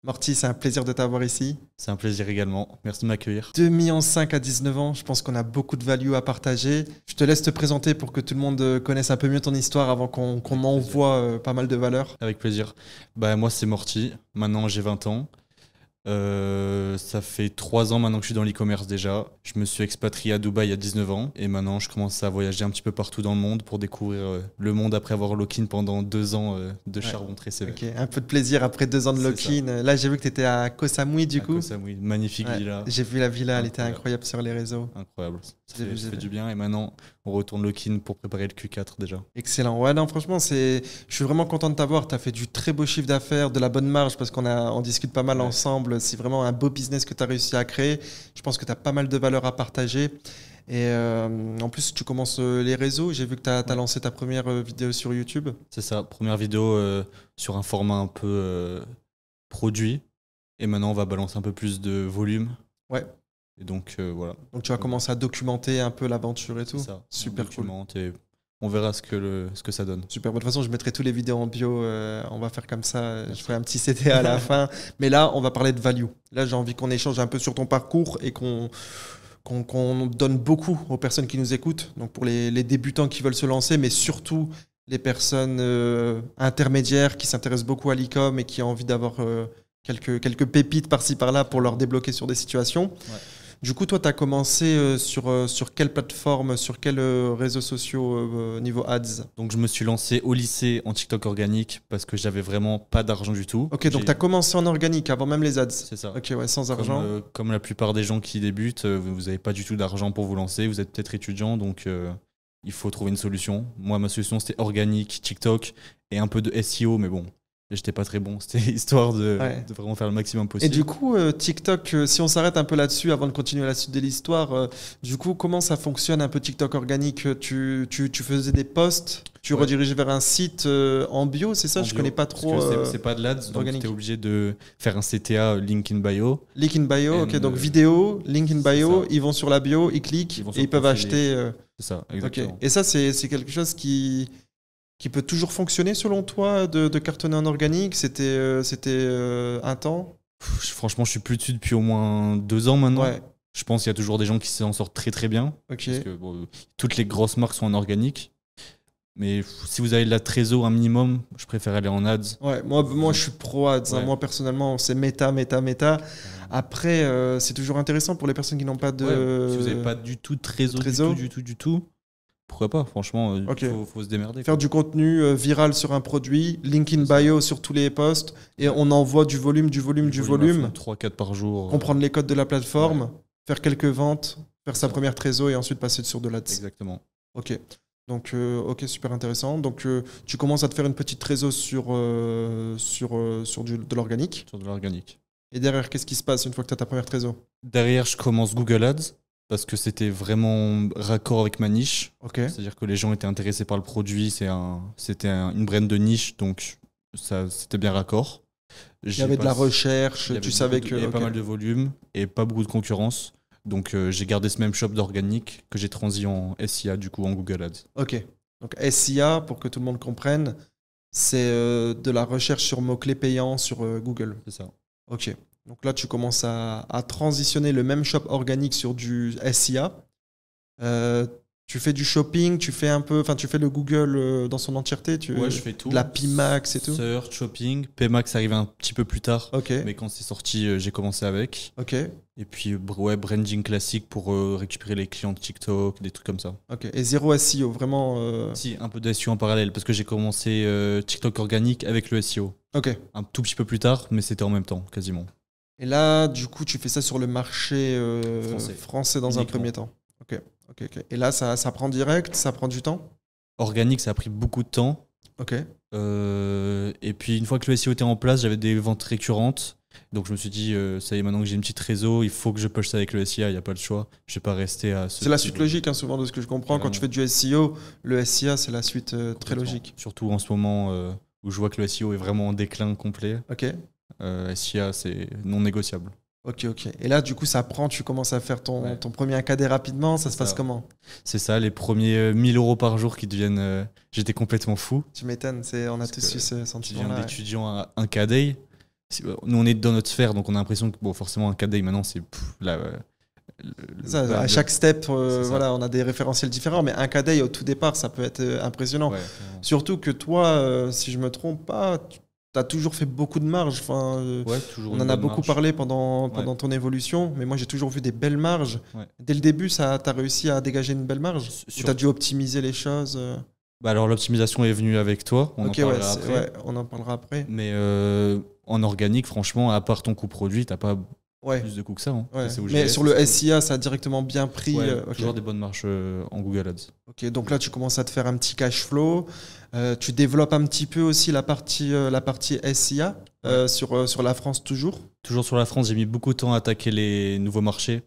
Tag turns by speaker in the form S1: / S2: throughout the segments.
S1: Morty, c'est un plaisir de t'avoir ici.
S2: C'est un plaisir également. Merci de m'accueillir.
S1: 2,5 millions à 19 ans, je pense qu'on a beaucoup de value à partager. Je te laisse te présenter pour que tout le monde connaisse un peu mieux ton histoire avant qu'on envoie pas mal de valeur.
S2: Avec plaisir. Moi, c'est Morty. Maintenant, j'ai 20 ans. Ça fait 3 ans maintenant que je suis dans l'e-commerce déjà. Je me suis expatrié à Dubaï il y a 19 ans. Et maintenant, je commence à voyager un petit peu partout dans le monde pour découvrir le monde après avoir lock-in pendant 2 ans de charbon très sévère.
S1: Ok, un peu de plaisir après 2 ans de
S2: C'est
S1: lock-in. Là, j'ai vu que tu étais à Koh Samui du coup.
S2: Koh Samui, magnifique
S1: Ouais,
S2: villa.
S1: j'ai vu la villa, elle était
S2: Incroyable.
S1: incroyable sur les réseaux.
S2: Incroyable. Ça
S1: J'ai
S2: fait,
S1: vu,
S2: ça
S1: j'ai
S2: fait
S1: vu.
S2: du bien. Et maintenant, on retourne lock-in pour préparer le Q4 déjà.
S1: Excellent. Ouais, non, franchement, je suis vraiment content de t'avoir. Tu as fait du très beau chiffre d'affaires, de la bonne marge parce on discute pas mal
S2: Ouais.
S1: ensemble. C'est vraiment un beau business que tu as réussi à créer. Je pense que tu as pas mal de valeur à partager. Et en plus, tu commences les réseaux. J'ai vu que tu as
S2: Ouais.
S1: lancé ta première vidéo sur YouTube.
S2: C'est ça. Première vidéo sur un format un peu produit. Et maintenant, on va balancer un peu plus de volume.
S1: Ouais.
S2: Et donc, voilà.
S1: Donc, tu vas commencer à documenter un peu l'aventure et tout.
S2: C'est ça.
S1: Super
S2: On
S1: cool.
S2: documente et on verra ce que ça donne.
S1: Super. Bon, de toute façon, je mettrai tous les vidéos en bio. On va faire comme ça. Je ferai un petit CTA à la fin. Mais là, on va parler de value. Là, j'ai envie qu'on échange un peu sur ton parcours et qu'on donne beaucoup aux personnes qui nous écoutent. Donc, pour les débutants qui veulent se lancer, mais surtout les personnes intermédiaires qui s'intéressent beaucoup à l'e-com et qui ont envie d'avoir quelques pépites par-ci par-là pour leur débloquer sur des situations.
S2: Ouais.
S1: Du coup, toi, tu as commencé sur quelle plateforme, sur quels réseaux sociaux niveau ads?
S2: Donc, je me suis lancé au lycée en TikTok organique parce que j'avais vraiment pas d'argent du tout.
S1: Ok, donc tu as commencé en organique avant même les ads.
S2: C'est ça.
S1: Ok, ouais, sans argent.
S2: Comme la plupart des gens qui débutent, vous n'avez pas du tout d'argent pour vous lancer. Vous êtes peut-être étudiant, donc il faut trouver une solution. Moi, ma solution, c'était organique, TikTok et un peu de SEO, mais bon, j'étais pas très bon. C'était histoire
S1: Ouais.
S2: de vraiment faire le maximum
S1: Et
S2: possible.
S1: du coup, TikTok, si on s'arrête un peu là-dessus avant de continuer la suite de l'histoire, du coup, comment ça fonctionne un peu TikTok organique? Tu faisais des posts, tu
S2: Ouais.
S1: redirigeais vers un site en bio, c'est ça?
S2: En
S1: Je
S2: bio,
S1: connais pas
S2: parce
S1: trop.
S2: que c'est pas de l'ADS, donc
S1: organique.
S2: tu es obligé de faire un CTA link in bio.
S1: Link in bio, ok,
S2: And,
S1: donc vidéo, link in
S2: c'est
S1: bio,
S2: ça.
S1: ils vont sur la bio, ils cliquent
S2: Ils vont
S1: et
S2: sur
S1: ils
S2: le
S1: peuvent
S2: profil
S1: acheter.
S2: C'est ça,
S1: Ok.
S2: exactement.
S1: Et ça, c'est quelque chose qui peut toujours fonctionner selon toi de cartonner en organique? C'était un temps?
S2: Franchement, je suis plus dessus depuis au moins 2 ans maintenant.
S1: Ouais,
S2: Je pense qu'il y a toujours des gens qui s'en sortent très très bien.
S1: ok.
S2: Parce que bon, toutes les grosses marques sont en organique. Mais si vous avez de la trésor un minimum, je préfère aller en ads.
S1: Ouais, moi je suis pro ads. Hein.
S2: Ouais.
S1: Moi personnellement, c'est méta, méta, méta. Après, c'est toujours intéressant pour les personnes qui n'ont pas de.
S2: Ouais, si vous n'avez pas du tout de trésor, du tout, pourquoi pas? Franchement,
S1: Ok.
S2: faut se démerder.
S1: Faire du contenu viral sur un produit, link in bio sur tous les posts, et on envoie du volume.
S2: 3-4 par jour.
S1: Comprendre les codes de la plateforme,
S2: Ouais.
S1: faire quelques ventes, faire sa
S2: Ça.
S1: première trésor et ensuite passer sur de l'ads.
S2: Exactement.
S1: Ok. Donc, ok, super intéressant. Donc, tu commences à te faire une petite trésor sur de l'organique.
S2: Sur de l'organique.
S1: Et derrière, qu'est-ce qui se passe une fois que tu as ta première trésor?
S2: Derrière, je commence Google Ads parce que c'était vraiment raccord avec ma niche.
S1: Ok.
S2: C'est-à-dire que les gens étaient intéressés par le produit. Une brand de niche, donc ça, c'était bien raccord.
S1: Il y avait de la recherche, tu savais que.
S2: Il y avait
S1: ok.
S2: pas mal de volume et pas beaucoup de concurrence. Donc j'ai gardé ce même shop d'organique que j'ai transi en SIA, du coup en Google Ads.
S1: Ok. Donc, SIA, pour que tout le monde comprenne, c'est de la recherche sur mots-clés payants sur Google.
S2: C'est ça.
S1: Ok. Donc là, tu commences à transitionner le même shop organique sur du SIA. Tu fais du shopping, tu fais le Google dans son entièreté,
S2: Ouais, je fais tout.
S1: de la Pimax et tout.
S2: Search, shopping. Pmax arrive un petit peu plus tard.
S1: Ok,
S2: Mais quand c'est sorti, j'ai commencé avec.
S1: ok,
S2: Et puis, ouais, branding classique pour récupérer les clients de TikTok, des trucs comme ça.
S1: ok. Et zéro SEO, vraiment.
S2: Si, un peu de SEO en parallèle, parce que j'ai commencé TikTok organique avec le SEO.
S1: Ok.
S2: Un tout petit peu plus tard, mais c'était en même temps, quasiment.
S1: Et là, du coup, tu fais ça sur le marché français dans un
S2: Uniquement.
S1: premier temps. Ok, ok, ok. Et là, ça prend direct, ça prend du temps.
S2: Organique, ça a pris beaucoup de temps.
S1: Ok.
S2: Et puis, une fois que le SEO était en place, j'avais des ventes récurrentes. Donc, je me suis dit, ça y est, maintenant que j'ai une petite réseau, il faut que je push ça avec le SIA, il n'y a pas le choix. Je ne vais pas rester à ce.
S1: C'est la suite logique, hein, souvent de ce que je comprends. Quand tu fais du SEO, le SIA, c'est la suite très logique.
S2: Surtout en ce moment où je vois que le SEO est vraiment en déclin complet.
S1: Ok.
S2: SIA, c'est non négociable.
S1: Ok, ok. Et là, du coup, ça prend, tu commences à faire ton
S2: Ouais.
S1: premier AKD rapidement, ça se passe
S2: ça.
S1: comment?
S2: C'est ça, les premiers 1000 euros par jour qui deviennent. J'étais complètement fou.
S1: Tu m'étonnes, on a
S2: Parce
S1: tous
S2: que
S1: eu ce
S2: Tu deviens
S1: sentiment-là. Ouais.
S2: d'étudiant à un cadet. Nous, on est dans notre sphère, donc on a l'impression que bon, forcément, un 4 day maintenant, c'est
S1: À chaque step,
S2: ça.
S1: voilà, on a des référentiels différents, mais un cadet au tout départ, ça peut être impressionnant.
S2: Ouais,
S1: Surtout que toi, si je me trompe pas, tu as toujours fait beaucoup de marge. Enfin,
S2: toujours
S1: on
S2: une
S1: en a
S2: bonne
S1: beaucoup
S2: marge.
S1: parlé pendant ton évolution, mais moi j'ai toujours vu des belles marges.
S2: Ouais.
S1: Dès le début, tu as réussi à dégager une belle marge. Tu as dû optimiser les choses.
S2: Bah alors l'optimisation est venue avec toi, on en parlera après.
S1: Ouais, on en parlera après.
S2: Mais en organique, franchement, à part ton coût produit, t'as pas plus de coûts que ça. Hein.
S1: Ouais.
S2: Ça,
S1: Mais sur le SIA, ça a directement bien pris.
S2: Toujours des bonnes marges en Google Ads.
S1: Ok, donc là tu commences à te faire un petit cash flow. Tu développes un petit peu aussi la partie SIA sur la France toujours.
S2: Toujours sur la France, j'ai mis beaucoup de temps à attaquer les nouveaux marchés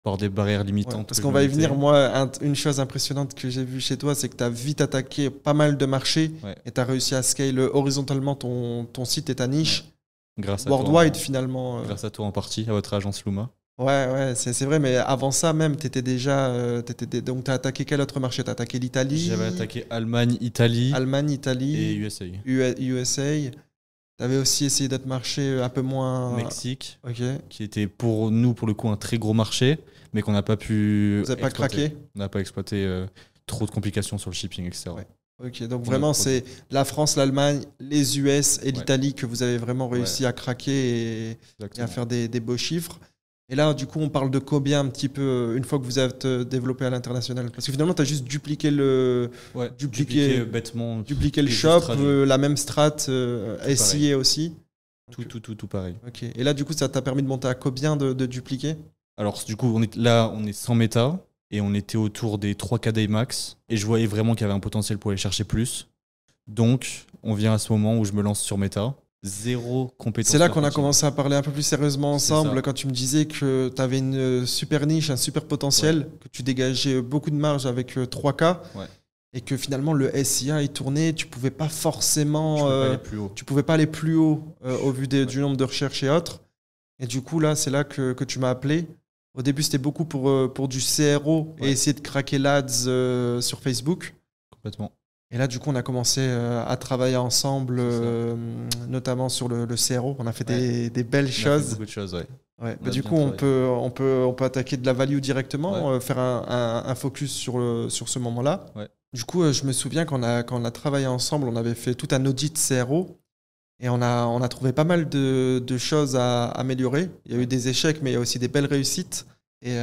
S2: par des barrières limitantes.
S1: Ouais, parce qu'on va y venir. Moi, une chose impressionnante que j'ai vue chez toi, c'est que tu as vite attaqué pas mal de marchés et tu as réussi à scale horizontalement ton site et ta niche.
S2: Ouais. Grâce à
S1: worldwide
S2: toi,
S1: finalement.
S2: Grâce à toi en partie, à votre agence Luma.
S1: Ouais, c'est vrai, mais avant ça même, tu étais déjà. Donc tu as attaqué quel autre marché? Tu as attaqué l'Italie?
S2: J'avais attaqué Allemagne, Italie
S1: et
S2: USA.
S1: USA. Tu avais aussi essayé d'autres marchés un peu moins.
S2: Mexique,
S1: okay.
S2: Qui était pour nous, pour le coup, un très gros marché, mais qu'on n'a pas pu.
S1: Vous n'avez pas craqué?
S2: On n'a pas exploité trop de complications sur le shipping, etc.
S1: Ouais. Ok, donc vraiment, c'est la France, l'Allemagne, les US et l'Italie que vous avez vraiment réussi à craquer et à faire des beaux chiffres. Et là, du coup, on parle de combien un petit peu une fois que vous êtes développé à l'international? Parce que finalement, tu as juste dupliqué
S2: bêtement.
S1: Dupliqué le shop, la même strat, SIA aussi.
S2: Tout pareil.
S1: Ok. Et là, du coup, ça t'a permis de monter à combien de dupliquer?
S2: Alors, du coup, on est sans méta. Et on était autour des 3 KD max. Et je voyais vraiment qu'il y avait un potentiel pour aller chercher plus. Donc, on vient à ce moment où je me lance sur Meta. Zéro compétence.
S1: C'est là qu'on a commencé à parler un peu plus sérieusement ensemble, quand tu me disais que tu avais une super niche, un super potentiel, que tu dégageais beaucoup de marge avec 3K.
S2: Ouais.
S1: Et que finalement, le SIA est tourné, tu pouvais pas forcément.
S2: Tu pouvais
S1: pas aller plus haut au vu du nombre de recherches et autres. Et du coup, là, c'est là que tu m'as appelé. Au début, c'était beaucoup pour du CRO et essayer de craquer l'ADS sur Facebook.
S2: Complètement.
S1: Et là, du coup, on a commencé à travailler ensemble, notamment sur le CRO. On a fait des belles choses.
S2: Fait beaucoup de choses,
S1: ouais. Du coup, on peut attaquer de la value directement, faire un focus sur ce moment-là.
S2: Ouais.
S1: Du coup, je me souviens quand on a travaillé ensemble, on avait fait tout un audit CRO. Et on a trouvé pas mal de choses à améliorer. Il y a eu des échecs, mais il y a aussi des belles réussites. Et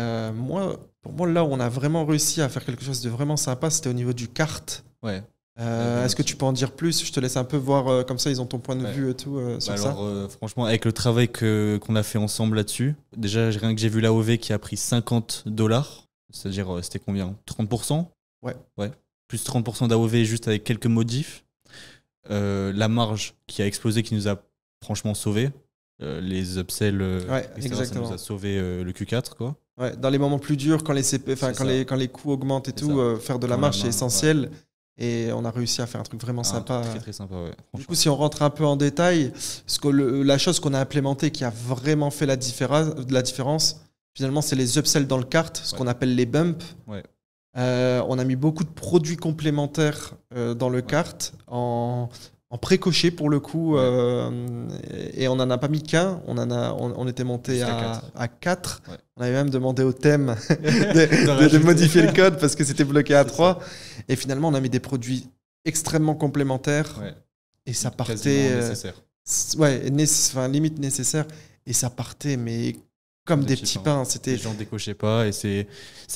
S1: pour moi, là où on a vraiment réussi à faire quelque chose de vraiment sympa, c'était au niveau du kart.
S2: Ouais.
S1: Est-ce que tu peux en dire plus? Je te laisse un peu voir, comme ça ils ont ton point de vue et tout sur ça.
S2: Alors, franchement, avec le travail qu'on a fait ensemble là-dessus, déjà, rien que j'ai vu l'AOV qui a pris $50, c'est-à-dire, c'était combien? 30%?
S1: Ouais.
S2: Plus 30% d'AOV juste avec quelques modifs. La marge qui a explosé, qui nous a franchement sauvés. Les upsells, etc., ça nous a sauvé le Q4, quoi.
S1: Ouais, dans les moments plus durs, quand les coûts augmentent et tout, faire de la marge, c'est essentiel. Ouais. Et on a réussi à faire un truc vraiment sympa.
S2: Très, très sympa, ouais.
S1: Du coup, si on rentre un peu en détail, la chose qu'on a implémentée qui a vraiment fait la différence, finalement, c'est les upsells dans le cart, ce qu'on appelle les bumps.
S2: Ouais.
S1: On a mis beaucoup de produits complémentaires dans le cart en pré-coché pour le coup, et on n'en a pas mis qu'un, on était monté à 4. Ouais. On avait même demandé au thème de modifier le code parce que c'était bloqué à 3. Et finalement, on a mis des produits extrêmement complémentaires et ça partait.
S2: Nécessaire.
S1: Limite nécessaire. Et ça partait, mais comme des petits pains.
S2: Les gens décochaient pas et c'est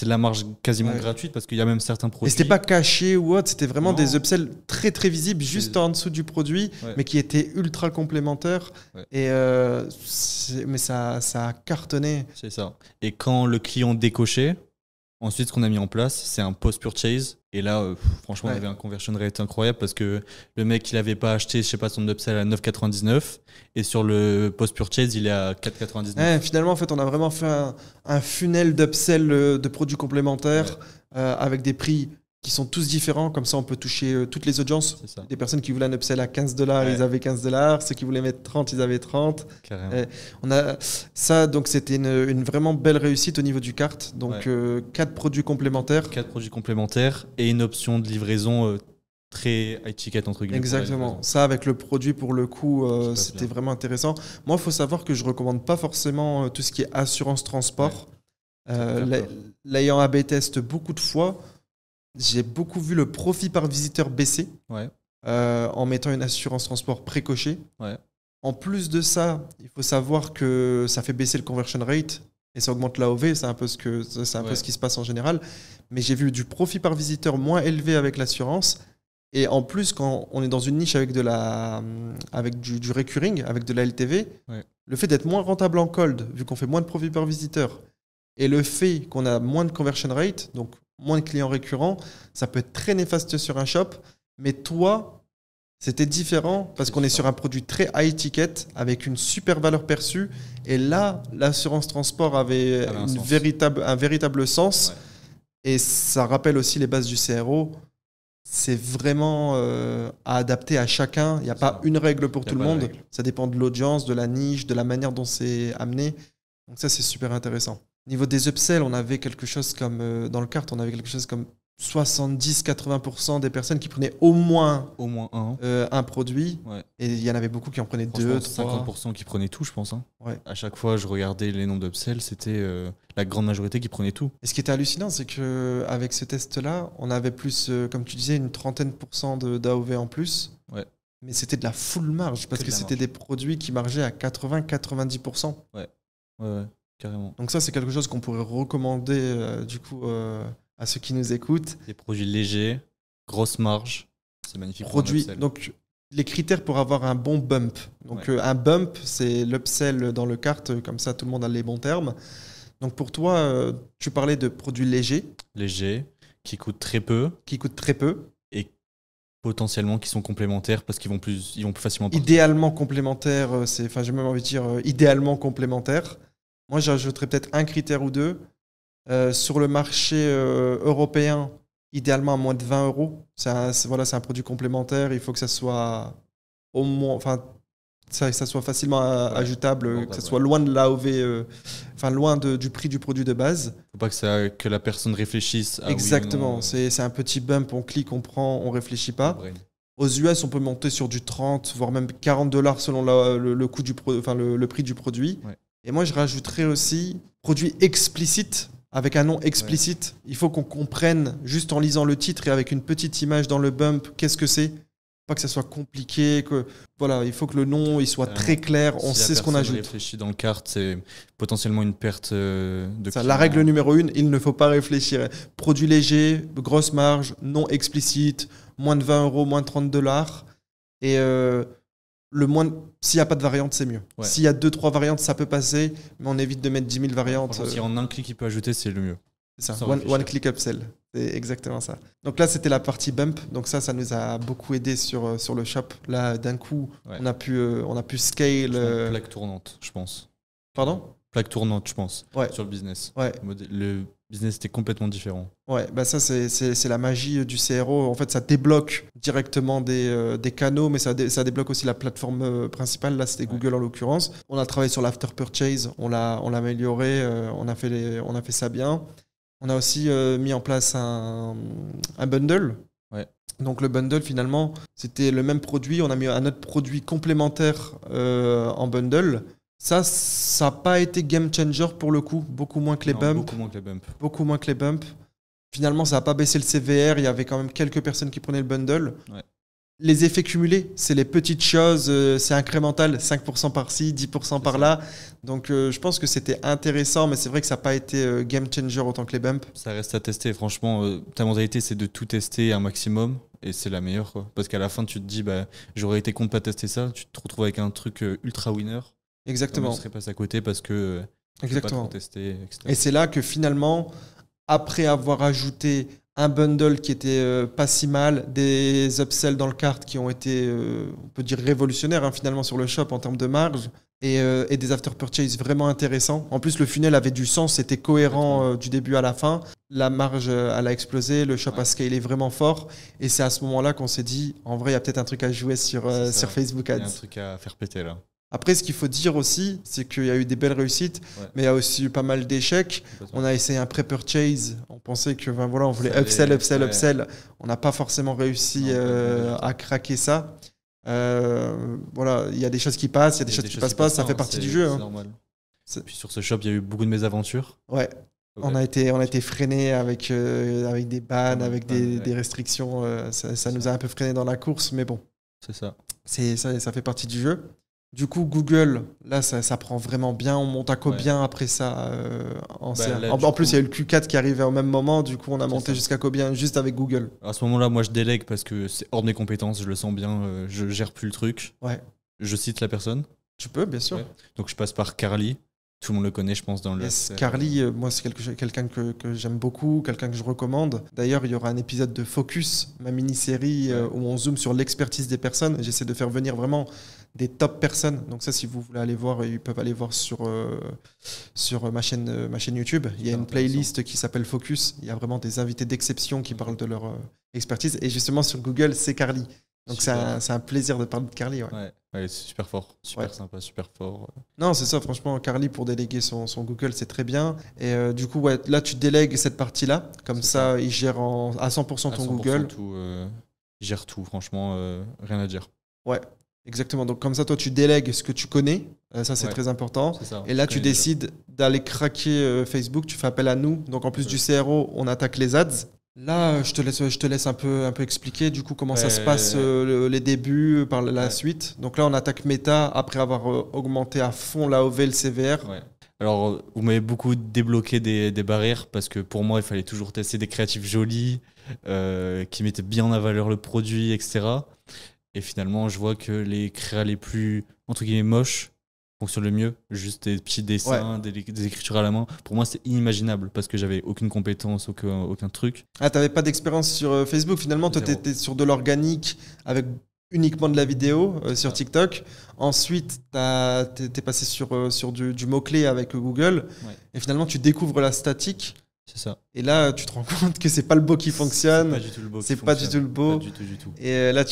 S2: de la marge quasiment gratuite parce qu'il y a même certains produits.
S1: Et c'était pas caché ou autre, c'était vraiment des upsells très très visibles juste en dessous du produit, mais qui étaient ultra complémentaires. Ouais. Et mais ça a cartonné.
S2: C'est ça. Et quand le client décochait, ensuite ce qu'on a mis en place, c'est un post-purchase. Et là, franchement, on avait un conversion rate incroyable parce que le mec, il n'avait pas acheté, je sais pas, son upsell à 9,99 et sur le post-purchase, il est à 4,99.
S1: Finalement, en fait, on a vraiment fait un funnel d'upsell de produits complémentaires avec des prix qui sont tous différents. Comme ça, on peut toucher toutes les audiences. Des personnes qui voulaient un upsell à $15, ils avaient $15. Ceux qui voulaient mettre 30, ils avaient 30.
S2: Carrément.
S1: On a ça, donc c'était une vraiment belle réussite au niveau du cart. Donc 4 produits complémentaires.
S2: 4 produits complémentaires et une option de livraison très high ticket entre guillemets.
S1: Exactement. Ça, avec le produit, pour le coup,
S2: Ça passe
S1: c'était
S2: bien.
S1: vraiment intéressant. Moi, il faut savoir que je recommande pas forcément tout ce qui est assurance transport.
S2: Ça me fait peur.
S1: L'ayant AB test beaucoup de fois, j'ai beaucoup vu le profit par visiteur baisser
S2: Ouais,
S1: en mettant une assurance transport précochée.
S2: ouais,
S1: En plus de ça, il faut savoir que ça fait baisser le conversion rate et ça augmente l'AOV. C'est un peu c'est un peu
S2: Ouais.
S1: ce qui se passe en général. Mais j'ai vu du profit par visiteur moins élevé avec l'assurance. Et en plus, quand on est dans une niche avec avec du recurring, avec de la LTV,
S2: Ouais.
S1: le fait d'être moins rentable en cold, vu qu'on fait moins de profit par visiteur, et le fait qu'on a moins de conversion rate, donc moins de clients récurrents, ça peut être très néfaste sur un shop. Mais toi, c'était différent parce qu'on est sur un produit très high ticket avec une super valeur perçue. Et là, l'assurance transport avait
S2: un sens.
S1: un véritable sens.
S2: Ouais.
S1: Et ça rappelle aussi les bases du CRO. C'est vraiment à adapter à chacun. Il n'y a pas une règle pour
S2: Y a
S1: tout le
S2: pas de
S1: monde.
S2: règle.
S1: Ça dépend de l'audience, de la niche, de la manière dont c'est amené. Donc ça, c'est super intéressant. Au niveau des upsells, on avait quelque chose comme, dans le kart, on avait quelque chose comme 70-80% des personnes qui prenaient au moins
S2: Au moins un.
S1: un produit.
S2: Ouais.
S1: Et il y en avait beaucoup qui en prenaient
S2: Franchement,
S1: deux, trois.
S2: 50% qui prenaient tout, je pense. Hein.
S1: Ouais.
S2: À chaque fois, je regardais les nombres d'upsells, c'était la grande majorité qui prenait tout.
S1: Et ce qui était hallucinant, c'est qu'avec ce test-là, on avait plus, comme tu disais, une trentaine % d'AOV en plus.
S2: Ouais.
S1: Mais c'était de la full marge parce
S2: Que
S1: que
S2: de la
S1: c'était
S2: marge.
S1: des produits qui margeaient à 80-90%.
S2: Ouais, carrément.
S1: Donc ça, c'est quelque chose qu'on pourrait recommander du coup à ceux qui nous écoutent.
S2: Des produits légers, grosse marge, c'est magnifique. pour un
S1: Produits.
S2: upsell.
S1: Donc les critères pour avoir un bon bump. Donc un bump, c'est l'upsell dans le kart, comme ça tout le monde a les bons termes. Donc pour toi, tu parlais de produits légers
S2: Légers, qui coûtent très peu
S1: qui coûtent très peu,
S2: et potentiellement qui sont complémentaires parce qu'ils vont plus facilement partir.
S1: idéalement complémentaires, enfin j'ai même envie de dire idéalement complémentaires. Moi j'ajouterais peut-être un critère ou deux. Sur le marché européen, idéalement à moins de 20 euros. Voilà, c'est un produit complémentaire. Il faut que ça soit au moins, enfin, ça soit facilement ajoutable,
S2: abordable,
S1: que ça soit loin de l'AOV, enfin loin du prix du produit de base.
S2: Faut pas que la personne réfléchisse à
S1: Exactement.
S2: oui ou non,
S1: C'est un petit bump, on clique, on prend, on réfléchit pas.
S2: brain.
S1: Aux US, on peut monter sur du 30, voire même 40 $ selon le coût le prix du produit.
S2: Ouais.
S1: Et moi, je rajouterais aussi produit explicite, avec un nom explicite. Il faut qu'on comprenne, juste en lisant le titre et avec une petite image dans le bump, qu'est-ce que c'est. Pas que ça soit compliqué. Voilà, il faut que le nom il soit très clair. On
S2: Si
S1: sait ce qu'on
S2: la personne
S1: ajoute.
S2: réfléchit dans le kart, c'est potentiellement une perte de
S1: Ça,
S2: clients.
S1: la règle numéro 1, il ne faut pas réfléchir. Produit léger, grosse marge, nom explicite, moins de 20 euros, moins de 30 $. Et s'il n'y a pas de variante, c'est mieux.
S2: Ouais.
S1: S'il y a 2-3 variantes, ça peut passer, mais on évite de mettre 10 000 variantes.
S2: Franchement, si en un clic il peut ajouter, c'est le mieux.
S1: C'est ça,
S2: sans
S1: one
S2: réfléchir.
S1: click upsell. C'est exactement ça. Donc là, c'était la partie bump. Donc ça nous a beaucoup aidé sur le shop. Là, d'un coup,
S2: Ouais.
S1: on a pu scale.
S2: Plaque tournante, je pense.
S1: Pardon ?
S2: Plaque tournante, je pense,
S1: Ouais.
S2: sur le business.
S1: Ouais.
S2: Le business était complètement différent.
S1: Ouais, bah ça c'est la magie du CRO. En fait, ça débloque directement des canaux, mais ça débloque aussi la plateforme principale. Là, c'était Google en l'occurrence. On a travaillé sur l'after purchase, on l'a amélioré, on a fait ça bien. On a aussi mis en place un bundle.
S2: Ouais.
S1: Donc le bundle, finalement, c'était le même produit. On a mis un autre produit complémentaire en bundle. Ça n'a pas été game changer pour le coup, beaucoup moins que les bumps.
S2: Beaucoup moins que les bumps.
S1: Beaucoup moins que les bumps. Finalement, ça n'a pas baissé le CVR. Il y avait quand même quelques personnes qui prenaient le bundle.
S2: Ouais.
S1: Les effets cumulés, c'est les petites choses. C'est incrémental. 5% par-ci, 10% par-là. Donc, je pense que c'était intéressant, mais c'est vrai que ça n'a pas été game changer autant que les bumps.
S2: Ça reste à tester. Franchement, ta mentalité, c'est de tout tester un maximum. Et c'est la meilleure, quoi. Parce qu'à la fin, tu te dis, bah, j'aurais été con de pas tester ça. Tu te retrouves avec un truc ultra winner.
S1: Exactement.
S2: Tu serais passé à côté parce que tu n'as pas trop testé, etc.
S1: Et c'est là que finalement, après avoir ajouté un bundle qui était pas si mal, des upsells dans le kart qui ont été, on peut dire, révolutionnaires hein, finalement sur le shop en termes de marge, et des after purchase vraiment intéressants. En plus, le funnel avait du sens, c'était cohérent du début à la fin. La marge, elle a explosé, le shop a scalé vraiment fort. Et c'est à ce moment-là qu'on s'est dit, en vrai, il y a peut-être un truc à jouer sur Facebook Ads.
S2: Il y a un truc à faire péter là.
S1: Après, ce qu'il faut dire aussi, c'est qu'il y a eu des belles réussites, mais il y a aussi eu pas mal d'échecs. On a essayé un pre-purchase. On pensait que voilà, on voulait upsell. On n'a pas forcément réussi à craquer ça. Voilà, il y a des choses qui passent, il y a des choses qui passent pas. Ça fait partie du jeu.
S2: C'est normal. Puis sur ce shop, il y a eu beaucoup de mésaventures.
S1: Ouais. On a été freiné avec des bans, avec des restrictions. Ça nous a un peu freiné dans la course, mais bon.
S2: C'est ça.
S1: Ça fait partie du jeu. Du coup, Google, là, ça prend vraiment bien. On monte à combien après ça en plus, il y a eu le Q4 qui arrivait au même moment. Du coup, on a monté jusqu'à combien juste avec Google.
S2: À ce moment-là, moi, je délègue parce que c'est hors de mes compétences. Je le sens bien. Je gère plus le truc.
S1: Ouais.
S2: Je cite la personne.
S1: Tu peux, bien sûr.
S2: Ouais. Donc, je passe par Carly. Tout le monde le connaît, je pense, dans le...
S1: Carly, moi, c'est quelqu'un que j'aime beaucoup, quelqu'un que je recommande. D'ailleurs, il y aura un épisode de Focus, ma mini-série, où on zoome sur l'expertise des personnes. J'essaie de faire venir vraiment des top personnes. Donc ça, si vous voulez aller voir, ils peuvent aller voir sur ma chaîne YouTube. Il y a une playlist qui s'appelle Focus. Il y a vraiment des invités d'exception qui parlent de leur expertise. Et justement, sur Google, c'est Carly. Donc c'est un plaisir de parler de Carly. Ouais,
S2: c'est super fort, super sympa, super fort.
S1: Non, c'est ça, franchement, Carly, pour déléguer son Google, c'est très bien. Et du coup, là, tu délègues cette partie-là. Comme ça, il gère à 100% ton Google.
S2: Il gère tout, franchement, rien à dire.
S1: Ouais, exactement. Donc comme ça, toi, tu délègues ce que tu connais. Ça, c'est très important. Et là, tu décides d'aller craquer Facebook. Tu fais appel à nous. Donc en plus du CRO, on attaque les ads. Là, je te laisse un peu expliquer du coup comment ça se passe les débuts par la suite. Donc là, on attaque Meta après avoir augmenté à fond l'AOV, le CVR.
S2: Ouais. Alors, vous m'avez beaucoup débloqué des barrières parce que pour moi, il fallait toujours tester des créatifs jolis qui mettaient bien en valeur le produit, etc. Et finalement, je vois que les créas les plus, entre guillemets, moches fonctionne le mieux. Juste des petits dessins, des écritures à la main. Pour moi, c'est inimaginable parce que j'avais aucune compétence, aucun truc.
S1: Ah, t'avais pas d'expérience sur Facebook finalement? Toi, t'étais sur de l'organique avec uniquement de la vidéo sur TikTok. Ensuite, t'es passé sur du mot-clé avec Google. Ouais. Et finalement, tu découvres la statique.
S2: C'est ça.
S1: Et là, tu te rends compte que c'est pas le beau qui fonctionne.
S2: C'est pas du tout le beau.
S1: Pas du tout. Et là,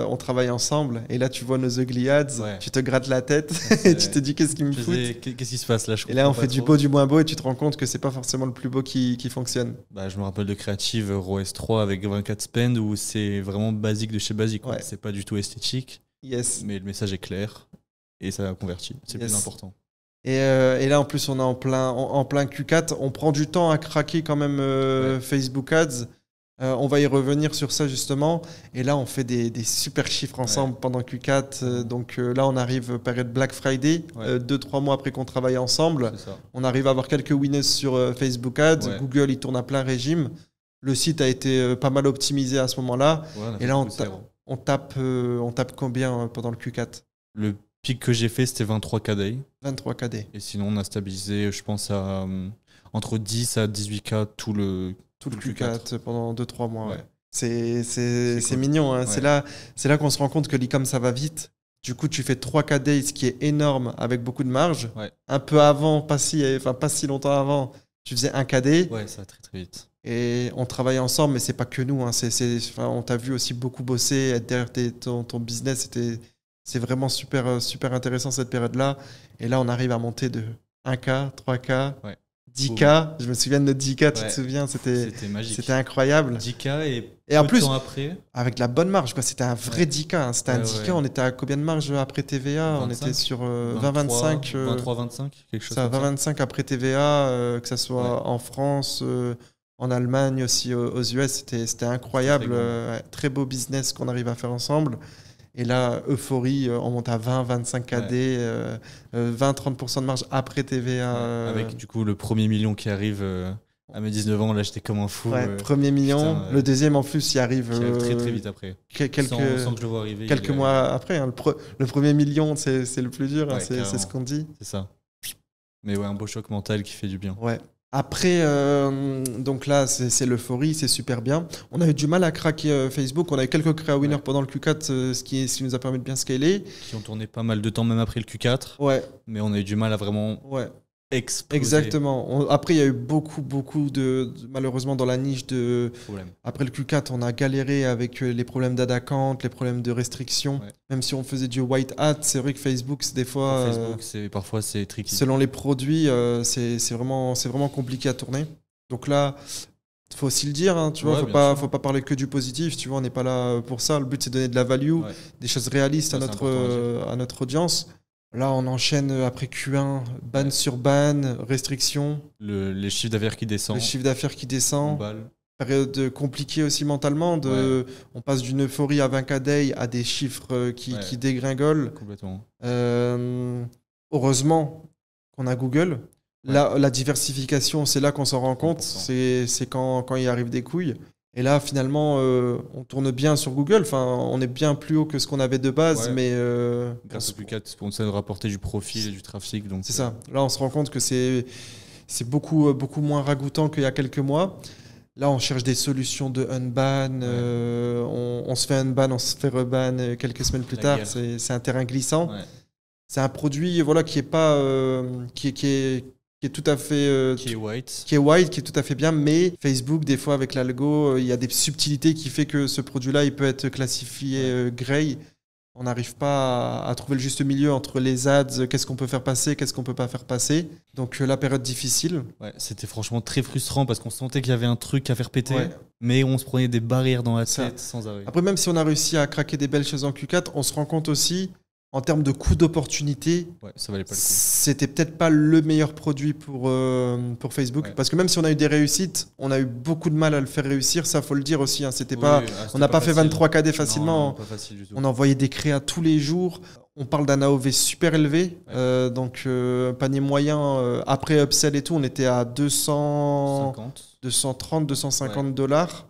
S1: on travaille ensemble. Et là, tu vois nos ugly ads. Ouais. Tu te grattes la tête. Et tu te dis, qu'est-ce qui me fout?
S2: Qu'est-ce qui se passe là?
S1: Et là, on fait du beau, du moins beau. Et tu te rends compte que c'est pas forcément le plus beau qui fonctionne.
S2: Je me rappelle de Creative ROS 3 avec 24 spend où c'est vraiment basique de chez basique. Ouais. C'est pas du tout esthétique.
S1: Yes.
S2: Mais le message est clair. Et ça a converti. C'est le plus important.
S1: Et là, en plus, on est en plein Q4. On prend du temps à craquer quand même Facebook Ads. On va y revenir sur ça, justement. Et là, on fait des super chiffres ensemble pendant Q4. Donc là, on arrive période Black Friday. 2-3 mois après qu'on travaille ensemble. On arrive à avoir quelques winners sur Facebook Ads. Ouais. Google, il tourne à plein régime. Le site a été pas mal optimisé à ce moment-là. Et là, on tape combien pendant le Q4?
S2: Le pic que j'ai fait, c'était 23 KD.
S1: 23 KD.
S2: Et sinon, on a stabilisé, je pense, à entre 10 à 18K tout le
S1: Q4 pendant 2-3 mois. Ouais. C'est cool. Mignon. Hein. Ouais. C'est là qu'on se rend compte que l'e-com, ça va vite. Du coup, tu fais 3 KD, ce qui est énorme, avec beaucoup de marge. Ouais. Un peu avant, pas si longtemps avant, tu faisais 1 KD.
S2: Ouais, ça va très très vite.
S1: Et on travaille ensemble, mais c'est pas que nous. Hein. On t'a vu aussi beaucoup bosser, être derrière ton business. C'est vraiment super, super intéressant cette période-là. Et là, on arrive à monter de 1K, 3K, 10K. Je me souviens de notre 10K, tu te souviens? C'était magique. C'était incroyable.
S2: 10K et en plus, temps après,
S1: avec la bonne marge. C'était un vrai 10K. Hein. C'était un 10K. On était à combien de marge après TVA? 25, on était sur 20-25.
S2: 23-25, quelque chose. Ça,
S1: 20-25 après TVA, que ce soit en France, en Allemagne aussi, aux US. C'était incroyable. Très beau business qu'on arrive à faire ensemble. Et là, euphorie, on monte à 20-25 KD, 20-30% de marge après TVA.
S2: Avec du coup le premier million qui arrive à mes 19 ans, là j'étais comme un fou.
S1: Premier million. Le deuxième en plus, il arrive
S2: très très vite après. Sans que je le vois arriver.
S1: Quelques mois après. Hein, le premier million, c'est le plus dur, c'est ce qu'on dit.
S2: C'est ça. Mais un beau choc mental qui fait du bien.
S1: Ouais. Après, donc là, c'est l'euphorie, c'est super bien. On a eu du mal à craquer Facebook. On a eu quelques créa winners pendant le Q4, ce qui nous a permis de bien scaler.
S2: Qui ont tourné pas mal de temps, même après le Q4.
S1: Ouais.
S2: Mais on a eu du mal à vraiment explosé.
S1: Exactement. Après, il y a eu beaucoup malheureusement, dans la niche de.
S2: Problème.
S1: Après le Q4, on a galéré avec les problèmes d'ad account, les problèmes de restriction.
S2: Ouais.
S1: Même si on faisait du white hat, c'est vrai que Facebook, c'est des fois.
S2: Pour Facebook, parfois c'est tricky.
S1: Selon les produits, c'est vraiment compliqué à tourner. Donc là, il faut aussi le dire, hein, tu vois, faut pas parler que du positif, tu vois, on n'est pas là pour ça. Le but, c'est de donner de la value, des choses réalistes
S2: Ça,
S1: à notre audience. Là, on enchaîne après Q1, ban sur ban, restrictions.
S2: Les chiffres d'affaires qui descendent.
S1: Le chiffre d'affaires qui descend.
S2: Balle.
S1: Période compliquée aussi mentalement. On passe d'une euphorie à 20K day à des chiffres qui dégringolent.
S2: Complètement.
S1: Heureusement qu'on a Google. La diversification, c'est là qu'on s'en rend compte. 100%. C'est quand il arrive des couilles. Et là, finalement, on tourne bien sur Google. Enfin, on est bien plus haut que ce qu'on avait de base. Mais
S2: grâce au Q4, ça nous rapportait du profil et du trafic.
S1: C'est ça. Là, on se rend compte que c'est beaucoup moins ragoûtant qu'il y a quelques mois. Là, on cherche des solutions de unban. On se fait unban, on se fait reban quelques semaines plus tard. C'est un terrain glissant. Ouais. C'est un produit qui est pas qui est tout à fait
S2: qui est white,
S1: qui est tout à fait bien, mais Facebook, des fois avec l'algo, il y a des subtilités qui fait que ce produit-là, il peut être classifié grey. On n'arrive pas à trouver le juste milieu entre les ads, qu'est-ce qu'on peut faire passer, qu'est-ce qu'on peut pas faire passer. Donc la période difficile.
S2: Ouais, c'était franchement très frustrant parce qu'on sentait qu'il y avait un truc à faire péter, mais on se prenait des barrières dans la tête sans arrêt.
S1: Après, même si on a réussi à craquer des belles choses en Q4, on se rend compte aussi, en termes de coût d'opportunité,
S2: ça valait pas le coup.
S1: C'était peut-être pas le meilleur produit pour Facebook. Parce que même si on a eu des réussites, on a eu beaucoup de mal à le faire réussir. Ça, faut le dire aussi. Hein. On n'a pas fait 23 KD facilement.
S2: Non, pas facile du tout.
S1: On envoyait des créas tous les jours. On parle d'un AOV super élevé. Donc, panier moyen, après upsell et tout, on était à 230, 250 dollars.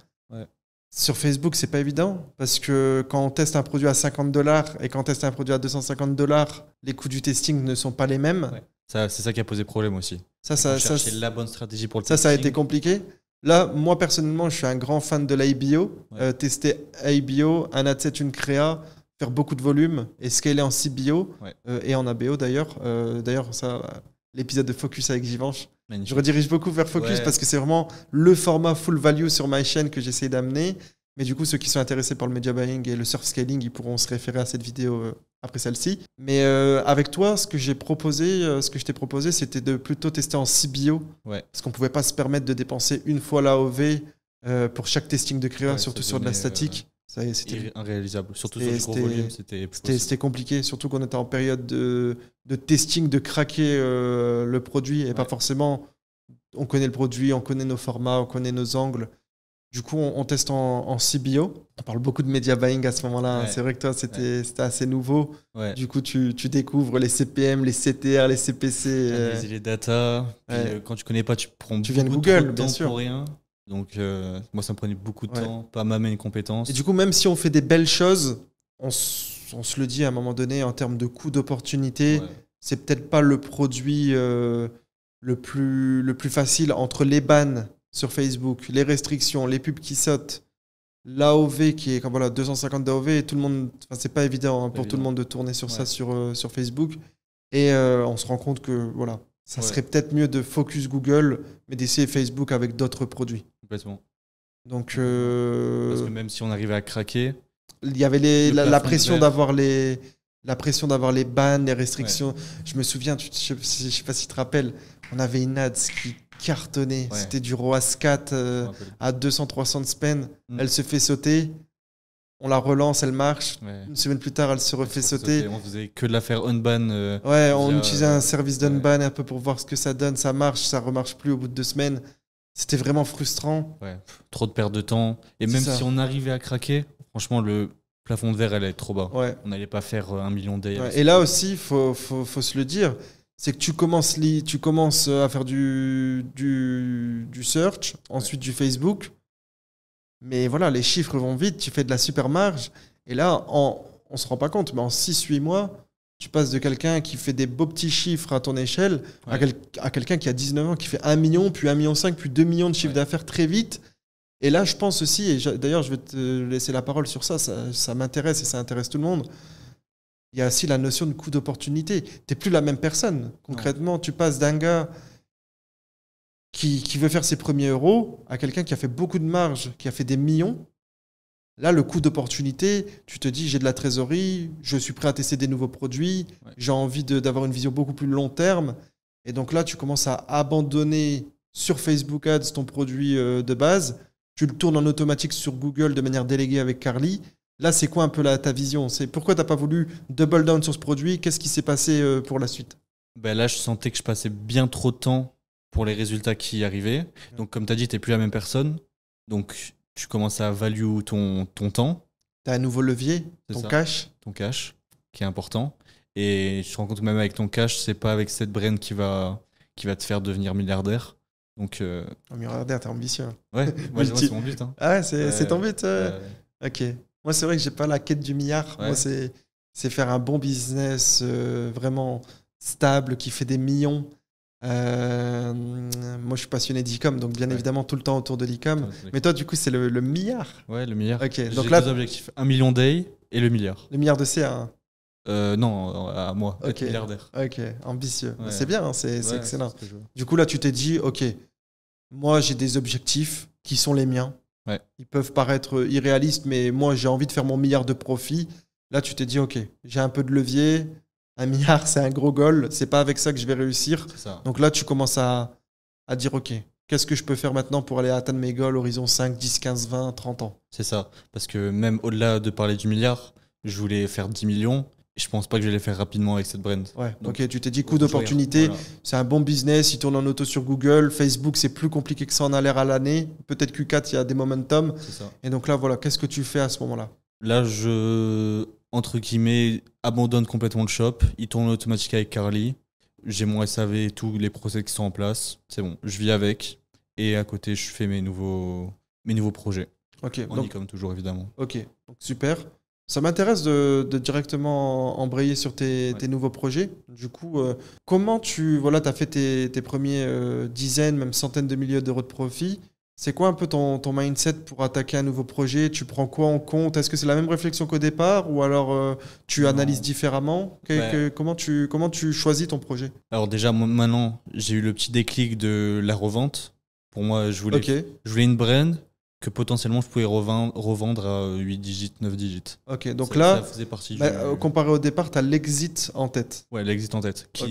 S1: Sur Facebook, c'est pas évident parce que quand on teste un produit à 50 dollars et quand on teste un produit à 250 dollars, les coûts du testing ne sont pas les mêmes.
S2: C'est ça qui a posé problème aussi. Chercher la bonne stratégie pour le testing.
S1: Ça a été compliqué. Là, moi personnellement, je suis un grand fan de l'IBO. Tester IBO, un ad set, une créa, faire beaucoup de volume et scaler en CBO et en ABO d'ailleurs. D'ailleurs, ça, l'épisode de Focus avec Givenchy. Magnifique. Je redirige beaucoup vers Focus parce que c'est vraiment le format full value sur ma chaîne que j'essaie d'amener. Mais du coup, ceux qui sont intéressés par le media buying et le surf scaling, ils pourront se référer à cette vidéo après celle-ci. Mais avec toi, ce que je t'ai proposé, c'était de plutôt tester en CBO. Parce qu'on ne pouvait pas se permettre de dépenser une fois l'AOV pour chaque testing de créa, surtout sur de la statique.
S2: C'était irréalisable. Surtout sur du gros volume,
S1: c'était compliqué. Surtout qu'on était en période de testing, de craquer le produit et pas forcément. On connaît le produit, on connaît nos formats, on connaît nos angles. Du coup, on teste en CBO. On parle beaucoup de media buying à ce moment-là. C'est vrai que toi, c'était assez nouveau. Du coup, tu découvres les CPM, les CTR, les CPC.
S2: Analyser les data. Quand tu connais pas, tu prends
S1: tu viens de Google,
S2: de
S1: bien
S2: temps
S1: sûr.
S2: Pour rien. Donc, moi, ça me prenait beaucoup de temps, pas ma main compétence.
S1: Et du coup, même si on fait des belles choses, on se le dit à un moment donné, en termes de coût d'opportunité, c'est peut-être pas le produit le plus facile entre les bans sur Facebook, les restrictions, les pubs qui sautent, l'AOV qui est comme 250 d'AOV, et tout le monde, c'est pas évident pour tout le monde de tourner sur ça sur Facebook. Et on se rend compte que ça serait peut-être mieux de focus Google, mais d'essayer Facebook avec d'autres produits.
S2: Complètement.
S1: Donc,
S2: parce que même si on arrivait à craquer,
S1: il y avait la pression d'avoir les bans, les restrictions. Je me souviens, je sais pas si tu te rappelles, on avait une ads qui cartonnait. C'était du ROAS 4 à 200-300 de spend. Elle se fait sauter. On la relance, elle marche. Une semaine plus tard, elle se refait sauter.
S2: On faisait que de la faire on-ban.
S1: On utilisait un service d'on-ban un peu pour voir ce que ça donne. Ça marche, ça remarche plus au bout de 2 semaines. C'était vraiment frustrant.
S2: Trop de perte de temps. Et même si on arrivait à craquer, franchement, le plafond de verre allait être trop bas. On n'allait pas faire 1 million day.
S1: Et là aussi, il faut se le dire, c'est que tu commences à faire du search, ensuite du Facebook. Mais voilà, les chiffres vont vite, tu fais de la super marge. Et là, on ne se rend pas compte, mais en 6-8 mois, tu passes de quelqu'un qui fait des beaux petits chiffres à ton échelle à quelqu'un qui a 19 ans, qui fait 1 million, puis 1,5 million, puis 2 millions de chiffre d'affaires très vite. Et là, je pense aussi, et d'ailleurs, je vais te laisser la parole sur ça, ça m'intéresse et ça intéresse tout le monde. il y a aussi la notion de coût d'opportunité. Tu n'es plus la même personne. Concrètement, tu passes d'un gars qui veut faire ses premiers euros à quelqu'un qui a fait beaucoup de marge, qui a fait des millions. Là, le coût d'opportunité, tu te dis, j'ai de la trésorerie, je suis prêt à tester des nouveaux produits, j'ai envie d'avoir une vision beaucoup plus long terme. Et donc là, tu commences à abandonner sur Facebook Ads ton produit de base. Tu le tournes en automatique sur Google de manière déléguée avec Carly. Là, c'est quoi un peu ta vision? C'est pourquoi tu n'as pas voulu double down sur ce produit? Qu'est-ce qui s'est passé pour la suite?
S2: Ben là, je sentais que je passais bien trop de temps pour les résultats qui arrivaient. Donc, comme tu as dit, tu n'es plus la même personne. Donc, tu commences à value ton temps.
S1: Tu as un nouveau levier, ton cash.
S2: Ton cash, qui est important. Et tu te rends compte que même avec ton cash, c'est pas avec cette brain qui va te faire devenir milliardaire. Donc,
S1: milliardaire, t'es ambitieux.
S2: Ouais, moi, c'est mon but. Hein.
S1: Ah ouais, c'est ton but. Ok. Moi, c'est vrai que j'ai pas la quête du milliard. Ouais. Moi, c'est faire un bon business vraiment stable, qui fait des millions. Moi, je suis passionné d'e-com, donc bien évidemment tout le temps autour de l'e-com. Mais toi, du coup, c'est le milliard.
S2: Ouais, le milliard.
S1: Ok.
S2: Donc là, deux objectifs 1 million day et le milliard.
S1: Le milliard de CA.
S2: Non, à moi,
S1: être
S2: milliardaire.
S1: Ok, ambitieux. Ouais. C'est bien, c'est excellent. Du coup, là, tu t'es dit, ok, moi, j'ai des objectifs qui sont les miens.
S2: Ouais.
S1: Ils peuvent paraître irréalistes, mais moi, j'ai envie de faire mon milliard de profit. Là, tu t'es dit, ok, j'ai un peu de levier. 1 milliard, c'est un gros goal. C'est pas avec ça que je vais réussir. Donc là, tu commences à dire, ok, qu'est-ce que je peux faire maintenant pour aller atteindre mes goals horizon 5, 10, 15, 20, 30 ans?
S2: C'est ça. Parce que même au-delà de parler du milliard, je voulais faire 10 millions. Je pense pas que je vais les faire rapidement avec cette brand.
S1: Ouais. Donc, ok, tu t'es dit coût d'opportunité, voilà. C'est un bon business, il tourne en auto sur Google, Facebook c'est plus compliqué que ça en a l'air à l'année, peut-être Q4 il y a des momentum.
S2: C'est ça.
S1: Et donc là voilà, qu'est-ce que tu fais à ce moment-là?
S2: Là je, entre guillemets, abandonne complètement le shop, il tourne en automatique avec Carly, j'ai mon SAV et tous les process qui sont en place, c'est bon, je vis avec et à côté je fais mes nouveaux projets.
S1: Ok.
S2: En e-com toujours évidemment.
S1: Ok, donc super. Ça m'intéresse de directement embrayer sur tes nouveaux projets. Du coup, comment tu as fait tes premiers dizaines, même centaines de milliers d'euros de profit? C'est quoi un peu ton mindset pour attaquer un nouveau projet? Tu prends quoi en compte? Est-ce que c'est la même réflexion qu'au départ ou alors tu analyses différemment? Comment tu choisis ton projet?
S2: Alors déjà, maintenant, j'ai eu le petit déclic de la revente. Pour moi, je voulais une brand que potentiellement je pouvais revendre à 8 digits, 9 digits.
S1: Ok, donc ça
S2: faisait partie
S1: comparé au départ, tu as l'exit en tête.
S2: Ouais, l'exit en tête. Qui,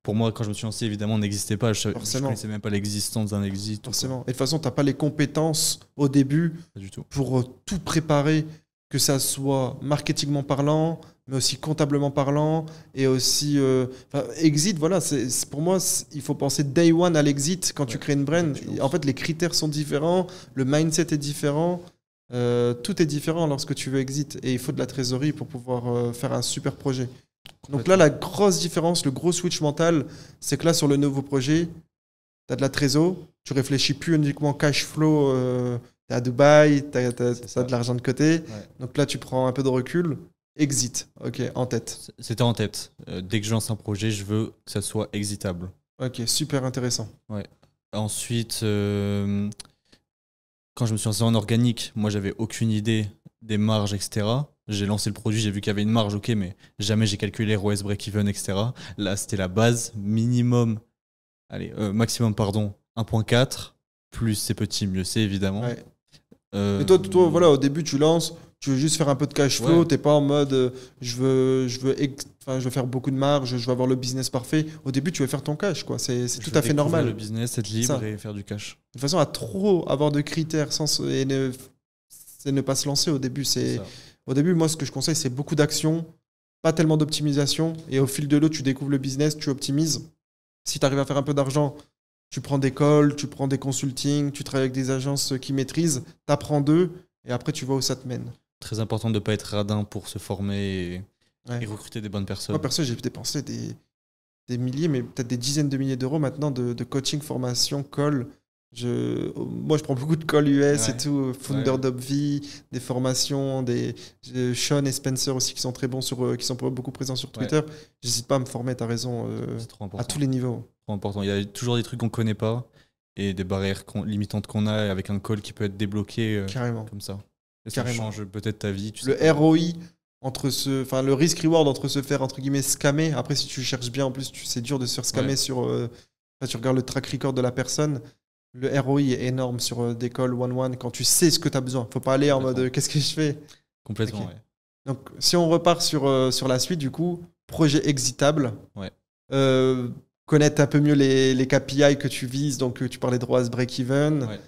S2: pour moi, quand je me suis lancé, évidemment, n'existait pas. Je ne connaissais même pas l'existence d'un exit.
S1: Forcément. Et de toute façon, tu n'as pas les compétences au début pour tout préparer, que ça soit marketingment parlant, mais aussi comptablement parlant, et aussi exit, voilà, pour moi, il faut penser day one à l'exit quand tu crées une brand. En fait, les critères sont différents, le mindset est différent, tout est différent lorsque tu veux exit, et il faut de la trésorerie pour pouvoir faire un super projet. Donc là, la grosse différence, le gros switch mental, c'est que là, sur le nouveau projet, tu as de la trésor, tu réfléchis plus uniquement cash flow, tu es à Dubaï, tu as de l'argent de côté, donc là, tu prends un peu de recul. Exit, ok, en tête.
S2: C'était en tête. Dès que je lance un projet, je veux que ça soit exitable.
S1: Ok, super intéressant.
S2: Ouais. Ensuite, quand je me suis lancé en organique, moi, j'avais aucune idée des marges, etc. J'ai lancé le produit, j'ai vu qu'il y avait une marge, ok, mais jamais j'ai calculé ROS break-even, etc. Là, c'était la base, maximum, 1.4, plus c'est petit, mieux c'est, évidemment.
S1: Ouais. Et toi, voilà, au début, tu lances, tu veux juste faire un peu de cash flow, t'es pas en mode je veux faire beaucoup de marge, je veux avoir le business parfait. Au début, tu veux faire ton cash, quoi. C'est tout à fait normal.
S2: Le business, être libre et faire du cash.
S1: De toute façon, à trop avoir de critères et ne pas se lancer au début. Au début, moi, ce que je conseille, c'est beaucoup d'actions, pas tellement d'optimisation. Et au fil de l'eau, tu découvres le business, tu optimises. Si tu arrives à faire un peu d'argent, tu prends des calls, tu prends des consultings, tu travailles avec des agences qui maîtrisent, tu apprends d'eux, et après, tu vois où ça te mène.
S2: Très important de ne pas être radin pour se former et recruter des bonnes personnes.
S1: Moi, perso, j'ai dépensé des milliers, mais peut-être des dizaines de milliers d'euros maintenant de coaching, formation, call. Moi, je prends beaucoup de call US et tout, Founder d'Obvi, des formations, Sean et Spencer aussi qui sont très bons qui sont beaucoup présents sur Twitter. J'hésite pas à me former, t'as raison, à tous les niveaux.
S2: Trop important. Il y a toujours des trucs qu'on connaît pas et des barrières limitantes qu'on a avec un call qui peut être débloqué
S1: carrément.
S2: comme ça. Et ça change peut-être ta vie.
S1: Le ROI enfin, le risk-reward entre se faire, entre guillemets, scammer. Après, si tu cherches bien, en plus, c'est dur de se faire scammer sur. Enfin, tu regardes le track record de la personne. Le ROI est énorme sur des calls one-one quand tu sais ce que tu as besoin. Faut pas aller en mode qu'est-ce que je fais?
S2: Complètement,
S1: Ok.
S2: ouais.
S1: Donc, si on repart sur la suite, du coup, projet exitable.
S2: Ouais.
S1: Connaître un peu mieux les KPI que tu vises. Donc, tu parlais de ROAS break-even.
S2: Ouais.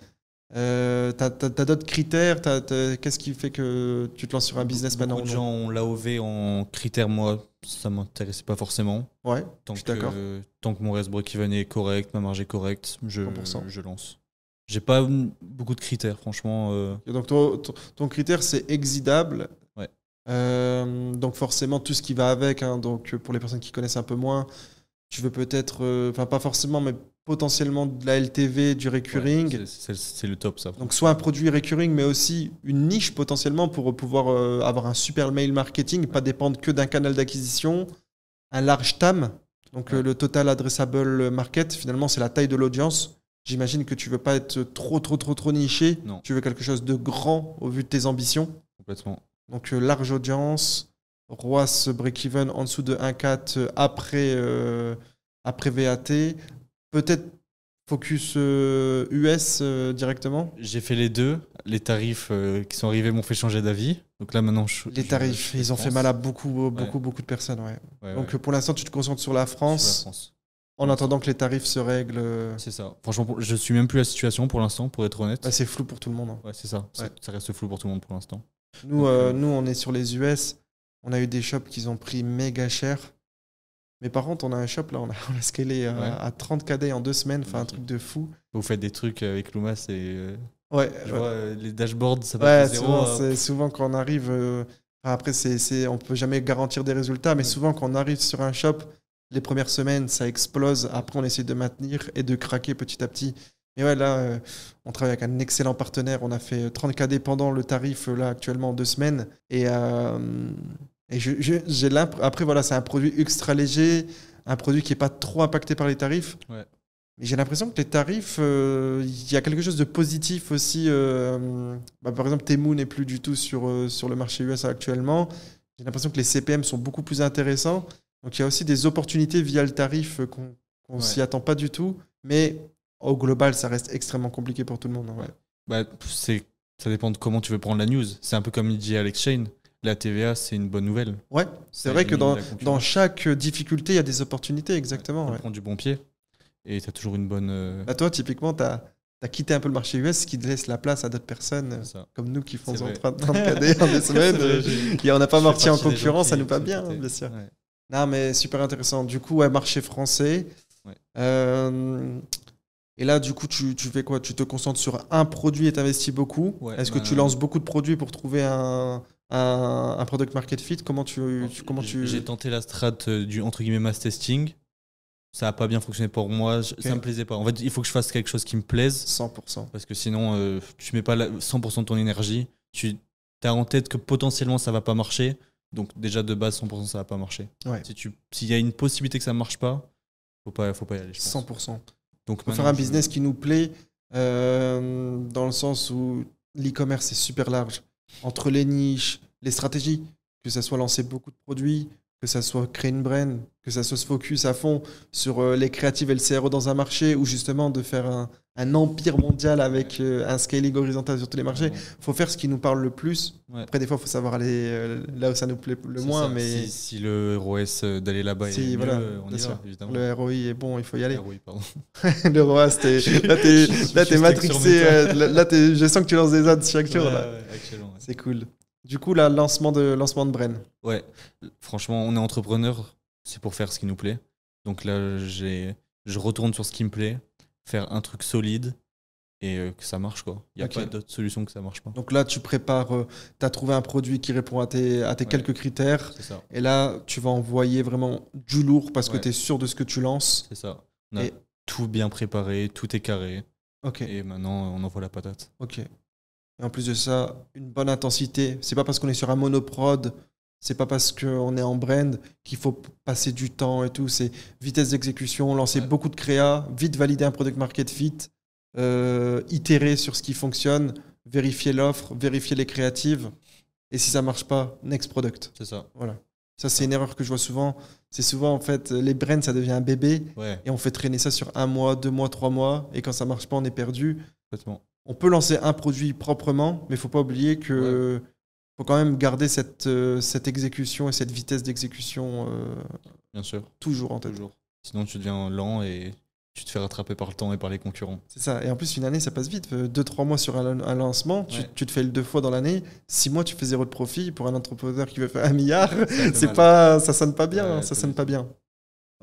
S1: T'as d'autres critères? Qu'est-ce qui fait que tu te lances sur un business maintenant?
S2: Beaucoup de gens ont l'AOV en critères. Moi, ça m'intéressait pas forcément.
S1: Ouais, je suis d'accord.
S2: Tant que mon ROAS break-even est correct, ma marge est correcte,
S1: 100%.
S2: je lance. J'ai pas beaucoup de critères, franchement.
S1: Et donc, ton critère, c'est exidable.
S2: Ouais.
S1: Donc, forcément, tout ce qui va avec. Hein, donc, pour les personnes qui connaissent un peu moins, tu veux peut-être, enfin, pas forcément, mais potentiellement de la LTV, du recurring.
S2: Ouais, c'est le top, ça.
S1: Donc, soit un produit recurring, mais aussi une niche potentiellement pour pouvoir avoir un super mail marketing, pas dépendre que d'un canal d'acquisition, un large TAM. Donc, le total addressable market, finalement, c'est la taille de l'audience. J'imagine que tu veux pas être trop niché.
S2: Non.
S1: Tu veux quelque chose de grand au vu de tes ambitions.
S2: Complètement.
S1: Donc, large audience, ROAS break-even en dessous de 1,4 après VAT. Peut-être focus US directement.
S2: J'ai fait les deux. Les tarifs qui sont arrivés m'ont fait changer d'avis. Donc là, maintenant,
S1: les tarifs, ils ont fait mal à beaucoup de personnes. Ouais. Donc, pour l'instant, tu te concentres sur la France. En attendant que les tarifs se règlent.
S2: C'est ça. Franchement, je suis même plus la situation pour l'instant, pour être honnête.
S1: C'est flou pour tout le monde. Hein.
S2: Ouais, c'est ça.
S1: Ouais.
S2: Ça reste flou pour tout le monde pour l'instant.
S1: Nous, on est sur les US. On a eu des shops qui ont pris méga cher. Mais par contre, on a un shop, là, on a scalé à 30 KD en 2 semaines. Enfin, un truc de fou.
S2: Vous faites des trucs avec Loomas et...
S1: Je
S2: vois les dashboards, ça va être zéro.
S1: Souvent, quand on arrive... après, on peut jamais garantir des résultats, mais souvent, quand on arrive sur un shop, les premières semaines, ça explose. Après, on essaie de maintenir et de craquer petit à petit. Mais ouais, là, on travaille avec un excellent partenaire. On a fait 30 KD pendant le tarif, là, actuellement, en 2 semaines. Et j'ai après, voilà, c'est un produit extra léger, un produit qui n'est pas trop impacté par les tarifs.
S2: Ouais.
S1: Mais j'ai l'impression que les tarifs, il y a quelque chose de positif aussi. Par exemple, Temu n'est plus du tout sur le marché US actuellement. J'ai l'impression que les CPM sont beaucoup plus intéressants. Donc, il y a aussi des opportunités via le tarif qu'on s'y attend pas du tout. Mais au global, ça reste extrêmement compliqué pour tout le monde. Hein, ouais.
S2: Ça dépend de comment tu veux prendre la news. C'est un peu comme il dit Alex Shane. La TVA, c'est une bonne nouvelle.
S1: Ouais, c'est vrai que dans chaque difficulté, il y a des opportunités, exactement.
S2: Tu prends du bon pied et tu as toujours une bonne...
S1: Toi, typiquement, tu as quitté un peu le marché US, ce qui laisse la place à d'autres personnes comme nous qui font 30 KD en 2 semaines. Et on n'a pas morti en concurrence, ça nous va bien, bien sûr. Ouais. Non, mais super intéressant. Du coup, marché français. Ouais. Et là, du coup, tu fais quoi? Tu te concentres sur un produit et t'investis beaucoup. Est-ce que tu lances beaucoup de produits pour trouver un product market fit? Comment tu
S2: J'ai tenté la strat du entre guillemets mass testing. Ça n'a pas bien fonctionné pour moi. Ça me plaisait pas. En fait, il faut que je fasse quelque chose qui me plaise.
S1: 100%.
S2: Parce que sinon, tu mets pas 100% de ton énergie. Tu as en tête que potentiellement ça va pas marcher. Donc déjà de base 100% ça va pas marcher.
S1: Ouais.
S2: S'il y a une possibilité que ça marche pas, faut pas y aller. Je pense.
S1: 100%.
S2: Donc
S1: faut faire un business qui nous plaît dans le sens où l'e-commerce est super large. Entre les niches, les stratégies, que ça soit lancer beaucoup de produits, que ça soit créer une brand, que ça soit se focus à fond sur les créatives et le CRO dans un marché, ou justement de faire un empire mondial avec un scaling horizontal sur tous les marchés. Il faut faire ce qui nous parle le plus. Ouais. Après, des fois, il faut savoir aller là où ça nous plaît le moins. Mais
S2: si le ROS d'aller là-bas est mieux, on y va, évidemment.
S1: Le ROI est bon, il faut y aller.
S2: ROI, pardon.
S1: Le ROAS, là, t'es matrixé. Je sens que tu lances des ads chaque jour.
S2: Excellent.
S1: C'est cool. Du coup, là, lancement de Brain.
S2: Ouais, franchement, on est entrepreneur, c'est pour faire ce qui nous plaît. Donc là, je retourne sur ce qui me plaît, faire un truc solide et que ça marche, quoi. Il n'y a pas d'autre solution que ça marche pas.
S1: Donc là, tu prépares, tu as trouvé un produit qui répond à tes quelques critères. C'est ça. Et là, tu vas envoyer vraiment du lourd parce que tu es sûr de ce que tu lances.
S2: C'est ça. On a tout bien préparé, tout est carré. Et maintenant, on envoie la patate.
S1: Ok. Et en plus de ça, une bonne intensité. C'est pas parce qu'on est sur un monoprod, c'est pas parce qu'on est en brand qu'il faut passer du temps et tout. C'est vitesse d'exécution, lancer beaucoup de créa, vite valider un product market fit, itérer sur ce qui fonctionne, vérifier l'offre, vérifier les créatives Et si ça marche pas, next product.
S2: C'est ça.
S1: Voilà. Ça, c'est une erreur que je vois souvent. C'est souvent, en fait, les brands, ça devient un bébé.
S2: Ouais,
S1: Et on fait traîner ça sur 1 mois, 2 mois, 3 mois. Et quand ça marche pas, on est perdu.
S2: complètement.
S1: On peut lancer un produit proprement, mais il faut pas oublier que faut quand même garder cette exécution et cette vitesse d'exécution
S2: Bien sûr,
S1: toujours en tête.
S2: toujours. Sinon, tu deviens lent et tu te fais rattraper par le temps et par les concurrents.
S1: C'est ça. Et en plus, une année, ça passe vite. 2-3 mois sur un lancement,
S2: Ouais.
S1: tu te fais le 2 fois dans l'année. 6 mois, tu fais 0 de profit. Pour un entrepreneur qui veut faire 1 milliard,
S2: fait mal.
S1: ça sonne pas bien.
S2: Ouais,
S1: Ça
S2: pas
S1: sonne
S2: du
S1: pas
S2: tout.
S1: bien.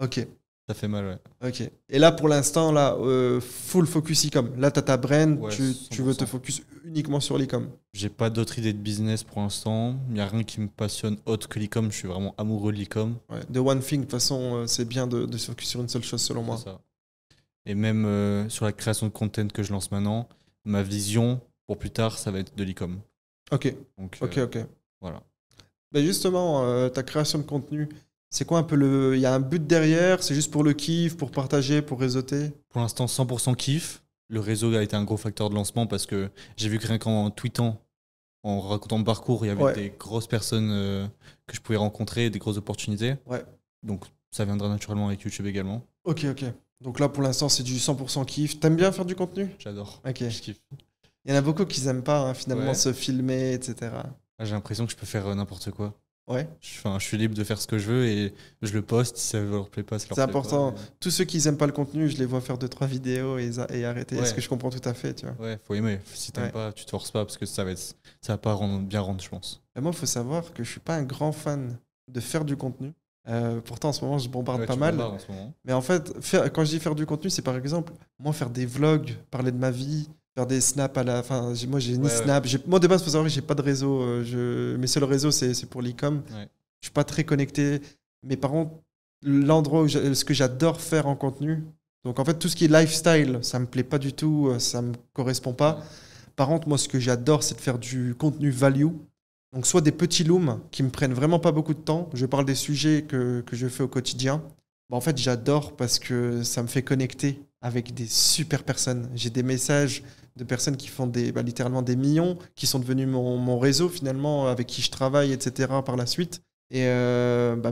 S1: Ok.
S2: Ça fait mal, ouais.
S1: Ok. Et là, pour l'instant, là, full focus e-com. Là, tu as ta brand,
S2: Ouais,
S1: tu veux te
S2: 100%.
S1: focus uniquement sur l'e-com.
S2: J'ai pas d'autres idées de business pour l'instant. Il n'y a rien qui me passionne autre que l'e-com. Je suis vraiment amoureux de l'e-com.
S1: Ouais. The one thing, de toute façon, c'est bien de se focus sur une seule chose, selon moi.
S2: C'est ça. Et même sur la création de content que je lance maintenant, ma vision pour plus tard, ça va être de l'e-com.
S1: Ok,
S2: Donc,
S1: ok, ok.
S2: voilà.
S1: Ben justement, ta création de contenu, c'est quoi un peu le. Il y a un but derrière, c'est juste pour le kiff, pour partager, pour réseauter.
S2: Pour l'instant, 100% kiff. Le réseau a été un gros facteur de lancement parce que j'ai vu que rien qu'en tweetant, en racontant mon parcours, il y avait
S1: Ouais.
S2: des grosses personnes que je pouvais rencontrer, des grosses opportunités.
S1: Ouais.
S2: Donc ça viendra naturellement avec YouTube également.
S1: Ok, ok. Donc là, pour l'instant, c'est du 100% kiff. T'aimes bien faire du contenu?
S2: J'adore.
S1: Ok.
S2: Je kiffe.
S1: Il y en a beaucoup qui n'aiment pas, hein, finalement,
S2: Ouais.
S1: se filmer, etc.
S2: Ah, j'ai l'impression que je peux faire n'importe quoi.
S1: Ouais.
S2: Je suis libre de faire ce que je veux et je le poste. Si ça leur plaît pas, ça leur
S1: C'est
S2: plaît
S1: important.
S2: pas,
S1: Tous ceux qui n'aiment pas le contenu, je les vois faire 2-3 vidéos et arrêter.
S2: Ouais.
S1: Ce que je comprends tout à fait, tu vois.
S2: Ouais, faut aimer. Si t'aimes
S1: Ouais.
S2: pas, tu te forces pas parce que ça va pas bien rendre, je pense.
S1: Et moi, il faut savoir que je suis pas un grand fan de faire du contenu. Pourtant, en ce moment, je bombarde
S2: Ouais,
S1: pas
S2: tu
S1: mal.
S2: bombardes en ce moment.
S1: Mais en fait, quand je dis faire du contenu, c'est par exemple, moi, faire des vlogs, parler de ma vie, faire des snaps à la. Enfin, moi, j'ai ni
S2: Ouais,
S1: snap. Moi, de base, il faut savoir que j'ai pas de réseau. Mes seuls réseaux, c'est pour l'e-com.
S2: Ouais.
S1: Je suis pas très connecté. Mais par contre, l'endroit ce que j'adore faire en contenu, donc en fait, tout ce qui est lifestyle, ça me plaît pas du tout, ça me correspond pas.
S2: Ouais.
S1: Par contre, moi, ce que j'adore, c'est de faire du contenu value. Donc, soit des petits looms qui me prennent vraiment pas beaucoup de temps. Je parle des sujets que je fais au quotidien. Bah, en fait, j'adore parce que ça me fait connecter avec des super personnes. J'ai des messages de personnes qui font littéralement des millions, qui sont devenus mon réseau finalement, avec qui je travaille, etc. par la suite. Et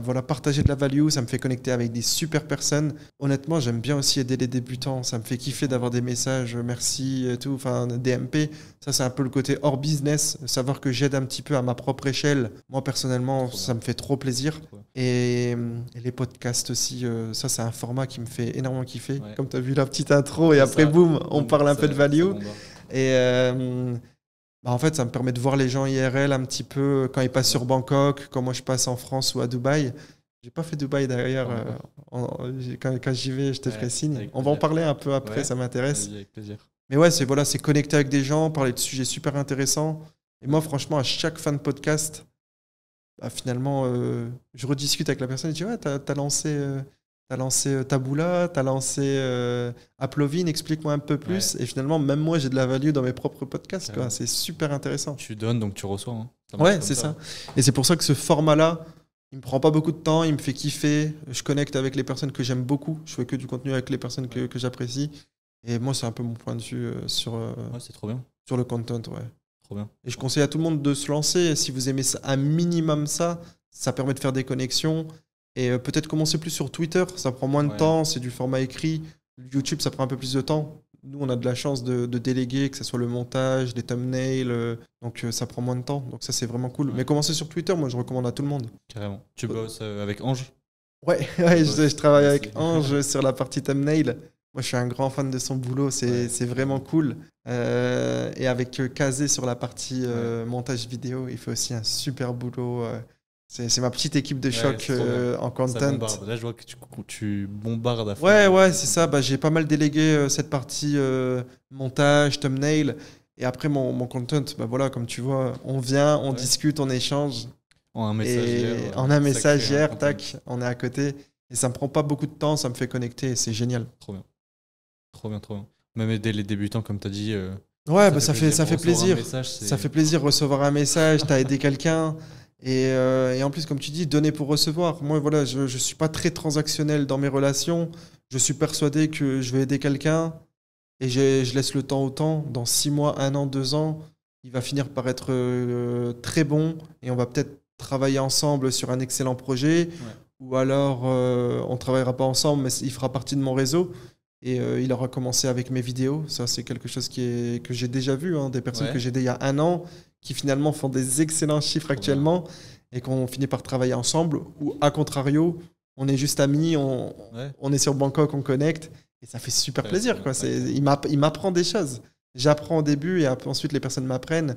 S1: voilà, partager de la value, ça me fait connecter avec des super personnes. Honnêtement, j'aime bien aussi aider les débutants. Ça me fait kiffer d'avoir des messages, merci et tout, enfin des MP. Ça, c'est un peu le côté hors business. Savoir que j'aide un petit peu à ma propre échelle. Moi, personnellement,
S2: Trop
S1: ça
S2: bien.
S1: me fait trop plaisir.
S2: Ouais.
S1: Et les podcasts aussi, ça, c'est un format qui me fait énormément kiffer.
S2: Ouais.
S1: Comme tu as vu la petite intro, et
S2: C'est
S1: après,
S2: ça.
S1: boum, on
S2: Donc,
S1: parle un
S2: ça-
S1: peu de
S2: ça
S1: value.
S2: bombarde.
S1: Et en fait, ça me permet de voir les gens IRL un petit peu quand ils passent sur Bangkok, quand moi je passe en France ou à Dubaï. J'ai pas fait Dubaï d'ailleurs. Quand j'y vais, je te
S2: Ouais,
S1: ferai signe.
S2: avec
S1: On va en
S2: plaisir.
S1: parler un peu après,
S2: Ouais.
S1: ça m'intéresse.
S2: Vas-y, avec plaisir.
S1: Mais ouais, c'est connecter avec des gens, parler de sujets super intéressants. Et moi, franchement, à chaque fin de podcast, finalement, je rediscute avec la personne et je dis ouais, t'as lancé Taboola, t'as lancé Applovin, explique-moi un peu plus. Et finalement, même moi, j'ai de la value dans mes propres podcasts. Quoi.
S2: Carrément.
S1: C'est super intéressant.
S2: Tu donnes, donc tu reçois. Hein. Ça marche
S1: Ouais,
S2: comme
S1: c'est ça. Et c'est pour ça que ce format-là, il me prend pas beaucoup de temps, il me fait kiffer. Je connecte avec les personnes que j'aime beaucoup. Je fais que du contenu avec les personnes que j'apprécie. Et moi, c'est un peu mon point de vue
S2: Ouais, c'est trop bien.
S1: sur le content. Ouais.
S2: Trop bien.
S1: Et je conseille à tout le monde de se lancer. Si vous aimez ça, un minimum ça permet de faire des connexions. Et peut-être commencer plus sur Twitter, ça prend moins de
S2: Ouais.
S1: temps, c'est du format écrit. YouTube, ça prend un peu plus de temps. Nous, on a de la chance de déléguer, que ce soit le montage, les thumbnails, donc ça prend moins de temps. Donc ça, c'est vraiment cool.
S2: Ouais.
S1: Mais commencer sur Twitter, moi, je recommande à tout le monde.
S2: Carrément. Tu bosses avec Ange?
S1: Ouais, je travaille
S2: Ouais,
S1: avec
S2: c'est-
S1: Ange sur la partie thumbnail. Moi, je suis un grand fan de son boulot, c'est vraiment cool. Et avec Kazé sur la partie montage vidéo, il fait aussi un super boulot. C'est ma petite équipe de
S2: Ouais,
S1: choc
S2: c'est trop bien.
S1: en
S2: Ça
S1: content.
S2: bombarde. Là, je vois que tu bombardes à fond.
S1: Ouais, c'est ça. J'ai pas mal délégué cette partie montage, thumbnail. Et après, mon content, voilà, comme tu vois, on vient, on
S2: Ouais.
S1: discute, on échange.
S2: En un
S1: Et
S2: message.
S1: en un message hier, tac, on est à côté. Et ça me prend pas beaucoup de temps, ça me fait connecter. C'est génial.
S2: Trop bien. Trop bien, trop bien. Même aider les débutants, comme tu as dit.
S1: Ouais, ça fait
S2: Recevoir un
S1: plaisir.
S2: message,
S1: Ça fait plaisir de recevoir un message, t'as aidé quelqu'un. Et en plus, comme tu dis, donner pour recevoir. Moi, voilà, je suis pas très transactionnel dans mes relations. Je suis persuadé que je vais aider quelqu'un et je laisse le temps au temps. Dans 6 mois, 1 an, 2 ans, il va finir par être très bon et on va peut-être travailler ensemble sur un excellent projet. Ou alors on travaillera pas ensemble, mais il fera partie de mon réseau. Et il aura commencé avec mes vidéos. Ça, c'est quelque chose que j'ai déjà vu, hein, des personnes que j'ai aidées il y a 1 an qui finalement font des excellents chiffres actuellement et qu'on finit par travailler ensemble. Ou à contrario, on est juste amis, on est sur Bangkok, on connecte et ça fait super plaisir. Quoi. Il m'apprend des choses. J'apprends au début et ensuite les personnes m'apprennent.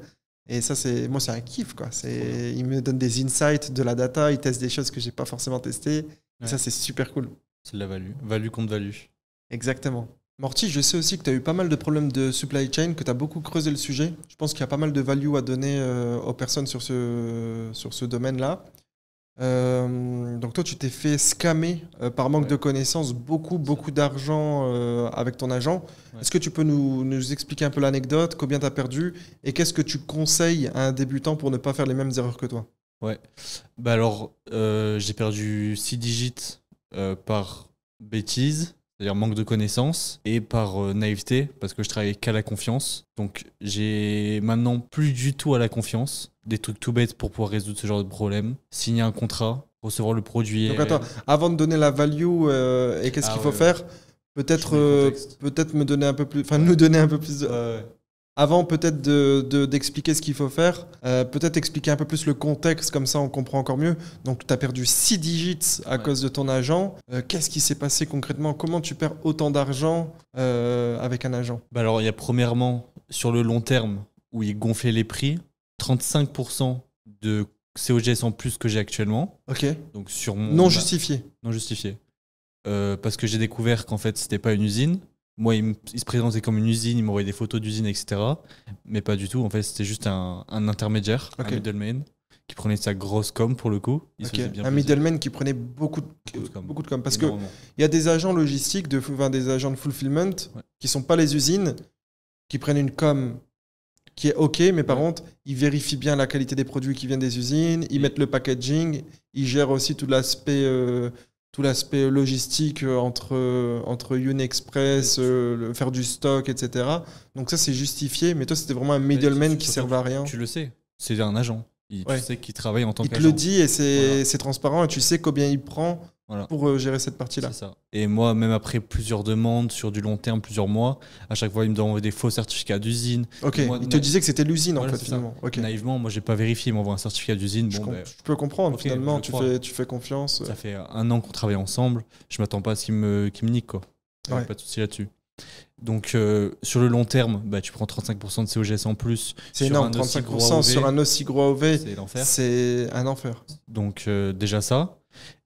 S1: Et ça, moi, c'est un kiff. Quoi. Il me donne des insights, de la data, il teste des choses que j'ai pas forcément testées. Et ça, c'est super cool.
S2: C'est de la value. Value contre value.
S1: Exactement. Morty, je sais aussi que tu as eu pas mal de problèmes de supply chain, que tu as beaucoup creusé le sujet. Je pense qu'il y a pas mal de value à donner aux personnes sur ce domaine-là. Donc toi, tu t'es fait scammer par manque de connaissances, beaucoup d'argent avec ton agent. Est-ce que tu peux nous expliquer un peu l'anecdote, combien tu as perdu et qu'est-ce que tu conseilles à un débutant pour ne pas faire les mêmes erreurs que toi?
S2: Ouais. Bah alors, j'ai perdu 6 digits par bêtise, c'est-à-dire manque de connaissances, et par naïveté, parce que je travaillais qu'à la confiance. Donc j'ai maintenant plus du tout à la confiance. Des trucs tout bêtes pour pouvoir résoudre ce genre de problème. Signer un contrat, recevoir le produit.
S1: Donc attends, avant de donner la value et qu'est-ce qu'il faut faire, peut-être me donner un peu plus, enfin nous donner un peu plus de... Avant peut-être d'expliquer ce qu'il faut faire, peut-être expliquer un peu plus le contexte, comme ça on comprend encore mieux. Donc tu as perdu 6 digits à cause de ton agent. Qu'est-ce qui s'est passé concrètement? Comment tu perds autant d'argent avec un agent?
S2: Bah alors il y a premièrement, sur le long terme, où il gonflait les prix, 35% de COGS en plus que j'ai actuellement.
S1: Ok.
S2: Donc sur mon...
S1: Non justifié.
S2: Non justifié. Parce que j'ai découvert qu'en fait c'était pas une usine. Moi, il se présentait comme une usine, il m'envoyait des photos d'usine, etc. Mais pas du tout. En fait, c'était juste un intermédiaire, un middleman, qui prenait sa grosse com pour le coup.
S1: Un middleman qui prenait beaucoup de com. Parce qu'il y a des agents logistiques, des agents de fulfillment, qui sont pas les usines, qui prennent une com qui est OK, mais par contre, ils vérifient bien la qualité des produits qui viennent des usines, ils mettent le packaging, ils gèrent aussi tout l'aspect logistique entre Unexpress, faire du stock, etc. Donc ça, c'est justifié. Mais toi, c'était vraiment un middleman qui servait à rien.
S2: Tu le sais, c'est un agent. Tu sais qu'il travaille en tant qu'agent.
S1: Il te le dit et c'est transparent et tu sais combien il prend pour gérer cette partie-là.
S2: C'est ça. Et moi, même après plusieurs demandes sur du long terme, plusieurs mois, à chaque fois, il me donne des faux certificats d'usine.
S1: Ok, il te disait que c'était l'usine en fait, finalement. Okay.
S2: Naïvement, moi, j'ai pas vérifié, il m'envoie un certificat d'usine.
S1: Je peux comprendre, finalement, tu fais confiance.
S2: Ça fait 1 an qu'on travaille ensemble, je m'attends pas à ce qu'il me nique, quoi. Pas de souci là-dessus. Donc, sur le long terme, tu prends 35% de COGS en plus.
S1: C'est énorme, 35% sur un aussi gros OV, c'est un enfer.
S2: Donc, déjà ça.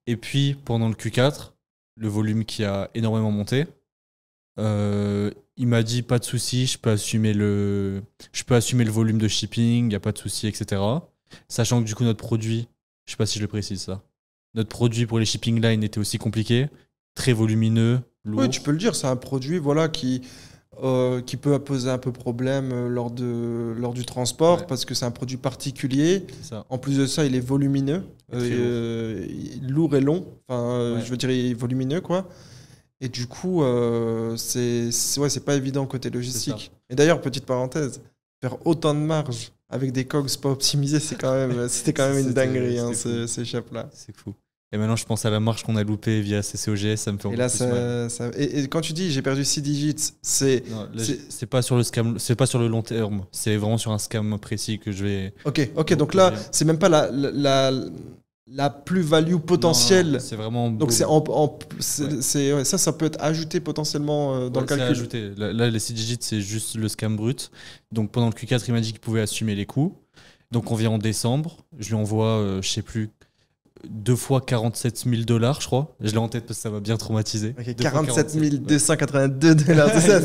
S2: Et puis, pendant le Q4, le volume qui a énormément monté, il m'a dit pas de souci, je peux assumer le volume de shipping, il n'y a pas de souci, etc. Sachant que du coup, notre produit, je sais pas si je le précise ça, notre produit pour les shipping lines était aussi compliqué, très volumineux, lourd.
S1: Oui, tu peux le dire, c'est un produit qui peut poser un peu problème lors du transport parce que c'est un produit particulier. En plus de ça, il est volumineux, lourd et long. Je veux dire, il est volumineux, quoi. Et du coup, c'est pas évident côté logistique. Et d'ailleurs, petite parenthèse, faire autant de marge avec des COGS pas optimisés, c'était quand même une dinguerie, ces chefs-là.
S2: C'est fou. Et maintenant, je pense à la marge qu'on a loupée via CCOGS, ça me fait encore plus mal.
S1: Et quand tu dis j'ai perdu 6 digits, c'est
S2: pas sur le scam, c'est pas sur le long terme, c'est vraiment sur un scam précis que je vais.
S1: Ok, donc là, c'est même pas la plus-value potentielle.
S2: Non, c'est vraiment.
S1: Donc ça peut être ajouté potentiellement dans le calcul.
S2: Ajouté. Là, les 6 digits, c'est juste le scam brut. Donc pendant le Q4, il m'a dit qu'il pouvait assumer les coûts. Donc on vient en décembre, je lui envoie, je sais plus. 2 fois 47 000 $, je crois. Je l'ai en tête parce que ça m'a bien traumatisé.
S1: 47 282 $, c'est ça.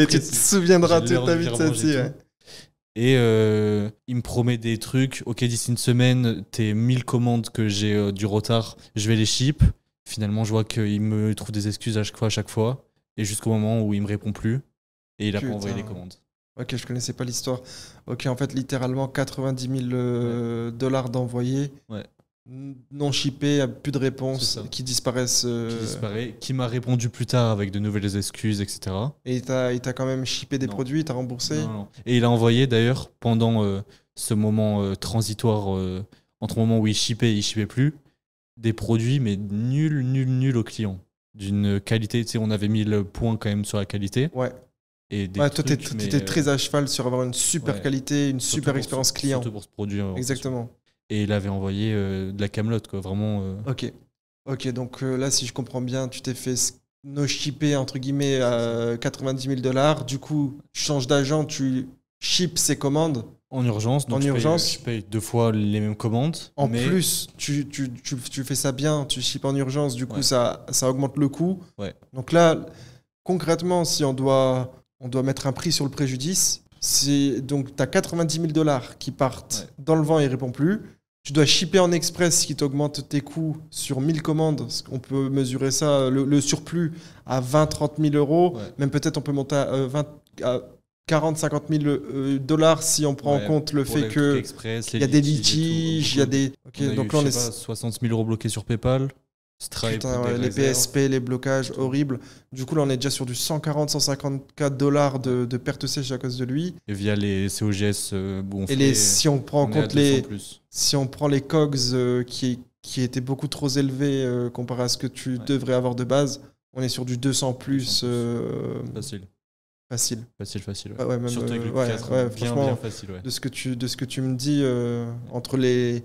S1: Tu te souviendras toute ta vie de celle-ci.
S2: Et il me promet des trucs. Ok, d'ici une semaine, tes 1000 commandes que j'ai du retard, je vais les ship. Finalement, je vois qu'il me trouve des excuses à chaque fois. Et jusqu'au moment où il me répond plus. Et il a pas envoyé les commandes.
S1: Ok, je connaissais pas l'histoire. Ok, en fait, littéralement 90 000 $ d'envoyés.
S2: Ouais.
S1: non shippés, plus de
S2: C'est
S1: réponses,
S2: ça.
S1: qui disparaissent.
S2: Qui disparaît, qui m'a répondu plus tard avec de nouvelles excuses, etc.
S1: Et il t'a quand même shippé des
S2: Non.
S1: produits, il t'a remboursé.
S2: Non, non. Et il a envoyé d'ailleurs, pendant ce moment transitoire, entre le moment où il shippait et il shippait plus, des produits, mais nul au client. D'une qualité, tu sais, on avait mis le point quand même sur la qualité.
S1: Ouais.
S2: Et des
S1: Ouais, toi,
S2: trucs, mais,
S1: t'étais très à cheval sur avoir une super
S2: ouais.
S1: qualité, une
S2: surtout
S1: super
S2: pour
S1: expérience
S2: ce-
S1: client.
S2: Surtout pour ce produit.
S1: Exactement.
S2: Et il avait envoyé de la camelote, quoi. Vraiment.
S1: Ok. Ok, donc là, si je comprends bien, tu t'es fait no shipper, entre guillemets, à 90 000 $. Du coup, tu changes d'agent, tu ships ses commandes.
S2: En urgence. Donc
S1: En
S2: je paye-
S1: urgence.
S2: je paye 2 fois les mêmes commandes.
S1: En
S2: mais
S1: plus, tu fais ça bien, tu ships en urgence, du coup,
S2: Ouais.
S1: ça augmente le coût.
S2: Ouais.
S1: Donc là, concrètement, si on doit mettre un prix sur le préjudice, donc tu as 90 000 $ qui partent
S2: Ouais.
S1: dans le vent et ne répond plus. Tu dois shipper en express, ce qui t'augmente tes coûts sur 1000 commandes. On peut mesurer ça, le surplus, à 20-30 000 euros.
S2: Ouais.
S1: Même peut-être on peut monter à 40-50 000 $ si on prend en
S2: Ouais,
S1: compte le
S2: pour
S1: fait
S2: les
S1: que
S2: trucs express, les
S1: il y a des
S2: litiges et tout.
S1: litiges, il y a des. Ok,
S2: On a
S1: donc
S2: eu,
S1: là on
S2: je
S1: est.
S2: sais pas, 60 000 euros bloqués sur PayPal. Stripe,
S1: Putain,
S2: des
S1: ouais, les
S2: réserves.
S1: PSP, les blocages, horribles. Du coup, là, on est déjà sur du 140-154 $ de perte sèche à cause de lui.
S2: Et via les COGS où on
S1: Et
S2: fait.
S1: si on prend en
S2: on est à
S1: compte
S2: 200 plus.
S1: si on prend les COGS qui étaient beaucoup trop élevés comparé à ce que tu devrais avoir de base, on est sur du 200 plus
S2: 200 plus. Facile.
S1: facile.
S2: Facile. Ouais.
S1: Ouais, ouais, même,
S2: Surtout avec le
S1: ouais,
S2: Q4,
S1: ouais,
S2: bien
S1: franchement,
S2: facile. Ouais.
S1: de ce que tu me dis, entre les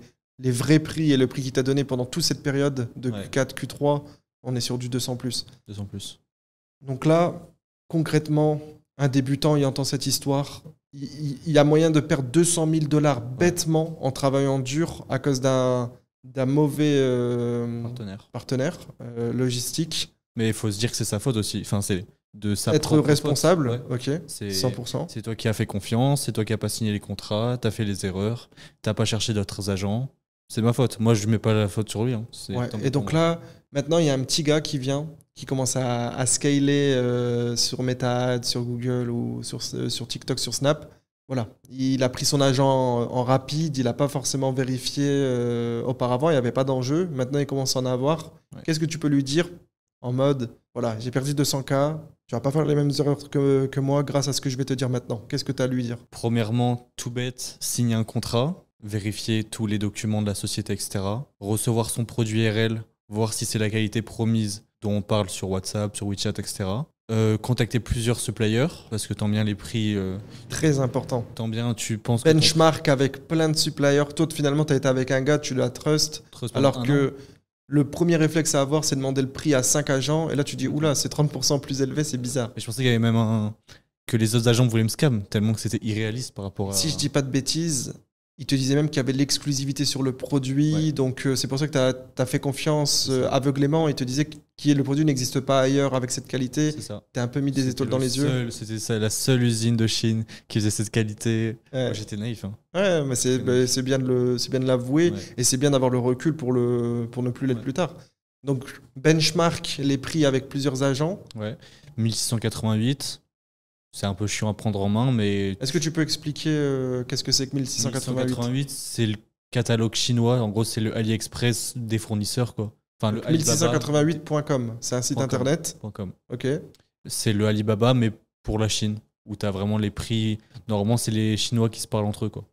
S1: vrais prix et le prix qu'il t'a donné pendant toute cette période de
S2: Ouais.
S1: Q4, Q3, on est sur du 200 plus.
S2: 200 plus.
S1: Donc là, concrètement, un débutant, il entend cette histoire. Il y a moyen de perdre 200 000 $ bêtement en travaillant dur à cause d'un mauvais partenaire logistique.
S2: Mais il faut se dire que c'est sa faute aussi. Enfin, c'est de sa
S1: Être
S2: propre
S1: responsable,
S2: faute. Ouais.
S1: ok,
S2: C'est
S1: 100%.
S2: c'est toi qui as fait confiance, c'est toi qui as pas signé les contrats, t'as fait les erreurs, t'as pas cherché d'autres agents. C'est ma faute. Moi, je mets pas la faute sur lui. Hein. C'est
S1: Ouais.
S2: tant pis
S1: Et
S2: pour
S1: donc
S2: moi.
S1: là, maintenant, il y a un petit gars qui vient, qui commence à scaler sur Meta Ads, sur Google ou sur TikTok, sur Snap. Voilà. Il a pris son agent en rapide, il n'a pas forcément vérifié auparavant, il n'y avait pas d'enjeu. Maintenant, il commence à en avoir.
S2: Ouais.
S1: Qu'est-ce que tu peux lui dire en mode, voilà, j'ai perdu 200K, tu vas pas faire les mêmes erreurs que moi grâce à ce que je vais te dire maintenant. Qu'est-ce que tu as à lui dire?
S2: Premièrement, tout bête, signer un contrat, vérifier tous les documents de la société, etc. Recevoir son produit RL, voir si c'est la qualité promise dont on parle sur WhatsApp, sur WeChat, etc. Contacter plusieurs suppliers, parce que tant bien les prix,
S1: Très important.
S2: tant bien tu penses que ton
S1: Benchmark avec plein de suppliers. Toi, finalement, tu as été avec un gars, tu l'as trust.
S2: trust pendant
S1: Alors
S2: un an.
S1: que le premier réflexe à avoir, c'est demander le prix à 5 agents. Et là, tu dis, oula, c'est 30% plus élevé, c'est bizarre.
S2: Mais je pensais qu'il y avait même que les autres agents voulaient me scam, tellement que c'était irréaliste par rapport à.
S1: Si je dis pas de bêtises, il te disait même qu'il y avait l'exclusivité sur le produit.
S2: Ouais.
S1: Donc, c'est pour ça que tu as fait confiance
S2: C'est ça.
S1: aveuglément. Il te disait que le produit n'existe pas ailleurs avec cette qualité.
S2: C'est ça.
S1: Tu as un peu mis des
S2: C'était
S1: étoiles dans
S2: le
S1: les yeux.
S2: C'était ça, la seule usine de Chine qui faisait cette qualité.
S1: Ouais.
S2: Moi, j'étais naïf. Hein.
S1: Ouais, mais c'est bien de l'avouer.
S2: Ouais.
S1: Et c'est bien d'avoir le recul pour ne plus l'être
S2: Ouais.
S1: plus tard. Donc, benchmark les prix avec plusieurs agents.
S2: Ouais. 1688. C'est un peu chiant à prendre en main, mais
S1: Est-ce que tu peux expliquer qu'est-ce que c'est que 1688?
S2: 1688, c'est le catalogue chinois. En gros, c'est le AliExpress des fournisseurs, quoi. Enfin, le Alibaba.
S1: 1688.com, c'est un site
S2: .com.
S1: internet.
S2: .com.
S1: Ok.
S2: C'est le Alibaba, mais pour la Chine, où tu as vraiment les prix. Normalement, c'est les Chinois qui se parlent entre eux, quoi.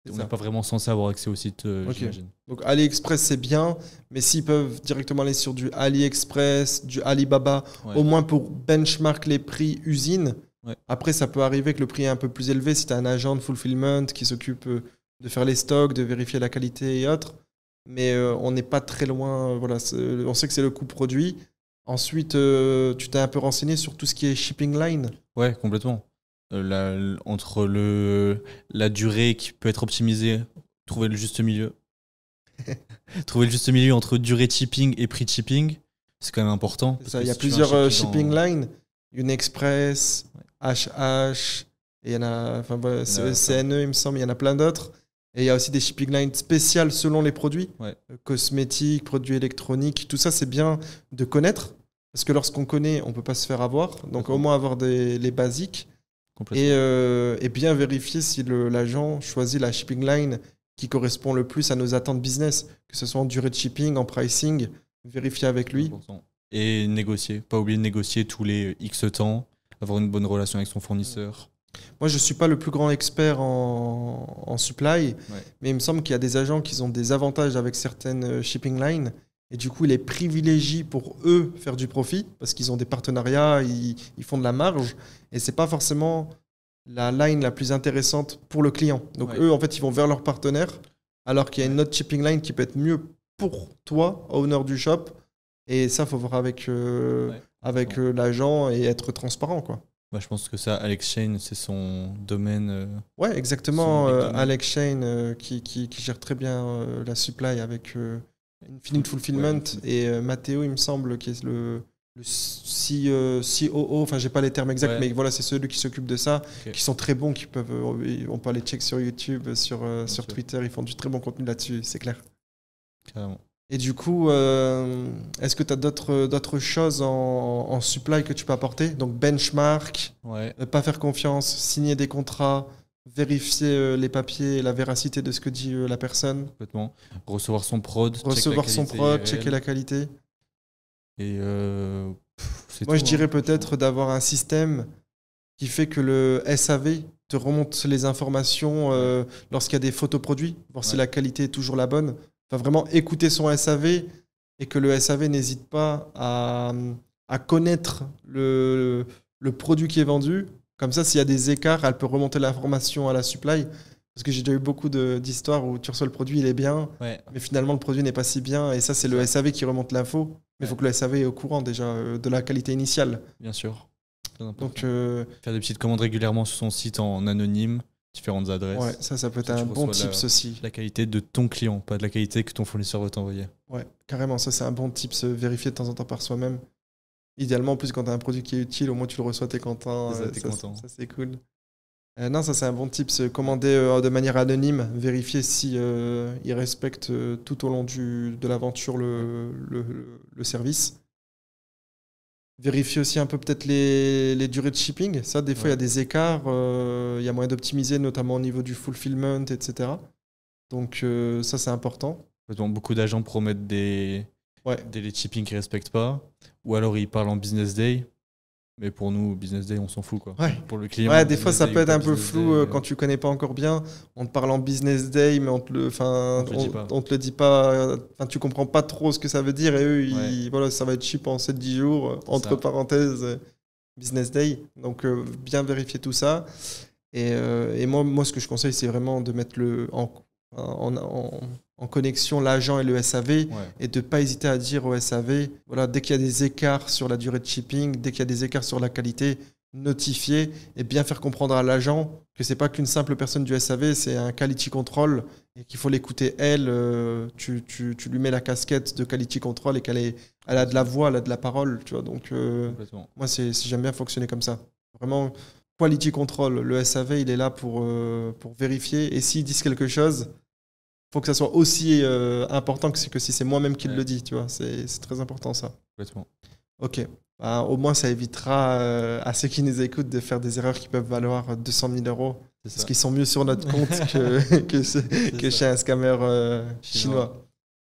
S1: C'est
S2: On
S1: ça.
S2: n'est pas vraiment censé avoir accès au site,
S1: Ok.
S2: j'imagine.
S1: Donc AliExpress, c'est bien, mais s'ils peuvent directement aller sur du AliExpress, du Alibaba,
S2: Ouais.
S1: au moins pour benchmark les prix usine.
S2: Ouais.
S1: Après, ça peut arriver que le prix est un peu plus élevé si tu as un agent de fulfillment qui s'occupe de faire les stocks, de vérifier la qualité et autres. Mais on n'est pas très loin. Voilà, on sait que c'est le coût produit. Ensuite, tu t'es un peu renseigné sur tout ce qui est shipping line.
S2: Ouais, complètement. Entre la durée qui peut être optimisée, trouver le juste milieu. Trouver le juste milieu entre durée de shipping et prix de shipping, c'est quand même important. parce
S1: Ça,
S2: que
S1: il y a
S2: si tu fais un
S1: plusieurs
S2: shipping
S1: shipping lines. Unexpress, HH, et il y en a, enfin, voilà,
S2: Il y en a
S1: CNE, il me semble, il y en a plein d'autres. Et il y a aussi des shipping lines spéciales selon les produits.
S2: Ouais.
S1: Cosmétiques, produits électroniques, tout ça, c'est bien de connaître. Parce que lorsqu'on connaît, on ne peut pas se faire avoir. Donc,
S2: D'accord.
S1: au moins avoir les basiques.
S2: Complètement.
S1: Et bien vérifier si l'agent choisit la shipping line qui correspond le plus à nos attentes business, que ce soit en durée de shipping, en pricing, vérifier avec lui.
S2: 100%. Et négocier, pas oublier de négocier tous les X temps, avoir une bonne relation avec son fournisseur.
S1: Moi, je ne suis pas le plus grand expert en supply, mais il me semble qu'il y a des agents qui ont des avantages avec certaines shipping lines. Et du coup, ils les privilégient pour eux faire du profit parce qu'ils ont des partenariats, ils font de la marge. Et ce n'est pas forcément la line la plus intéressante pour le client. Donc, eux, en fait, ils vont vers leur partenaire alors qu'il y a une autre shipping line qui peut être mieux pour toi, owner du shop. Et ça, il faut voir avec l'agent et être transparent, quoi.
S2: Bah, je pense que ça, Alex Shane, c'est son domaine.
S1: Ouais, exactement.
S2: Son big domaine.
S1: Alex Shane qui gère très bien la supply avec Infinite Fulfillment et Matteo, il me semble, qui est le COO. Enfin, j'ai pas les termes exacts, mais voilà, c'est ceux qui s'occupent de ça, qui sont très bons, qui peuvent. On peut aller check sur YouTube, sur Twitter. Ils font du très bon contenu là-dessus, c'est clair.
S2: Carrément.
S1: Et du coup, est-ce que tu as d'autres choses en supply que tu peux apporter? Donc benchmark, pas faire confiance, signer des contrats, vérifier les papiers et la véracité de ce que dit la personne.
S2: Complètement. Recevoir son prod,
S1: checker la qualité.
S2: Et
S1: moi, je dirais peut-être d'avoir un système qui fait que le SAV te remonte les informations lorsqu'il y a des photos produits, voir si la qualité est toujours la bonne. Enfin, vraiment écouter son SAV et que le SAV n'hésite pas à connaître le produit qui est vendu. Comme ça, s'il y a des écarts, elle peut remonter l'information à la supply. Parce que j'ai déjà eu beaucoup d'histoires où tu reçois le produit, il est bien, mais finalement le produit n'est pas si bien. Et ça, c'est le SAV qui remonte l'info. Mais il faut que le SAV est au courant déjà de la qualité initiale.
S2: Bien sûr.
S1: Donc,
S2: faire des petites commandes régulièrement sur son site en anonyme. Différentes adresses.
S1: Ouais, ça peut être un bon tips aussi.
S2: La qualité de ton client, pas de la qualité que ton fournisseur veut t'envoyer.
S1: Ouais, carrément, ça c'est un bon tips, vérifier de temps en temps par soi-même. Idéalement, en plus, quand tu as un produit qui est utile, au moins tu le reçois, t'es content.
S2: T'es content.
S1: Ça c'est cool. Non, ça c'est un bon tips, commander de manière anonyme, vérifier si il respecte tout au long de l'aventure le service. Vérifier aussi un peu peut-être les durées de shipping. Ça, des fois, il y a des écarts. Il y a moyen d'optimiser, notamment au niveau du fulfillment, etc. Donc, ça, c'est important.
S2: Beaucoup d'agents promettent des délais de shipping qu'ils ne respectent pas. Ou alors, ils parlent en business day. Mais pour nous, business day, on s'en fout, quoi. Pour le client.
S1: Ouais, des fois, ça peut être un peu flou quand tu connais pas encore bien. On te parle en business day, mais on te le dit pas. Enfin, tu comprends pas trop ce que ça veut dire. Et eux, voilà, ça va être ship en 7-10 jours, entre parenthèses, business day. Donc, bien vérifier tout ça. Et moi, ce que je conseille, c'est vraiment de mettre en connexion l'agent et le SAV et de ne pas hésiter à dire au SAV, voilà, dès qu'il y a des écarts sur la durée de shipping, dès qu'il y a des écarts sur la qualité, notifier et bien faire comprendre à l'agent que c'est pas qu'une simple personne du SAV, c'est un quality control et qu'il faut l'écouter elle. Tu lui mets la casquette de quality control et elle a de la voix, elle a de la parole, tu vois. Donc moi j'aime bien fonctionner comme ça. Vraiment quality control, le SAV il est là pour vérifier et s'ils disent quelque chose, faut que ça soit aussi important que si c'est moi-même qui le dis, tu vois. C'est très important ça.
S2: Complètement.
S1: Ok. Au moins, ça évitera à ceux qui nous écoutent de faire des erreurs qui peuvent valoir 200 000 €. Parce qu'ils sont mieux sur notre compte que chez un scammer chinois.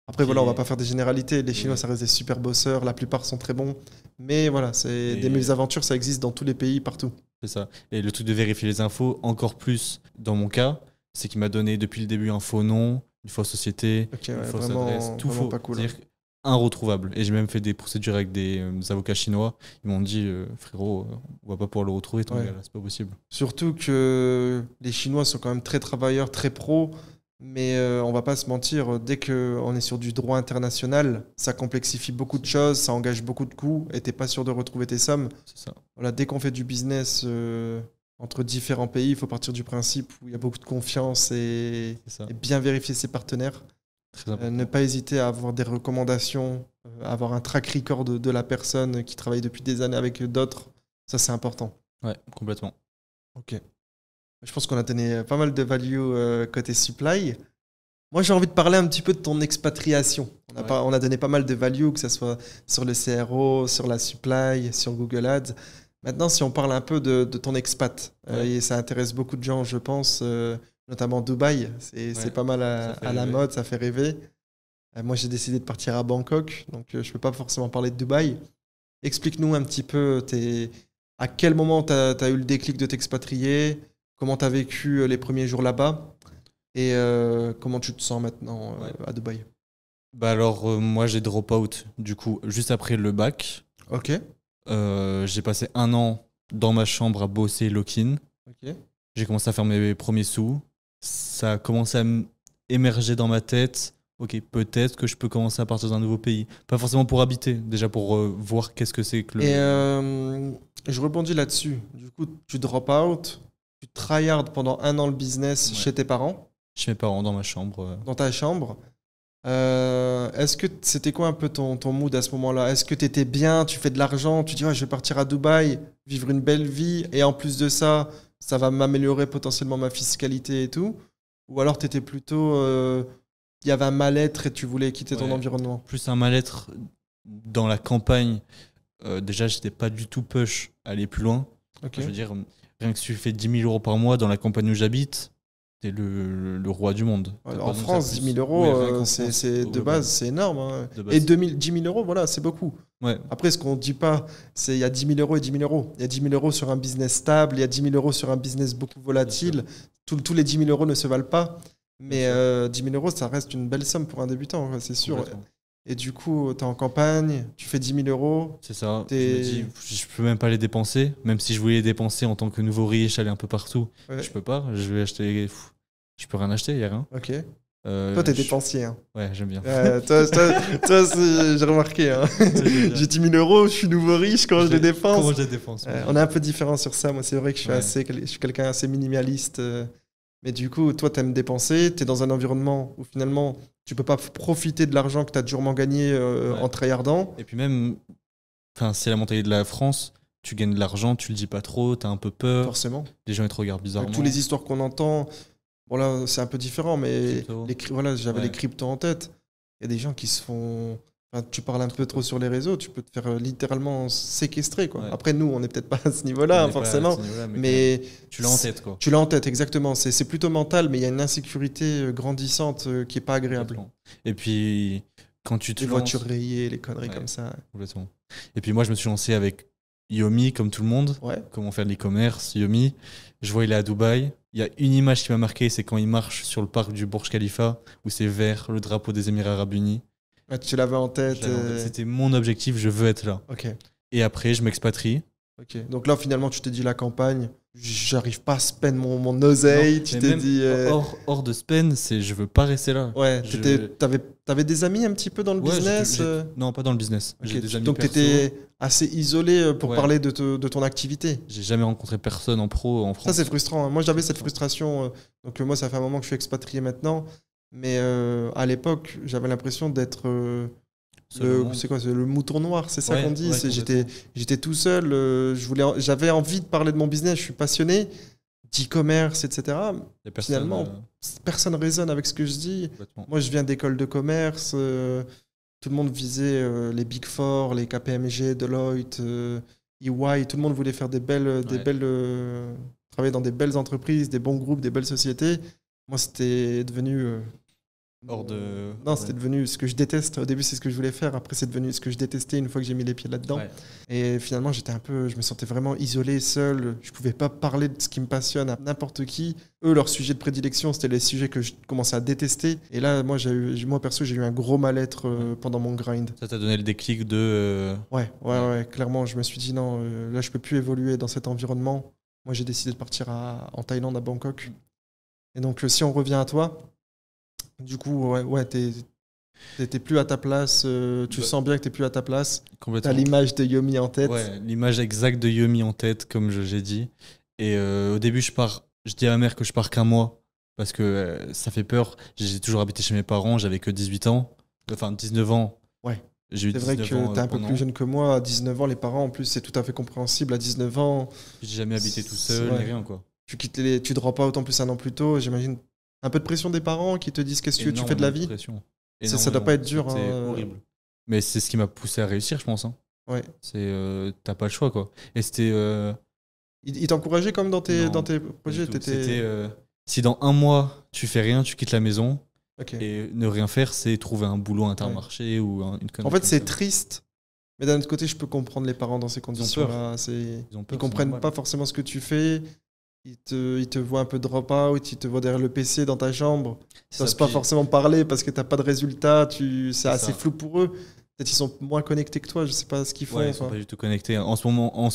S1: Après, voilà, on va pas faire des généralités. Les Chinois, ça reste des super bosseurs. La plupart sont très bons. Mais voilà, des mésaventures, ça existe dans tous les pays, partout. C'est
S2: ça. Et le truc de vérifier les infos, encore plus dans mon cas, c'est qu'il m'a donné depuis le début un faux nom, une fausse société, une fausse adresse, tout faux.
S1: Pas cool,
S2: c'est-à-dire inretrouvable. Et j'ai même fait des procédures avec des avocats chinois. Ils m'ont dit, frérot, on va pas pouvoir le retrouver, ton gars, là, c'est pas possible.
S1: Surtout que les Chinois sont quand même très travailleurs, très pros. Mais on va pas se mentir, dès qu'on est sur du droit international, ça complexifie beaucoup de choses, ça engage beaucoup de coûts et t'es pas sûr de retrouver tes sommes.
S2: C'est ça.
S1: Voilà, dès qu'on fait du business entre différents pays, il faut partir du principe où il y a beaucoup de confiance et bien vérifier ses partenaires. Ne pas hésiter à avoir des recommandations, avoir un track record de la personne qui travaille depuis des années avec d'autres. Ça, c'est important.
S2: Ouais, complètement.
S1: Ok. Je pense qu'on a donné pas mal de value côté supply. Moi, j'ai envie de parler un petit peu de ton expatriation. On a donné pas mal de value, que ce soit sur le CRO, sur la supply, sur Google Ads. Maintenant, si on parle un peu de ton expat, et ça intéresse beaucoup de gens, je pense, notamment Dubaï. C'est pas mal
S2: ça fait
S1: à la
S2: rêver.
S1: mode, ça fait rêver. Moi, j'ai décidé de partir à Bangkok, donc je peux pas forcément parler de Dubaï. Explique-nous un petit peu, à quel moment tu as eu le déclic de t'expatrier, comment tu as vécu les premiers jours là-bas et comment tu te sens maintenant
S2: Ouais.
S1: à Dubaï.
S2: Bah alors, moi, j'ai drop out, du coup, juste après le bac.
S1: Ok,
S2: J'ai passé 1 an dans ma chambre à bosser lock-in.
S1: ok.
S2: J'ai commencé à faire mes premiers sous. Ça a commencé à émerger dans ma tête. Ok, peut-être que je peux commencer à partir d'un nouveau pays. Pas forcément pour habiter, déjà pour voir qu'est-ce que c'est que le.
S1: Et je rebondis là-dessus. Du coup, tu drop out, tu tryhard pendant 1 an le business
S2: Ouais.
S1: chez tes parents,
S2: Chez mes parents, dans ma chambre.
S1: dans ta chambre. Est-ce que c'était quoi un peu ton mood à ce moment-là? Est-ce que tu étais bien, tu fais de l'argent, tu dis ouais, je vais partir à Dubaï, vivre une belle vie, et en plus de ça, ça va m'améliorer potentiellement ma fiscalité et tout? Ou alors tu étais plutôt, il y avait un mal-être et tu voulais quitter ton
S2: Ouais.
S1: environnement?
S2: Plus un mal-être dans la campagne. Déjà, j'étais pas du tout push à aller plus loin.
S1: Ok.
S2: Je veux dire, rien que si tu fais 10 000 euros par mois dans la campagne où j'habite, t'es le roi du monde. T'as pas
S1: En
S2: besoin de
S1: France,
S2: faire
S1: 10
S2: plus.
S1: 000 euros,
S2: Oui, rien qu'en
S1: c'est
S2: France,
S1: c'est
S2: au
S1: de
S2: global.
S1: base, c'est énorme, hein.
S2: De base.
S1: Et 10 000 euros, voilà, c'est beaucoup.
S2: Ouais,
S1: Après, ce qu'on ne dit pas, c'est il y a 10 000 euros et 10 000 euros. Il y a 10 000 euros sur un business stable, il y a 10 000 euros sur un business beaucoup volatile. Tous les 10 000 euros ne se valent pas. Mais
S2: Bien sûr.
S1: 10 000 euros, ça reste une belle somme pour un débutant, ouais, c'est sûr.
S2: Complètement.
S1: Et du coup, tu es en campagne, tu fais 10 000 euros.
S2: C'est ça. Je
S1: T'es-
S2: me dis, je peux même pas les dépenser. Même si je voulais les dépenser en tant que nouveau riche, aller un peu partout,
S1: Ouais.
S2: je peux pas. Je vais acheter. Je peux rien acheter, il y a rien.
S1: Ok. Toi, t'es
S2: Je-
S1: dépensier, hein.
S2: Ouais, j'aime bien.
S1: J'ai remarqué, hein. J'ai 10 000 euros, je suis nouveau riche quand je les dépense.
S2: Comment je les dépense
S1: On est un peu différent sur ça. Moi, c'est vrai que
S2: Ouais.
S1: je suis quelqu'un assez minimaliste. Mais du coup, toi, tu aimes dépenser. Tu es dans un environnement où finalement, tu peux pas profiter de l'argent que tu as durement gagné
S2: Ouais.
S1: en tryhardant.
S2: Et puis même, enfin, c'est la mentalité de la France. Tu gagnes de l'argent, tu le dis pas trop, t'as un peu peur.
S1: Forcément.
S2: Les gens ils te regardent bizarrement.
S1: Avec toutes les histoires qu'on entend, bon là, c'est un peu différent, mais
S2: Crypto.
S1: voilà, j'avais
S2: Ouais.
S1: les cryptos en tête. Il y a des gens qui se font. Enfin, tu parles un peu trop sur les réseaux, tu peux te faire littéralement séquestrer, quoi.
S2: Ouais.
S1: Après, nous, on n'est peut-être pas à ce
S2: On
S1: niveau-là,
S2: est pas à
S1: forcément.
S2: ce niveau-là, mais
S1: Mais
S2: tu l'as en tête, quoi.
S1: tu l'as en tête, exactement. C'est plutôt mental, mais il y a une insécurité grandissante qui est pas agréable.
S2: Complètement. Et puis, quand tu te
S1: Les
S2: lances.
S1: voitures rayées, les conneries
S2: Ouais.
S1: comme ça.
S2: Complètement. Et puis moi, je me suis lancé avec Yomi, comme tout le monde.
S1: Ouais.
S2: Comment faire de l'e-commerce, Yomi. Je vois, il est à Dubaï. Il y a une image qui m'a marqué, c'est quand il marche sur le parc du Burj Khalifa, où c'est vert, le drapeau des Émirats Arabes Unis.
S1: Ah, tu l'avais en tête.
S2: C'était mon objectif, je veux être là.
S1: Ok.
S2: Et après, je m'expatrie.
S1: Ok. Donc là, finalement, tu t'es dit la campagne, j'arrive pas à spend mon oseille.
S2: Non,
S1: Tu
S2: mais
S1: t'es
S2: même
S1: dit.
S2: hors de Spen, c'est je veux pas rester là.
S1: Ouais,
S2: Je-
S1: t'avais des amis un petit peu dans le
S2: Ouais,
S1: business
S2: Non, pas dans le business.
S1: Ok,
S2: J'ai des amis
S1: donc
S2: perso.
S1: t'étais assez isolé pour
S2: Ouais.
S1: parler de ton activité.
S2: J'ai jamais rencontré personne en pro en
S1: Ça,
S2: France.
S1: c'est frustrant, hein. Moi, j'avais cette frustration. Donc, moi, ça fait un moment que je suis expatrié maintenant. Mais à l'époque, j'avais l'impression d'être.
S2: Seul au monde.
S1: C'est quoi? C'est le mouton noir, c'est ça
S2: Ouais,
S1: qu'on dit.
S2: ouais,
S1: J'étais tout seul. J'avais envie de parler de mon business. Je suis passionné d'e-commerce, etc.
S2: Y a personne,
S1: Finalement, personne raisonne avec ce que je dis.
S2: complètement.
S1: Moi, je viens d'école de commerce. Tout le monde visait les Big Four, les KPMG, Deloitte, EY. Tout le monde voulait faire travailler dans des belles entreprises, des bons groupes, des belles sociétés. Moi, c'était devenu.
S2: Hors de.
S1: Non, c'était devenu ce que je déteste. Au début, c'est ce que je voulais faire. Après, c'est devenu ce que je détestais une fois que j'ai mis les pieds là-dedans.
S2: Ouais.
S1: Et finalement, je me sentais vraiment isolé, seul. Je pouvais pas parler de ce qui me passionne à n'importe qui. Eux, leur sujet de prédilection, c'était les sujets que je commençais à détester. Et là, moi, perso, j'ai eu un gros mal-être pendant mon grind.
S2: Ça t'a donné le déclic de.
S1: Ouais, clairement, je me suis dit non, là, je peux plus évoluer dans cet environnement. Moi, j'ai décidé de partir en Thaïlande, à Bangkok. Et donc, si on revient à toi, du coup, t'étais plus à ta place. Tu
S2: Bah,
S1: sens bien que t'es plus à ta place.
S2: Complètement.
S1: T'as l'image de Yomi en tête.
S2: Ouais, l'image exacte de Yomi en tête, comme j'ai dit. Et au début, je dis à ma mère que je pars qu'un mois, parce que ça fait peur. J'ai toujours habité chez mes parents, j'avais que 18 ans. Enfin, 19 ans.
S1: Ouais.
S2: J'ai eu
S1: C'est vrai
S2: 19
S1: que
S2: ans
S1: t'es un peu
S2: pendant.
S1: plus jeune que moi. À 19 ans, les parents, en plus, c'est tout à fait compréhensible. À 19 ans,
S2: J'ai jamais habité tout seul,
S1: Ouais.
S2: ni rien, quoi.
S1: tu drop out en plus 1 an plus tôt. J'imagine un peu de pression des parents qui te disent qu'est-ce que tu fais de la
S2: Énormément
S1: vie.
S2: pression.
S1: Ça doit pas être dur,
S2: C'était
S1: hein.
S2: horrible. Mais c'est ce qui m'a poussé à réussir, je pense. Hein.
S1: Ouais.
S2: C'est t'as pas le choix, quoi. Et c'était
S1: Il t'encourageait comme dans tes
S2: Non,
S1: projets.
S2: pas du tout. C'était Si dans un mois, tu fais rien, tu quittes la maison,
S1: Ok.
S2: et ne rien faire, c'est trouver un boulot à Intermarché ou une connerie
S1: En fait,
S2: comme
S1: c'est
S2: ça.
S1: triste, mais d'un autre côté, je peux comprendre les parents dans ces conditions-là.
S2: Ils ont peur,
S1: Ils
S2: c'est
S1: comprennent
S2: normal.
S1: pas forcément ce que tu fais. Ils te voient un peu drop-out, ils te voient derrière le PC dans ta chambre.
S2: C'est
S1: Tu n'oses
S2: ça,
S1: pas
S2: puis-
S1: forcément parler parce que tu n'as pas de résultat. C'est assez
S2: ça.
S1: flou pour eux. Peut-être ils sont moins connectés que toi, je sais pas ce qu'ils font.
S2: Ouais, ils sont
S1: enfin.
S2: pas du tout connectés. En ce moment, en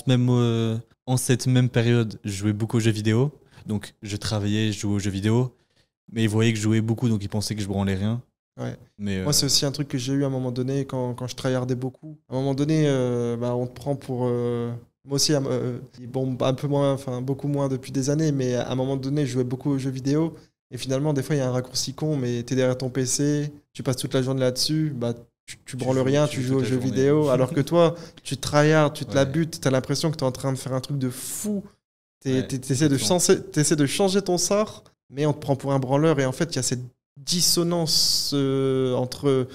S2: cette même période, je jouais beaucoup aux jeux vidéo. Donc, je travaillais, je jouais aux jeux vidéo. Mais ils voyaient que je jouais beaucoup, donc ils pensaient que je branlais rien.
S1: Ouais.
S2: Mais
S1: Moi, c'est aussi un truc que j'ai eu à un moment donné quand je tryhardais beaucoup. À un moment donné, on te prend pour. Moi aussi, bon, un peu moins, enfin beaucoup moins depuis des années, mais à un moment donné, je jouais beaucoup aux jeux vidéo. Et finalement, des fois, il y a un raccourci con, mais tu es derrière ton PC, tu passes toute la journée là-dessus, bah, tu branles
S2: joues-
S1: rien,
S2: tu
S1: tu
S2: joues
S1: joues aux
S2: toute la
S1: jeux
S2: journée.
S1: vidéo. Alors que toi, tu tryhards, tu te la
S2: Ouais.
S1: butes, tu as l'impression que tu es en train de faire un truc de fou. Tu
S2: Ouais,
S1: essaies de changer ton sort, mais on te prend pour un branleur. Et en fait, il y a cette dissonance entre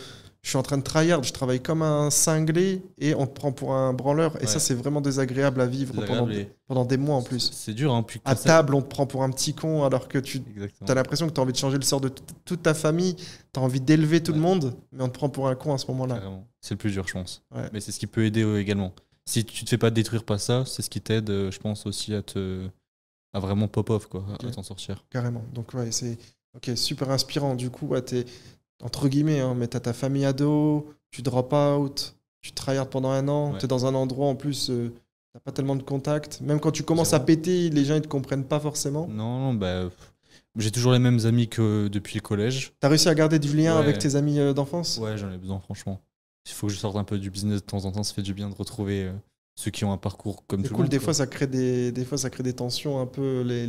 S1: je suis en train de tryhard, je travaille comme un cinglé et on te prend pour un branleur. Et
S2: Ouais.
S1: ça, c'est vraiment désagréable à vivre
S2: désagréable et
S1: pendant des mois en plus.
S2: c'est dur, hein. Puis
S1: À
S2: quand ça-
S1: table, on te prend pour un petit con alors que tu
S2: Exactement.
S1: as l'impression que tu as envie de changer le sort de toute ta famille, tu as envie d'élever tout le
S2: Ouais.
S1: monde, mais on te prend pour un con à ce moment-là.
S2: Carrément. C'est le plus dur, je pense.
S1: Ouais.
S2: Mais c'est ce qui peut aider également. Si tu te fais pas détruire par ça, c'est ce qui t'aide, je pense, aussi à vraiment pop-off, quoi,
S1: Ok.
S2: à t'en sortir.
S1: Carrément. Donc, ouais, c'est ok, super inspirant. Du coup, ouais, t'es entre guillemets, hein, mais t'as ta famille ado, tu drop out, tu tryhard pendant un an,
S2: Ouais.
S1: t'es dans un endroit en plus, t'as pas tellement de contacts. Même quand tu commences à
S2: Zéro.
S1: péter, les gens ils te comprennent pas forcément.
S2: Non, non, bah, j'ai toujours les mêmes amis que depuis le collège.
S1: T'as réussi à garder du lien
S2: Ouais.
S1: avec tes amis d'enfance?
S2: Ouais, j'en ai besoin, franchement. Il faut que je sorte un peu du business de temps en temps, ça fait du bien de retrouver ceux qui ont un parcours comme
S1: C'est
S2: tout
S1: cool,
S2: le monde.
S1: des
S2: quoi.
S1: fois ça crée des fois ça crée des tensions un peu, les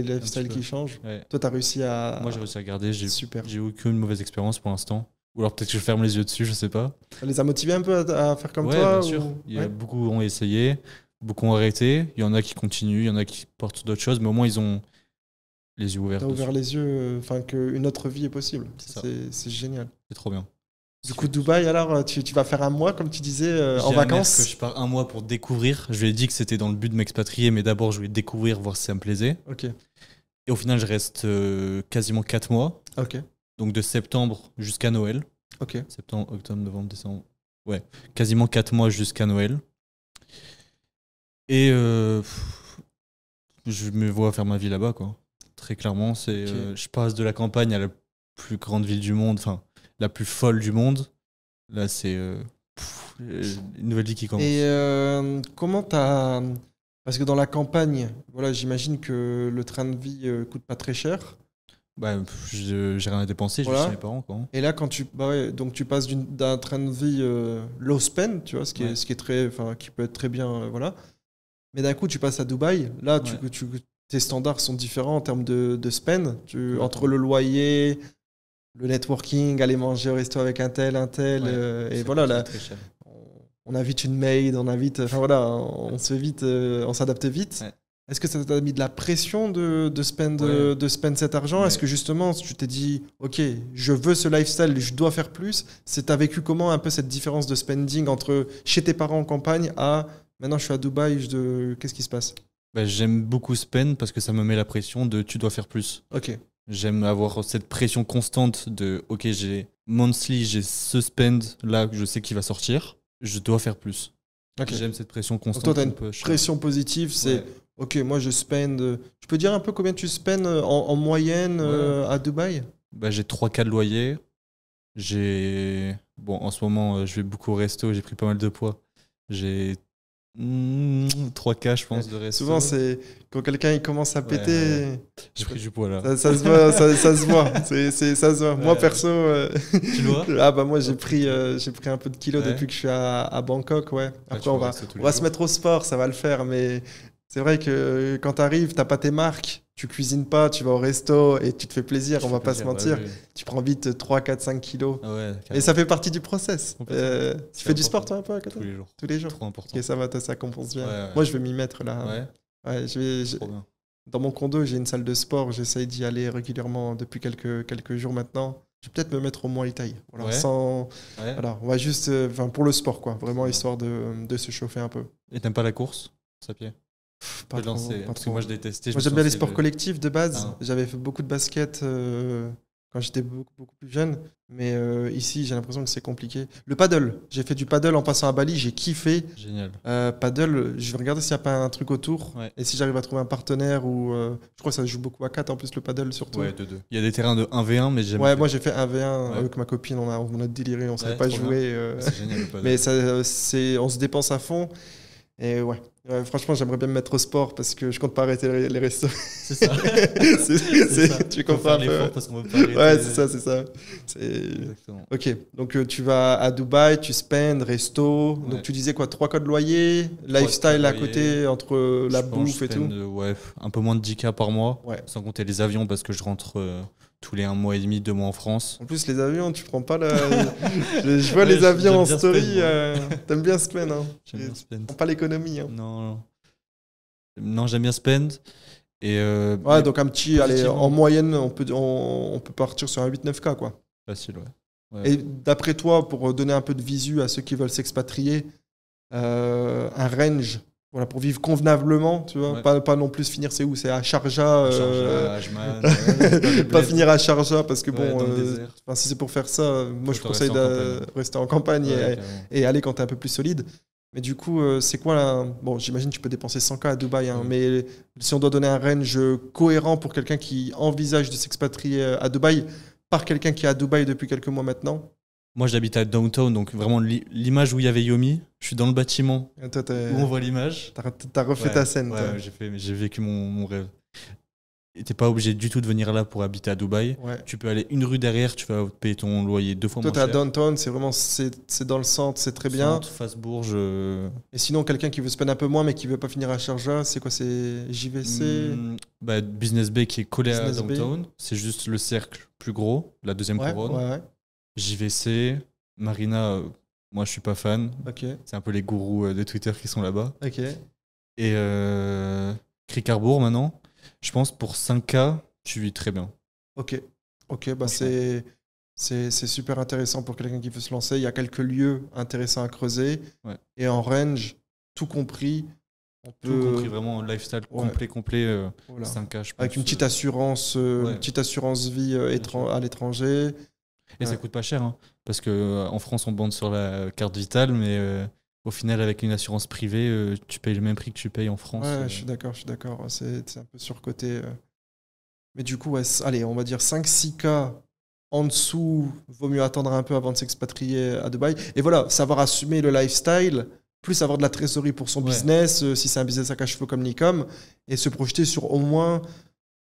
S1: lifestyles
S2: peu.
S1: qui changent.
S2: Ouais.
S1: Toi, t'as réussi à.
S2: Moi, j'ai réussi à garder,
S1: Super.
S2: j'ai eu aucune mauvaise expérience pour l'instant. Ou alors peut-être que je ferme les yeux dessus, je sais pas.
S1: Ça les a motivés un peu à faire comme
S2: Ouais,
S1: toi
S2: bien sûr.
S1: ou-
S2: Il y a
S1: Ouais.
S2: beaucoup ont essayé, beaucoup ont arrêté. Il y en a qui continuent, il y en a qui portent d'autres choses, mais au moins ils ont les yeux ouverts.
S1: T'as ouvert
S2: dessus.
S1: les yeux, enfin qu'une autre vie est possible.
S2: C'est ça.
S1: C'est génial.
S2: C'est trop bien.
S1: Du coup, Dubaï, alors, tu vas faire un mois, comme tu disais,
S2: J'ai
S1: en
S2: à ma mère
S1: vacances?
S2: que je pars un mois pour découvrir. Je lui ai dit que c'était dans le but de m'expatrier, mais d'abord je voulais découvrir, voir si ça me plaisait.
S1: Ok,
S2: Et au final, je reste quasiment 4 mois,
S1: ok,
S2: donc de septembre jusqu'à Noël.
S1: ok.
S2: Septembre, octobre, novembre, décembre. Ouais, quasiment 4 mois jusqu'à Noël. Et je me vois faire ma vie là-bas, quoi. Très clairement, c'est,
S1: Ok.
S2: je passe de la campagne à la plus grande ville du monde, enfin, la plus folle du monde. Là, c'est une nouvelle vie qui commence.
S1: Et comment t'as... Parce que dans la campagne, voilà, j'imagine que le train de vie coûte pas très cher.
S2: Bah, j'ai rien à dépenser, je
S1: Voilà.
S2: vis chez mes parents, quoi.
S1: Et là, quand tu, bah ouais, donc tu passes d'un train de vie low spend, tu vois,
S2: Ouais.
S1: ce qui est très, enfin, qui peut être très bien, voilà. Mais d'un coup, tu passes à Dubaï. Là,
S2: Ouais.
S1: tes standards sont différents en termes de spend.
S2: Complètement.
S1: Entre le loyer, le networking, aller manger au resto avec un tel, et
S2: Ça
S1: voilà,
S2: coûte
S1: là,
S2: très cher.
S1: on invite une maid, on invite, enfin voilà, on se fait vite, on s'adapte vite.
S2: Ouais.
S1: Est-ce que ça t'a mis de la pression de spend,
S2: Ouais.
S1: de spend cet argent?
S2: Ouais.
S1: Est-ce que justement, tu t'es dit, ok, je veux ce lifestyle, je dois faire plus? T'as vécu comment un peu cette différence de spending entre chez tes parents en campagne à maintenant je suis à Dubaï, qu'est-ce qui se passe?
S2: Bah, j'aime beaucoup spend parce que ça me met la pression de tu dois faire plus.
S1: Ok,
S2: J'aime avoir cette pression constante de ok, j'ai monthly, j'ai ce spend là que je sais qu'il va sortir, je dois faire plus.
S1: ok.
S2: J'aime cette pression
S1: Donc
S2: constante.
S1: toi, t'as
S2: un
S1: une
S2: peu chiante.
S1: pression positive, c'est
S2: Ouais.
S1: ok, moi je spend. Tu peux dire un peu combien tu spends en moyenne à Dubaï?
S2: Bah, j'ai 3 cas de loyer. Bon, en ce moment, je vais beaucoup au resto, j'ai pris pas mal de poids. J'ai 3 cas, je pense, de resto.
S1: Souvent, c'est quand quelqu'un il commence à
S2: Ouais,
S1: péter,
S2: ouais. J'ai pris du poids là.
S1: ça se voit, ça se voit. Ça se voit. Moi,
S2: Ouais.
S1: perso,
S2: Tu le vois?
S1: ah bah moi j'ai pris un peu de kilos
S2: Ouais.
S1: depuis que je suis à Bangkok, ouais. Après,
S2: tu
S1: on
S2: vas au
S1: va,
S2: resto tous
S1: on
S2: les
S1: va
S2: jours.
S1: se mettre au sport, ça va le faire, mais c'est vrai que quand t'arrives, t'as pas tes marques, tu cuisines pas, tu vas au resto et tu te fais plaisir, on va pas se mentir.
S2: Ouais, ouais.
S1: Tu prends vite 3, 4, 5 kilos.
S2: Ah ouais,
S1: Et
S2: carrément.
S1: ça fait partie du process.
S2: Complètement.
S1: Tu
S2: C'est
S1: fais du sport
S2: important.
S1: toi un peu à côté?
S2: Tous les jours.
S1: Tous les jours.
S2: Trop important.
S1: Ok, ça va, ça compense bien.
S2: Ouais, ouais.
S1: Moi, je vais m'y mettre là.
S2: Ouais,
S1: Ouais,
S2: trop bien.
S1: dans mon condo, j'ai une salle de sport. J'essaye d'y aller régulièrement depuis quelques jours maintenant. Je vais peut-être me mettre au Muay Thai. Voilà,
S2: Ouais. Ouais.
S1: voilà, on va juste, pour le sport, quoi. Vraiment, histoire de se chauffer un peu.
S2: Et t'aimes pas la course à pied?
S1: pas
S2: te
S1: trop,
S2: lancer.
S1: pas
S2: Parce que
S1: trop.
S2: moi, je détestais.
S1: Moi, j'aime bien les sports collectifs de base.
S2: Ah.
S1: J'avais fait beaucoup de basket quand j'étais beaucoup plus jeune. Mais ici, j'ai l'impression que c'est compliqué. Le paddle. J'ai fait du paddle en passant à Bali. J'ai kiffé.
S2: Génial.
S1: Paddle, je vais regarder s'il n'y a pas un truc autour.
S2: Ouais.
S1: Et si j'arrive à trouver un partenaire ou. Je crois que ça se joue beaucoup à 4 en plus, le paddle surtout.
S2: Ouais, 2-2. Il y a des terrains de 1v1, mais j'aime.
S1: Ouais, moi j'ai fait 1v1
S2: Ouais.
S1: avec ma copine. On a déliré. On savait
S2: Ouais,
S1: pas
S2: trop
S1: jouer.
S2: C'est génial le paddle.
S1: Mais on se dépense à fond. Et ouais. Franchement, j'aimerais bien me mettre au sport parce que je compte pas arrêter les restos.
S2: C'est ça.
S1: Tu
S2: Faut
S1: comprends
S2: faire
S1: un peu.
S2: l'effort parce qu'on veut pas arrêter.
S1: Ouais, c'est ça.
S2: Exactement.
S1: Ok, donc tu vas à Dubaï, tu spend, resto.
S2: Ouais.
S1: Donc tu disais quoi, 3 codes de loyer, lifestyle à côté, entre la
S2: Je pense
S1: bouffe
S2: que
S1: et
S2: je
S1: tout.
S2: spend, ouais, un peu moins de 10K par mois,
S1: Ouais.
S2: sans compter les avions parce que je rentre tous les 1 mois et demi, 2 mois en France.
S1: En plus, les avions, tu prends pas la. je vois
S2: Ouais,
S1: les avions en
S2: j'aime bien
S1: story.
S2: spend,
S1: T'aimes bien spend, hein.
S2: J'aime bien
S1: Tu
S2: spend.
S1: prends pas l'économie. Hein.
S2: Non, j'aime bien spend. Et
S1: Ouais,
S2: mais
S1: donc un petit, allez,
S2: positivement.
S1: en moyenne, on peut partir sur un 8-9K, quoi.
S2: Facile, ouais.
S1: Et d'après toi, pour donner un peu de visu à ceux qui veulent s'expatrier, un range, voilà, pour vivre convenablement, tu vois,
S2: Ouais.
S1: pas non plus finir, c'est où? C'est à Sharjah.
S2: Sharjah, Ajman, dans les
S1: Pas
S2: bleds.
S1: finir à Sharjah parce que
S2: Ouais,
S1: bon,
S2: dans le désert.
S1: si c'est pour faire ça, moi je
S2: Faut
S1: conseille
S2: rester en
S1: de
S2: campagne.
S1: rester en campagne
S2: Ouais,
S1: et,
S2: carrément.
S1: et aller quand t'es un peu plus solide. Mais du coup, c'est quoi bon, j'imagine que tu peux dépenser 100K à Dubaï, hein,
S2: Oui.
S1: mais si on doit donner un range cohérent pour quelqu'un qui envisage de s'expatrier à Dubaï, par quelqu'un qui est à Dubaï depuis quelques mois maintenant,
S2: Moi, j'habite à Downtown, donc vraiment l'image où il y avait Yomi, je suis dans le bâtiment
S1: toi,
S2: où on voit l'image.
S1: t'as refait
S2: Ouais,
S1: ta scène.
S2: ouais,
S1: toi.
S2: j'ai vécu mon rêve. Et t'es pas obligé du tout de venir là pour habiter à Dubaï.
S1: Ouais.
S2: Tu peux aller une rue derrière, tu vas payer ton loyer 2 fois
S1: Toi,
S2: moins
S1: t'es à
S2: cher.
S1: downtown, c'est dans le centre, c'est très bien.
S2: Centre, face Bourges.
S1: Et sinon, quelqu'un qui veut se peine un peu moins, mais qui veut pas finir à Sharjah, c'est quoi? C'est JVC?
S2: Business Bay qui est collé à
S1: Business Bay.
S2: Downtown. C'est juste le cercle plus gros, la deuxième
S1: Ouais,
S2: couronne.
S1: ouais,
S2: JVC, Marina, moi je suis pas fan.
S1: ok,
S2: C'est un peu les gourous de Twitter qui sont là-bas.
S1: ok.
S2: Et Cricarbourg maintenant, je pense pour 5K, tu vis très bien.
S1: Ok, bah
S2: Franchement.
S1: c'est super intéressant pour quelqu'un qui veut se lancer. Il y a quelques lieux intéressants à creuser.
S2: Ouais.
S1: Et en range, tout compris, on
S2: Tout
S1: peut.
S2: compris, vraiment lifestyle
S1: Ouais.
S2: complet,
S1: Voilà.
S2: 5K, je pense.
S1: Avec une petite assurance,
S2: ouais.
S1: une petite assurance vie
S2: sûr.
S1: à l'étranger.
S2: Et ça coûte pas cher, hein, parce que en France, on bande sur la carte vitale, mais au final, avec une assurance privée, tu payes le même prix que tu payes en France.
S1: Ouais, je suis d'accord. C'est un peu surcoté. Mais du coup, ouais, allez, on va dire 5-6K en dessous, vaut mieux attendre un peu avant de s'expatrier à Dubaï. Et voilà, savoir assumer le lifestyle, plus avoir de la trésorerie pour son
S2: Ouais.
S1: business, si c'est un business à cash flow comme Nicom, et se projeter sur au moins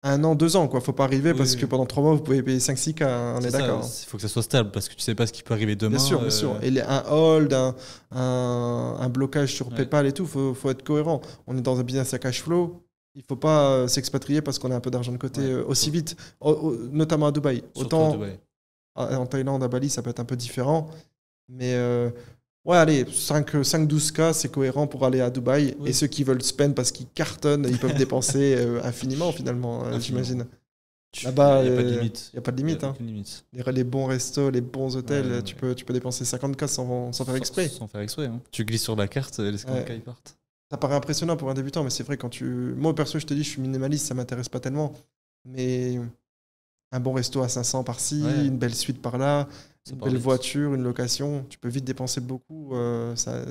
S1: 1 an, 2 ans. Quoi. Faut pas arriver
S2: Oui,
S1: parce
S2: oui.
S1: que pendant 3 mois, vous pouvez payer 5-6K, hein, on est
S2: C'est ça,
S1: d'accord.
S2: il faut que ça soit stable, parce que tu sais pas ce qui peut arriver demain.
S1: Bien sûr, bien sûr. Et un hold, un blocage sur
S2: Ouais.
S1: PayPal et tout, faut être cohérent. On est dans un business à cash flow. Il faut pas s'expatrier parce qu'on a un peu d'argent de côté
S2: Ouais.
S1: aussi vite, notamment à Dubaï.
S2: Surtout
S1: Autant
S2: à Dubaï.
S1: en Thaïlande, à Bali, ça peut être un peu différent. Mais ouais, allez, 5-12K, c'est cohérent pour aller à Dubaï.
S2: Oui.
S1: Et ceux qui veulent spend parce qu'ils cartonnent, ils peuvent dépenser infiniment finalement,
S2: Infiniment.
S1: j'imagine.
S2: Il
S1: Là-bas,
S2: n'y a pas de limite.
S1: Il n'y a pas de limite.
S2: Y a
S1: hein.
S2: aucune limite.
S1: Les bons restos, les bons hôtels,
S2: Ouais,
S1: tu peux dépenser 50K sans faire exprès.
S2: Sans faire exprès. Hein. Tu glisses sur la carte, les 50K
S1: Ouais.
S2: ils partent.
S1: Ça paraît impressionnant pour un débutant, mais c'est vrai quand tu. Moi, perso, je te dis, je suis minimaliste, ça m'intéresse pas tellement. Mais un bon resto à 500 par-ci,
S2: Ouais.
S1: une belle suite par-là,
S2: Ça
S1: une
S2: part
S1: belle
S2: vite.
S1: voiture, une location, tu peux vite dépenser beaucoup. C'est
S2: Ouais.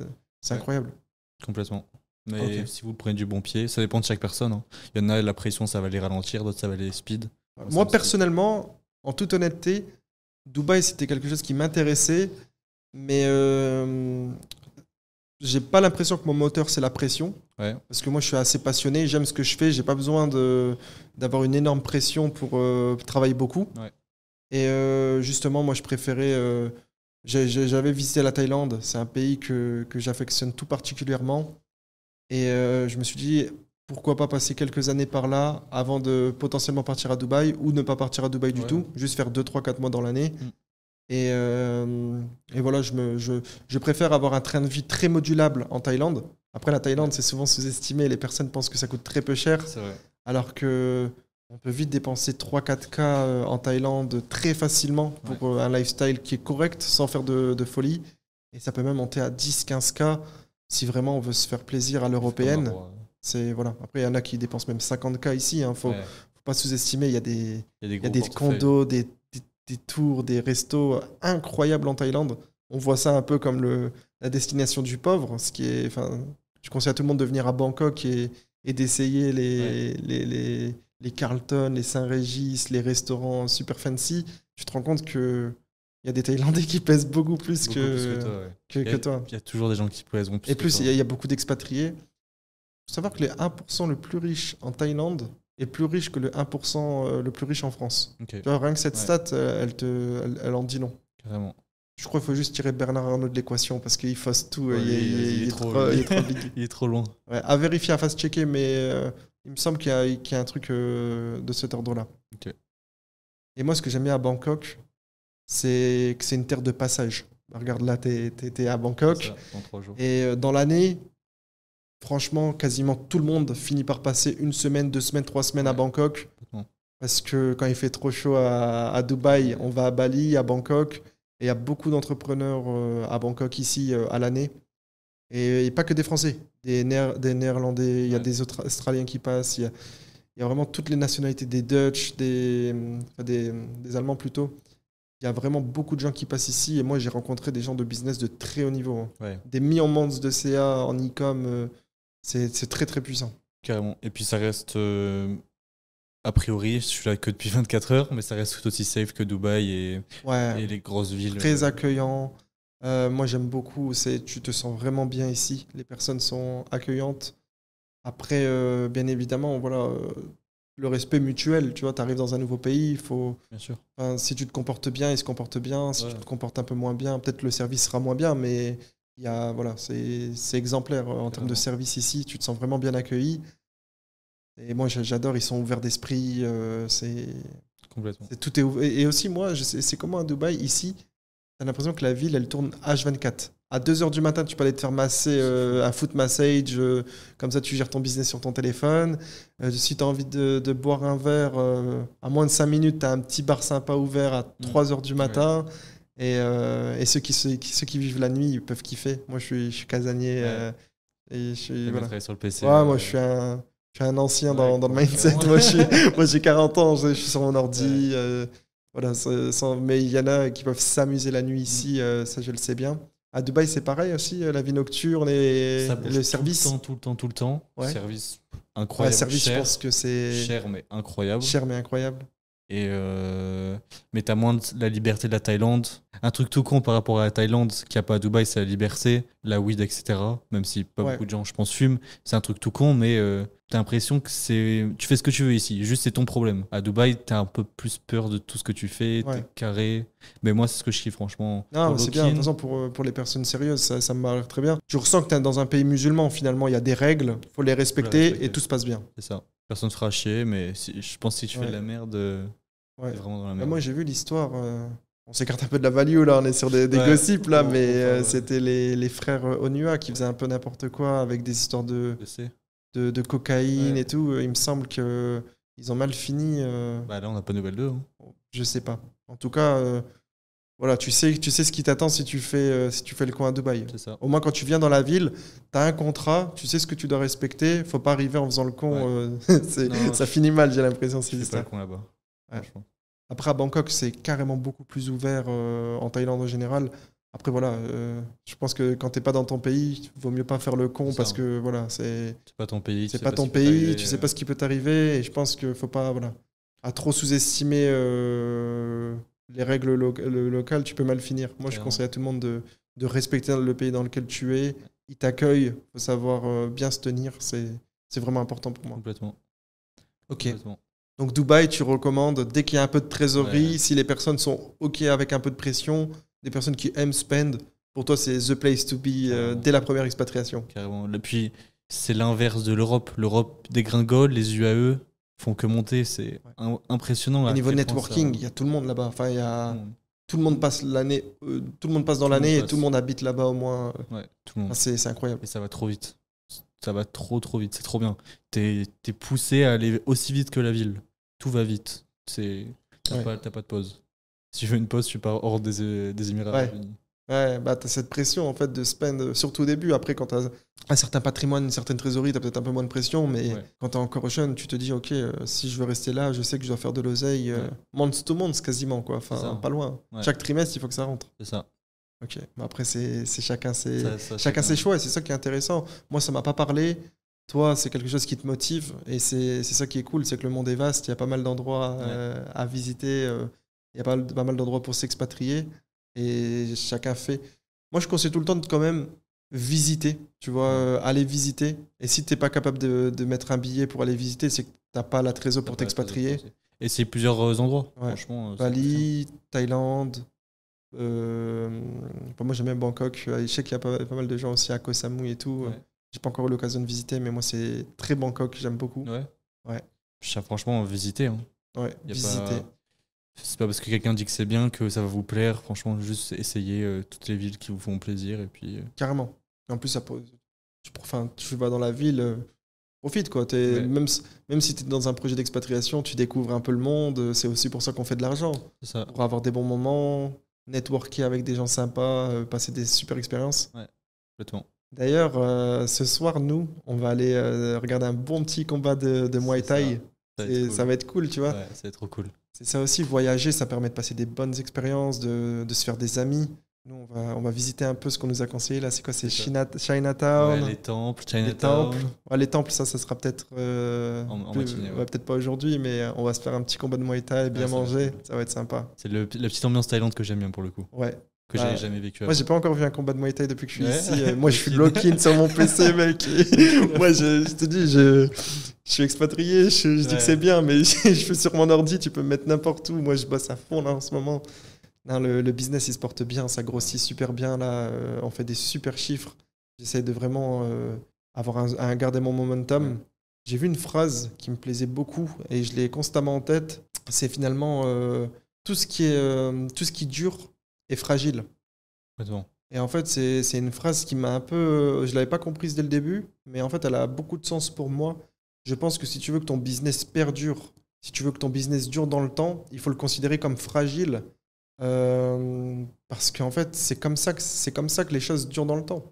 S1: incroyable.
S2: Complètement. Mais
S1: Ok.
S2: si vous le prenez du bon pied, ça dépend de chaque personne. Hein. Il y en a, la pression, ça va les ralentir, d'autres, ça va les speed.
S1: Moi,
S2: Ça,
S1: personnellement, en toute honnêteté, Dubaï, c'était quelque chose qui m'intéressait, mais j'ai pas l'impression que mon moteur, c'est la pression.
S2: Ouais.
S1: Parce que moi, je suis assez passionné, j'aime ce que je fais, j'ai pas besoin d'avoir une énorme pression pour travailler beaucoup.
S2: Ouais.
S1: Et justement, moi, je préférais. J'avais visité la Thaïlande, c'est un pays que j'affectionne tout particulièrement. Et je me suis dit, pourquoi pas passer quelques années par là avant de potentiellement partir à Dubaï ou ne pas partir à Dubaï du
S2: Ouais.
S1: tout, juste faire 2, 3, 4 mois dans l'année.
S2: Mm.
S1: Et voilà, je préfère avoir un train de vie très modulable en Thaïlande. Après, la Thaïlande, c'est souvent sous-estimé. Les personnes pensent que ça coûte très peu cher,
S2: C'est vrai.
S1: alors que on peut vite dépenser 3-4K en Thaïlande très facilement pour un lifestyle qui est correct, sans faire de folie. Et ça peut même monter à 10-15K si vraiment on veut se faire plaisir à l'européenne. Voilà. Après, il y en a qui dépensent même 50K ici. Faut pas sous-estimer. Il y a des,
S2: Il y a
S1: il y a des condos, des tours, des restos incroyables en Thaïlande. On voit ça un peu comme la destination du pauvre. Je conseille à tout le monde de venir à Bangkok et d'essayer les Carlton, les Saint-Régis, les restaurants super fancy. Tu te rends compte que il y a des Thaïlandais qui pèsent beaucoup plus que toi.
S2: Il y a toujours des gens qui pèseront plus.
S1: Et plus, il y a beaucoup d'expatriés. Il faut savoir que les 1% le plus riche en Thaïlande est plus riche que le 1% le plus riche en France.
S2: Okay.
S1: Tu vois, rien que cette stat, elle en dit long.
S2: Carrément.
S1: Je crois qu'il faut juste tirer Bernard Arnault de l'équation parce qu'il fausse tout.
S2: Ouais,
S1: il est trop big.
S2: Il est trop loin.
S1: Ouais, à vérifier, à fast-checker, mais il me semble qu'il y a un truc de cet ordre-là.
S2: Okay.
S1: Et moi, ce que j'aime bien à Bangkok, c'est que c'est une terre de passage. Regarde là, t'es à Bangkok.
S2: Ça, dans 3 jours.
S1: Et dans l'année, franchement, quasiment tout le monde finit par passer 1 semaine, 2 semaines, 3 semaines à Bangkok. Parce que quand il fait trop chaud à Dubaï, on va à Bali, à Bangkok. Et il y a beaucoup d'entrepreneurs à Bangkok ici à l'année. Et pas que des Français, des Néerlandais, il y a des autres Australiens qui passent. Il y a vraiment toutes les nationalités, des Dutch, des Allemands plutôt. Il y a vraiment beaucoup de gens qui passent ici. Et moi, j'ai rencontré des gens de business de très haut niveau. Des millions de CA en e-com. C'est très, très puissant.
S2: Carrément. Et puis, ça reste, a priori, je suis là que depuis 24 heures, mais ça reste tout aussi safe que Dubaï et les grosses villes.
S1: Très accueillant. Moi, j'aime beaucoup. Tu te sens vraiment bien ici. Les personnes sont accueillantes. Après, bien évidemment, voilà, le respect mutuel. Tu vois, tu arrives dans un nouveau pays, il faut.
S2: Bien sûr.
S1: Si tu te comportes bien, ils se comportent bien. Si tu te comportes un peu moins bien, peut-être le service sera moins bien, mais voilà, c'est exemplaire en termes de service ici. Tu te sens vraiment bien accueilli. Et moi, j'adore. Ils sont ouverts d'esprit.
S2: Complètement.
S1: Tout est ouvert. Et aussi, moi, c'est comment à Dubaï ici. T'as l'impression que la ville, elle tourne H24. À 2h du matin, tu peux aller te faire masser un foot massage. Comme ça, tu gères ton business sur ton téléphone. Si tu as envie de boire un verre, à moins de 5 minutes, tu as un petit bar sympa ouvert à 3h du matin. Ouais. Et ceux qui vivent la nuit, ils peuvent kiffer. Moi, je suis casanier. Et je
S2: travailler sur le PC.
S1: Ouais, moi, je suis un ancien dans le mindset. Moi, j'ai 40 ans. Je suis sur mon ordi. Voilà, mais il y en a qui peuvent s'amuser la nuit ici, ça je le sais bien. À Dubaï, c'est pareil aussi, la vie nocturne et le service.
S2: Tout le temps.
S1: Ouais.
S2: Service incroyable.
S1: Service,
S2: cher,
S1: je pense que c'est.
S2: Cher, mais incroyable.
S1: Cher, mais incroyable.
S2: Mais t'as moins de la liberté de la Thaïlande. Un truc tout con par rapport à la Thaïlande qu'il n'y a pas à Dubaï, c'est la liberté, la weed, etc. Même si pas beaucoup de gens, je pense, fument. C'est un truc tout con, mais t'as l'impression que tu fais ce que tu veux ici. Juste, c'est ton problème. À Dubaï, t'as un peu plus peur de tout ce que tu fais. T'es carré. Mais moi, c'est ce que je kiffe, franchement.
S1: Non, c'est bien. De toute façon, pour les personnes sérieuses, ça me paraît très bien. Tu ressens que t'es dans un pays musulman, finalement. Il y a des règles, faut les respecter et tout se passe bien.
S2: C'est ça. Personne ne fera chier, mais je pense que si tu fais de la merde.
S1: Ouais.
S2: Vraiment dans la merde.
S1: Moi, j'ai vu l'histoire. On s'écarte un peu de la value, là. On est sur des gossips, là. Mais c'était les frères Onua qui faisaient un peu n'importe quoi avec des histoires de cocaïne et tout. Il me semble qu'ils ont mal fini.
S2: Bah là, on n'a pas de nouvelles d'eux. Hein.
S1: Je sais pas. En tout cas, voilà, tu sais ce qui t'attend si tu fais le coin à Dubaï.
S2: C'est ça.
S1: Au moins, quand tu viens dans la ville, tu as un contrat, tu sais ce que tu dois respecter. Faut pas arriver en faisant le con. Ça finit mal, j'ai l'impression.
S2: C'est pas le con là-bas.
S1: Ouais. Après, à Bangkok, c'est carrément beaucoup plus ouvert en Thaïlande en général. Après, voilà, je pense que quand t'es pas dans ton pays, il vaut mieux pas faire le con parce que voilà, c'est
S2: pas ton pays.
S1: C'est pas ton pays, tu sais pas ce qui peut t'arriver. Et je pense qu'il faut pas, voilà, à trop sous-estimer les règles locales, tu peux mal finir. Moi, je conseille à tout le monde de respecter le pays dans lequel tu es. Ils t'accueillent, faut savoir bien se tenir. C'est vraiment important pour moi.
S2: Complètement.
S1: Ok. Complètement. Donc Dubaï, tu recommandes dès qu'il y a un peu de trésorerie, si les personnes sont OK avec un peu de pression, des personnes qui aiment spend, pour toi c'est the place to be dès la première expatriation.
S2: Carrément. Et puis c'est l'inverse de l'Europe. L'Europe dégringole, les UAE font que monter, c'est impressionnant.
S1: Au niveau networking, il y a tout le monde là-bas. Enfin, il y a tout le monde passe l'année, tout le monde passe dans l'année et tout le monde habite là-bas au moins.
S2: Tout le monde.
S1: Enfin, c'est incroyable.
S2: Et ça va trop vite. Ça va trop vite, c'est trop bien. T'es poussé à aller aussi vite que la ville. Tout va vite. T'as pas de pause. Si tu veux une pause, tu pars hors des Émirats Arabes Unis.
S1: Ouais, bah, tu as cette pression en fait de spend, surtout au début. Après, quand tu as un certain patrimoine, une certaine trésorerie, tu as peut-être un peu moins de pression. Mais
S2: Ouais.
S1: quand tu es encore jeune, tu te dis, ok, si je veux rester là, je sais que je dois faire de l'oseille.
S2: Ouais.
S1: Month to month quasiment, quoi.
S2: C'est
S1: Enfin,
S2: ça.
S1: pas loin.
S2: Ouais.
S1: Chaque trimestre, il faut que ça rentre.
S2: C'est ça.
S1: Ok. Mais après, c'est chacun ses,
S2: Ça,
S1: chacun ses choix et c'est ça qui est intéressant. Moi, ça m'a pas parlé. Toi, c'est quelque chose qui te motive et c'est ça qui est cool, c'est que le monde est vaste. Il y a pas mal d'endroits à visiter. Il y a pas mal d'endroits pour s'expatrier et chacun fait. Moi, je conseille tout le temps de quand même visiter, tu vois, aller visiter. Et si t'es pas capable de mettre un billet pour aller visiter, c'est que t'as pas la trésor pour t'expatrier.
S2: Et c'est plusieurs endroits,
S1: Ouais.
S2: franchement.
S1: Bali, Thaïlande. Moi, j'aime bien Bangkok. Je sais qu'il y a pas mal de gens aussi à Koh Samui et tout.
S2: Ouais.
S1: J'ai pas encore eu l'occasion de visiter, mais moi, c'est très Bangkok, j'aime beaucoup.
S2: Ouais.
S1: Ouais.
S2: Franchement, visiter. Hein.
S1: Ouais,
S2: Y a
S1: visiter.
S2: pas... C'est pas parce que quelqu'un dit que c'est bien que ça va vous plaire. Franchement, juste essayer toutes les villes qui vous font plaisir. Et puis,
S1: Carrément. En plus, ça pose... tu vas dans la ville, profite quoi.
S2: Ouais.
S1: Même si tu es dans un projet d'expatriation, tu découvres un peu le monde. C'est aussi pour ça qu'on fait de l'argent.
S2: c'est ça.
S1: Pour avoir des bons moments, networker avec des gens sympas, passer des super expériences.
S2: Complètement.
S1: D'ailleurs, ce soir, nous, on va aller regarder un bon petit combat de Muay Thai. Ça va être cool, tu vois.
S2: Ouais, ça va être trop cool.
S1: C'est ça aussi, voyager, ça permet de passer des bonnes expériences, de se faire des amis. Nous, on va visiter un peu ce qu'on nous a conseillé là. C'est quoi? C'est Chinatown.
S2: Ouais, les temples,
S1: Les
S2: Chinatown.
S1: temples. Ouais, les temples, ça sera peut-être.
S2: En matinée, ouais.
S1: Peut-être pas aujourd'hui, mais on va se faire un petit combat de Muay Thai, bien
S2: ça va
S1: manger.
S2: être cool.
S1: Ça va être sympa.
S2: C'est la petite ambiance thaïlande que j'aime bien pour le coup.
S1: Ouais.
S2: Que j'avais jamais vécu
S1: Moi,
S2: avant.
S1: j'ai pas encore vu un combat de Muay Thai depuis que je suis
S2: Ouais.
S1: ici. Moi, je suis lock-in sur mon PC, mec. Moi, je te dis, je suis expatrié. Je dis que c'est bien, mais je suis sur mon ordi. Tu peux me mettre n'importe où. Moi, je bosse à fond là en ce moment. Non, le business, il se porte bien. Ça grossit super bien là. On fait des super chiffres. J'essaie de vraiment garder mon momentum.
S2: Ouais.
S1: J'ai vu une phrase qui me plaisait beaucoup et je l'ai constamment en tête. C'est finalement tout ce qui dure est fragile.
S2: Complètement.
S1: Et en fait, c'est une phrase qui m'a un peu... Je l'avais pas comprise dès le début, mais en fait, elle a beaucoup de sens pour moi. Je pense que si tu veux que ton business perdure, si tu veux que ton business dure dans le temps, il faut le considérer comme fragile. Parce qu'en fait, c'est comme ça que les choses durent dans le temps.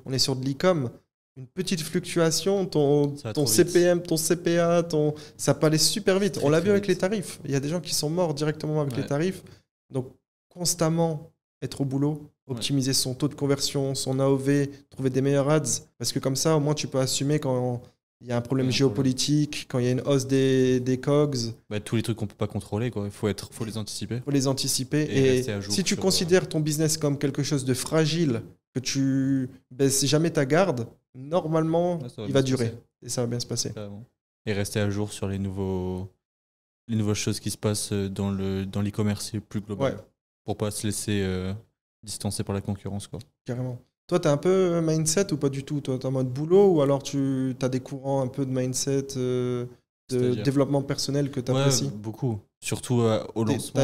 S1: On est sur de l'e-com. Une petite fluctuation, ton CPM, ton CPA, ça peut aller super vite. On l'a vu avec les tarifs. Il y a des gens qui sont morts directement avec les tarifs. Donc, constamment être au boulot, optimiser son taux de conversion, son AOV, trouver des meilleurs ads. Parce que comme ça, au moins, tu peux assumer quand il y a un problème géopolitique, quand il y a une hausse des COGS.
S2: Tous les trucs qu'on peut pas contrôler, quoi. Faut les anticiper.
S1: Faut les anticiper.
S2: Et rester à jour
S1: si tu
S2: sur,
S1: considères ton business comme quelque chose de fragile, que tu baisses jamais ta garde, normalement, il va durer. Et ça va bien se passer.
S2: Et rester à jour sur les nouvelles choses qui se passent dans l'e-commerce plus global.
S1: Ouais.
S2: Pour pas se laisser distancer par la concurrence, quoi.
S1: Carrément. Toi, t'es un peu mindset ou pas du tout? Toi, t'es en mode boulot ou alors tu as des courants un peu de mindset, de développement personnel que t'apprécies?
S2: Ouais, beaucoup. Surtout au lancement.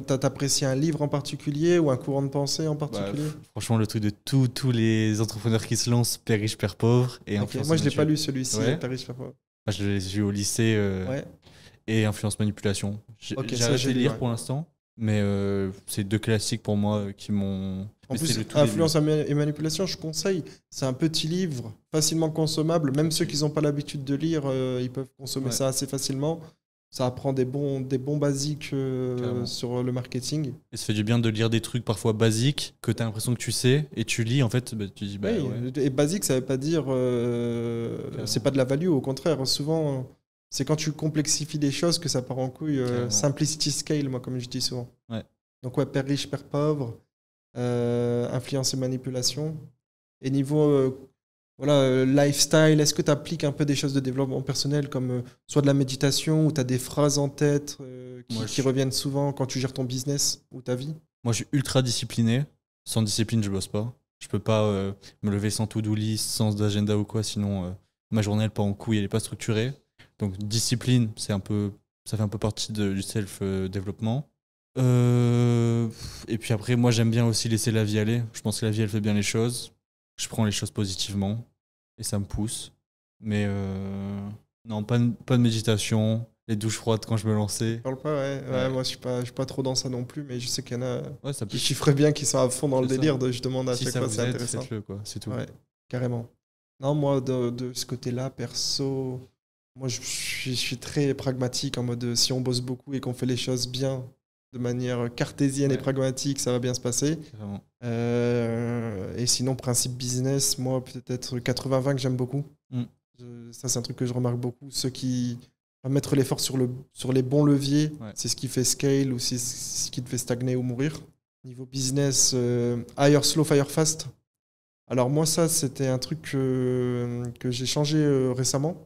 S1: T'apprécies un livre en particulier ou un courant de pensée en particulier?
S2: Franchement, le truc de tous les entrepreneurs qui se lancent, Père riche, Père pauvre. Et
S1: Moi, je l'ai pas lu celui-ci, Père riche, Père pauvre.
S2: Je l'ai lu au lycée et Influence Manipulation. J'ai arrêté de lire pour l'instant. Mais c'est deux classiques pour moi qui m'ont...
S1: En plus, Influence et Manipulation, je conseille. C'est un petit livre, facilement consommable. Même ceux qui n'ont pas l'habitude de lire, ils peuvent consommer ça assez facilement. Ça apprend des bons basiques sur le marketing.
S2: Et ça fait du bien de lire des trucs parfois basiques que tu as l'impression que tu sais. Et tu lis, en fait, tu dis...
S1: Et basique, ça ne veut pas dire... c'est pas de la value, au contraire. Souvent... C'est quand tu complexifies des choses que ça part en couille. Simplicity scale, moi, comme je dis souvent.
S2: Ouais.
S1: Donc, Père riche, Père pauvre, influence et manipulation. Et niveau lifestyle, est-ce que tu appliques un peu des choses de développement personnel comme soit de la méditation ou tu as des phrases en tête qui reviennent souvent quand tu gères ton business ou ta vie?
S2: Moi, je suis ultra discipliné. Sans discipline, je bosse pas. Je peux pas me lever sans to-do list, sans agenda ou quoi, sinon ma journée, elle part en couille, elle est pas structurée. Donc discipline, ça fait un peu partie du self-développement. Et puis après, moi j'aime bien aussi laisser la vie aller. Je pense que la vie elle fait bien les choses. Je prends les choses positivement et ça me pousse. Mais non, pas de méditation. les douches froides quand je me lançais.
S1: Je parle pas, ouais. Moi, je suis pas trop dans ça non plus, mais je sais qu'il y en a
S2: Ouais, ça peut.
S1: qui chiffrent bien, qui sont à fond dans le
S2: C'est ça.
S1: délire. Je demande à
S2: Si
S1: chaque
S2: ça
S1: fois,
S2: vous
S1: c'est
S2: aide,
S1: intéressant.
S2: faites-le, quoi. C'est tout.
S1: Ouais, carrément. Non, moi, de ce côté-là, perso, moi, je suis très pragmatique en mode si on bosse beaucoup et qu'on fait les choses bien, de manière cartésienne et
S2: Ouais.
S1: pragmatique, ça va bien se passer.
S2: Vraiment.
S1: Et sinon, principe business, moi, peut-être 80-20 que j'aime beaucoup.
S2: Mm.
S1: Ça, c'est un truc que je remarque beaucoup. Ceux qui vont mettre l'effort sur les bons leviers,
S2: Ouais.
S1: c'est ce qui fait scale ou c'est ce qui te fait stagner ou mourir. Niveau business, hire slow, fire fast. Alors moi, ça, c'était un truc que j'ai changé récemment.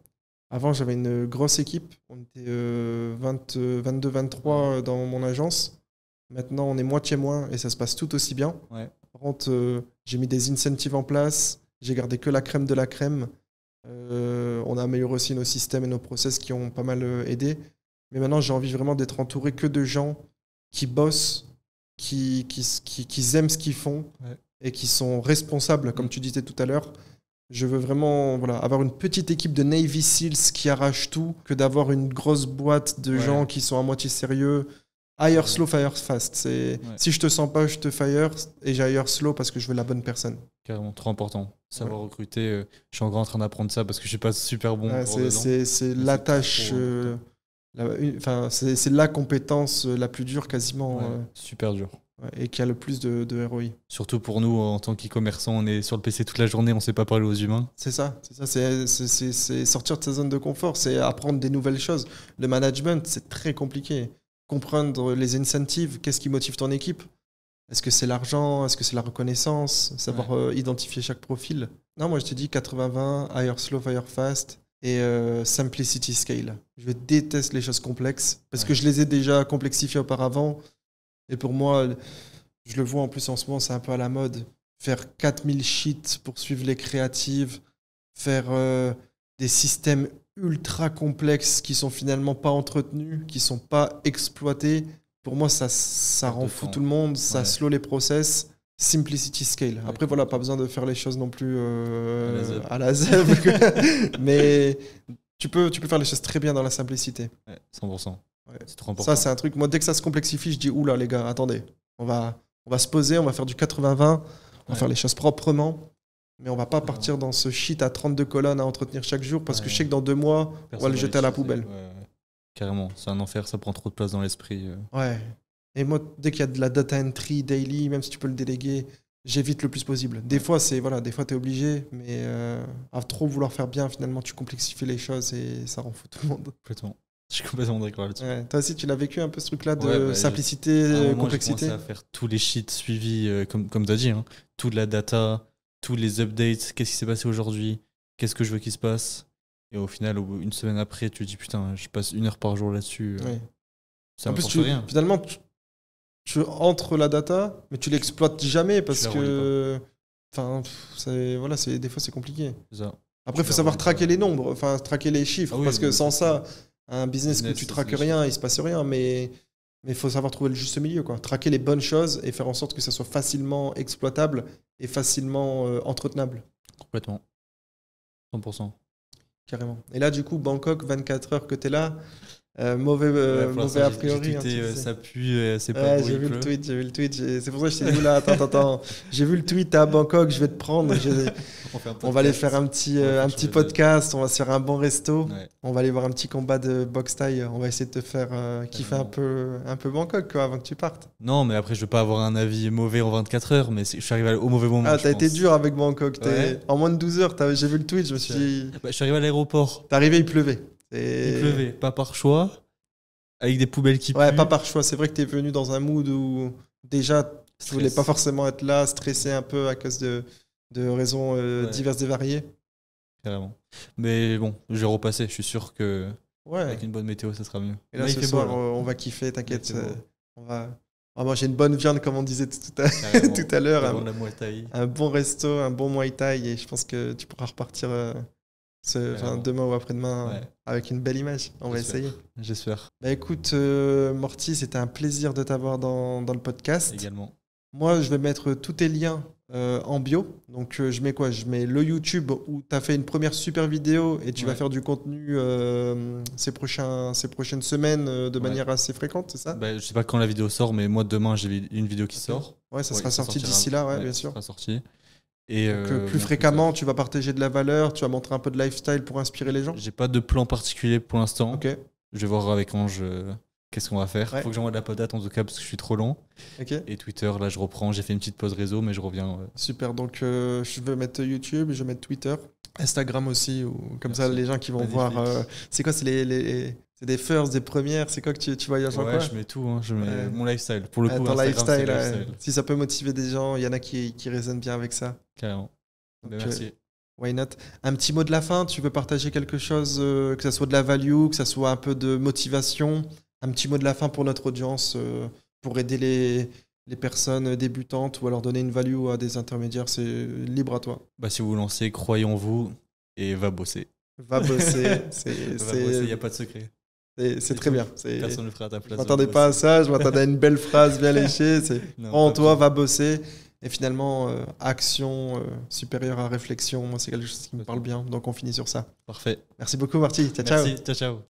S1: Avant, j'avais une grosse équipe. On était 22-23 dans mon agence. Maintenant, on est moitié moins et ça se passe tout aussi bien.
S2: Ouais.
S1: Par contre, j'ai mis des incentives en place. J'ai gardé que la crème de la crème. On a amélioré aussi nos systèmes et nos process qui ont pas mal aidé. Mais maintenant, j'ai envie vraiment d'être entouré que de gens qui bossent, qui aiment ce qu'ils font
S2: Ouais.
S1: et qui sont responsables, comme tu disais tout à l'heure. Je veux vraiment avoir une petite équipe de Navy Seals qui arrache tout, que d'avoir une grosse boîte de
S2: Ouais.
S1: gens qui sont à moitié sérieux. Hire slow, fire fast. Si je te sens pas, je te fire et j'hire slow parce que je veux la bonne personne.
S2: Carrément, trop important. Savoir recruter. Je suis encore en train d'apprendre ça parce que je suis pas super bon.
S1: Ouais, c'est
S2: Mais
S1: la
S2: c'est
S1: tâche,
S2: trop
S1: c'est la compétence la plus dure quasiment
S2: Ouais, super dur.
S1: et qui a le plus de ROI.
S2: Surtout pour nous, en tant qu'e-commerçants, on est sur le PC toute la journée, on sait pas parler aux humains.
S1: C'est sortir de sa zone de confort, c'est apprendre des nouvelles choses. Le management, c'est très compliqué. Comprendre les incentives, qu'est-ce qui motive ton équipe? Est-ce que c'est l'argent? Est-ce que c'est la reconnaissance? Savoir identifier chaque profil. Non, moi je te dis 80-20, hire slow, fire fast et simplicity scale. Je déteste les choses complexes parce que je les ai déjà complexifiées auparavant. Et pour moi, je le vois en plus en ce moment, c'est un peu à la mode. Faire 4000 sheets pour suivre les créatives, faire des systèmes ultra complexes qui sont finalement pas entretenus, qui sont pas exploités. Pour moi, ça rend fou tout le monde, ça slow les process. Simplicity scale. Après, voilà, pas besoin de faire les choses non plus à la zèbre. Mais tu peux faire les choses très bien dans la simplicité.
S2: Ouais, 100%.
S1: Ouais.
S2: C'est trop important.
S1: Ça, c'est un truc. Moi, dès que ça se complexifie, je dis oula, les gars, attendez. On va se poser, on va faire du 80-20, on va faire les choses proprement. Mais on va pas partir dans ce shit à 32 colonnes à entretenir chaque jour parce que je sais que dans 2 mois, on va le jeter à la poubelle.
S2: Ouais. Carrément, c'est un enfer, ça prend trop de place dans l'esprit.
S1: Ouais. Et moi, dès qu'il y a de la data entry daily, même si tu peux le déléguer, j'évite le plus possible. Des fois, t'es obligé, mais à trop vouloir faire bien, finalement, tu complexifies les choses et ça rend fou tout le monde.
S2: Complètement. Je suis complètement d'accord là-dessus.
S1: Ouais. Toi aussi, tu l'as vécu un peu ce truc-là de simplicité,
S2: à un moment,
S1: complexité.
S2: J'ai commencé à faire tous les sheets suivis, comme tu as dit, hein. Toute la data, tous les updates, qu'est-ce qui s'est passé aujourd'hui, qu'est-ce que je veux qu'il se passe. Et au final, une semaine après, tu te dis putain, je passe 1 heure par jour là-dessus.
S1: Ouais.
S2: Ça
S1: en plus,
S2: m'apporte rien.
S1: finalement, tu entres la data, mais tu l'exploites jamais parce que. Enfin, des fois, c'est compliqué.
S2: C'est ça.
S1: Après, il faut savoir traquer les nombres, enfin, traquer les chiffres, parce que sans ça, un business où tu
S2: c'est
S1: traques rien, il se passe rien, mais il faut savoir trouver le juste milieu, quoi. Traquer les bonnes choses et faire en sorte que ça soit facilement exploitable et facilement entretenable.
S2: Complètement. 100%.
S1: Carrément. Et là, du coup, Bangkok, 24 heures que tu es là, mauvais a priori.
S2: J'ai tweeté, ça pue, c'est pas
S1: Ouais,
S2: beau,
S1: j'ai vu le tweet. C'est pour ça que je t'ai dit, là, attends. J'ai vu le tweet à Bangkok, je vais te prendre. On va aller faire un petit podcast, on va se faire un bon resto.
S2: Ouais.
S1: On va aller voir un petit combat de boxe thaï. On va essayer de te faire kiffer un peu Bangkok, quoi, avant que tu partes.
S2: Non, mais après, je veux pas avoir un avis mauvais en 24 heures, mais je suis arrivé au mauvais moment.
S1: Ah, t'as été dur avec Bangkok.
S2: Ouais.
S1: En moins de 12 heures, j'ai vu le tweet, je me suis dit.
S2: Je suis arrivé à l'aéroport.
S1: T'es arrivé, il pleuvait.
S2: Il pleuvait, pas par choix, avec des poubelles qui puent.
S1: Ouais, pas par choix. C'est vrai que t'es venu dans un mood où déjà tu voulais pas forcément être là, stressé un peu à cause de raisons diverses et variées.
S2: Carrément. Mais bon, je vais repasser. Je suis sûr que
S1: ouais.
S2: Avec une bonne météo, ça sera mieux.
S1: Et là, ce soir, on va kiffer, t'inquiète. On va manger une bonne viande, comme on disait tout à l'heure. Un bon resto, un bon Muay Thai. Et je pense que tu pourras repartir demain ou après-demain avec une belle image. On va essayer.
S2: J'espère.
S1: Bah écoute, Morty, c'était un plaisir de t'avoir dans le podcast.
S2: Également.
S1: Moi, je vais mettre tous tes liens en bio. Donc, je mets quoi? Je mets le YouTube où tu as fait une première super vidéo et tu vas
S2: Ouais.
S1: faire du contenu ces prochaines semaines de
S2: Ouais.
S1: manière assez fréquente, c'est ça?
S2: Bah, je sais pas quand la vidéo sort, mais moi demain j'ai une vidéo qui
S1: Ok.
S2: sort.
S1: Ouais, ça
S2: Ouais,
S1: sera
S2: ça
S1: sorti
S2: sortira.
S1: d'ici là, ouais,
S2: Ouais,
S1: bien
S2: ça
S1: sûr.
S2: sera sorti. Et
S1: Donc, plus
S2: bien,
S1: fréquemment, tu vas partager de la valeur, tu vas montrer un peu de lifestyle pour inspirer les gens.
S2: j'ai pas de plan particulier pour l'instant.
S1: Ok,
S2: Je vais voir avec Ange qu'est-ce qu'on va faire.
S1: Ouais.
S2: Faut que j'envoie de la patate en tout cas parce que je suis trop long.
S1: ok.
S2: Et Twitter, là je reprends. J'ai fait une petite pause réseau, mais je reviens.
S1: Super. Donc, je vais mettre YouTube, je vais mettre Twitter, Instagram aussi, ou comme ça,
S2: Merci.
S1: les gens qui vont
S2: Magnifique.
S1: voir. C'est quoi? C'est des firsts, des premières. C'est quoi que tu voyages en
S2: Ouais,
S1: quoi?
S2: je mets tout. Hein. Je mets
S1: Ouais.
S2: mon lifestyle. Pour le coup,
S1: Ton
S2: Instagram, c'est
S1: lifestyle,
S2: lifestyle.
S1: si ça peut motiver des gens, il y en a qui résonnent bien avec ça.
S2: Carrément.
S1: Donc,
S2: Ben, merci.
S1: why not? Un petit mot de la fin, tu veux partager quelque chose, que ça soit de la value, que ça soit un peu de motivation, un petit mot de la fin pour notre audience, pour aider les personnes débutantes ou alors donner une value à des intermédiaires, c'est libre à toi.
S2: Bah, si vous vous lancez, croyez en vous et va bosser.
S1: Va bosser,
S2: Va bosser, il n'y a pas de secret.
S1: c'est très bien.
S2: Personne ne le fera à ta
S1: Je
S2: place.
S1: m'attendais pas à ça, je m'attendais à une belle phrase bien léchée. C'est
S2: Non,
S1: prends en
S2: pas
S1: toi,
S2: besoin.
S1: va bosser. Et finalement, action supérieure à réflexion, moi, c'est quelque chose qui me parle bien. Donc, on finit sur ça.
S2: Parfait.
S1: Merci beaucoup, Marty. Ciao, ciao.
S2: Merci. Ciao, ciao.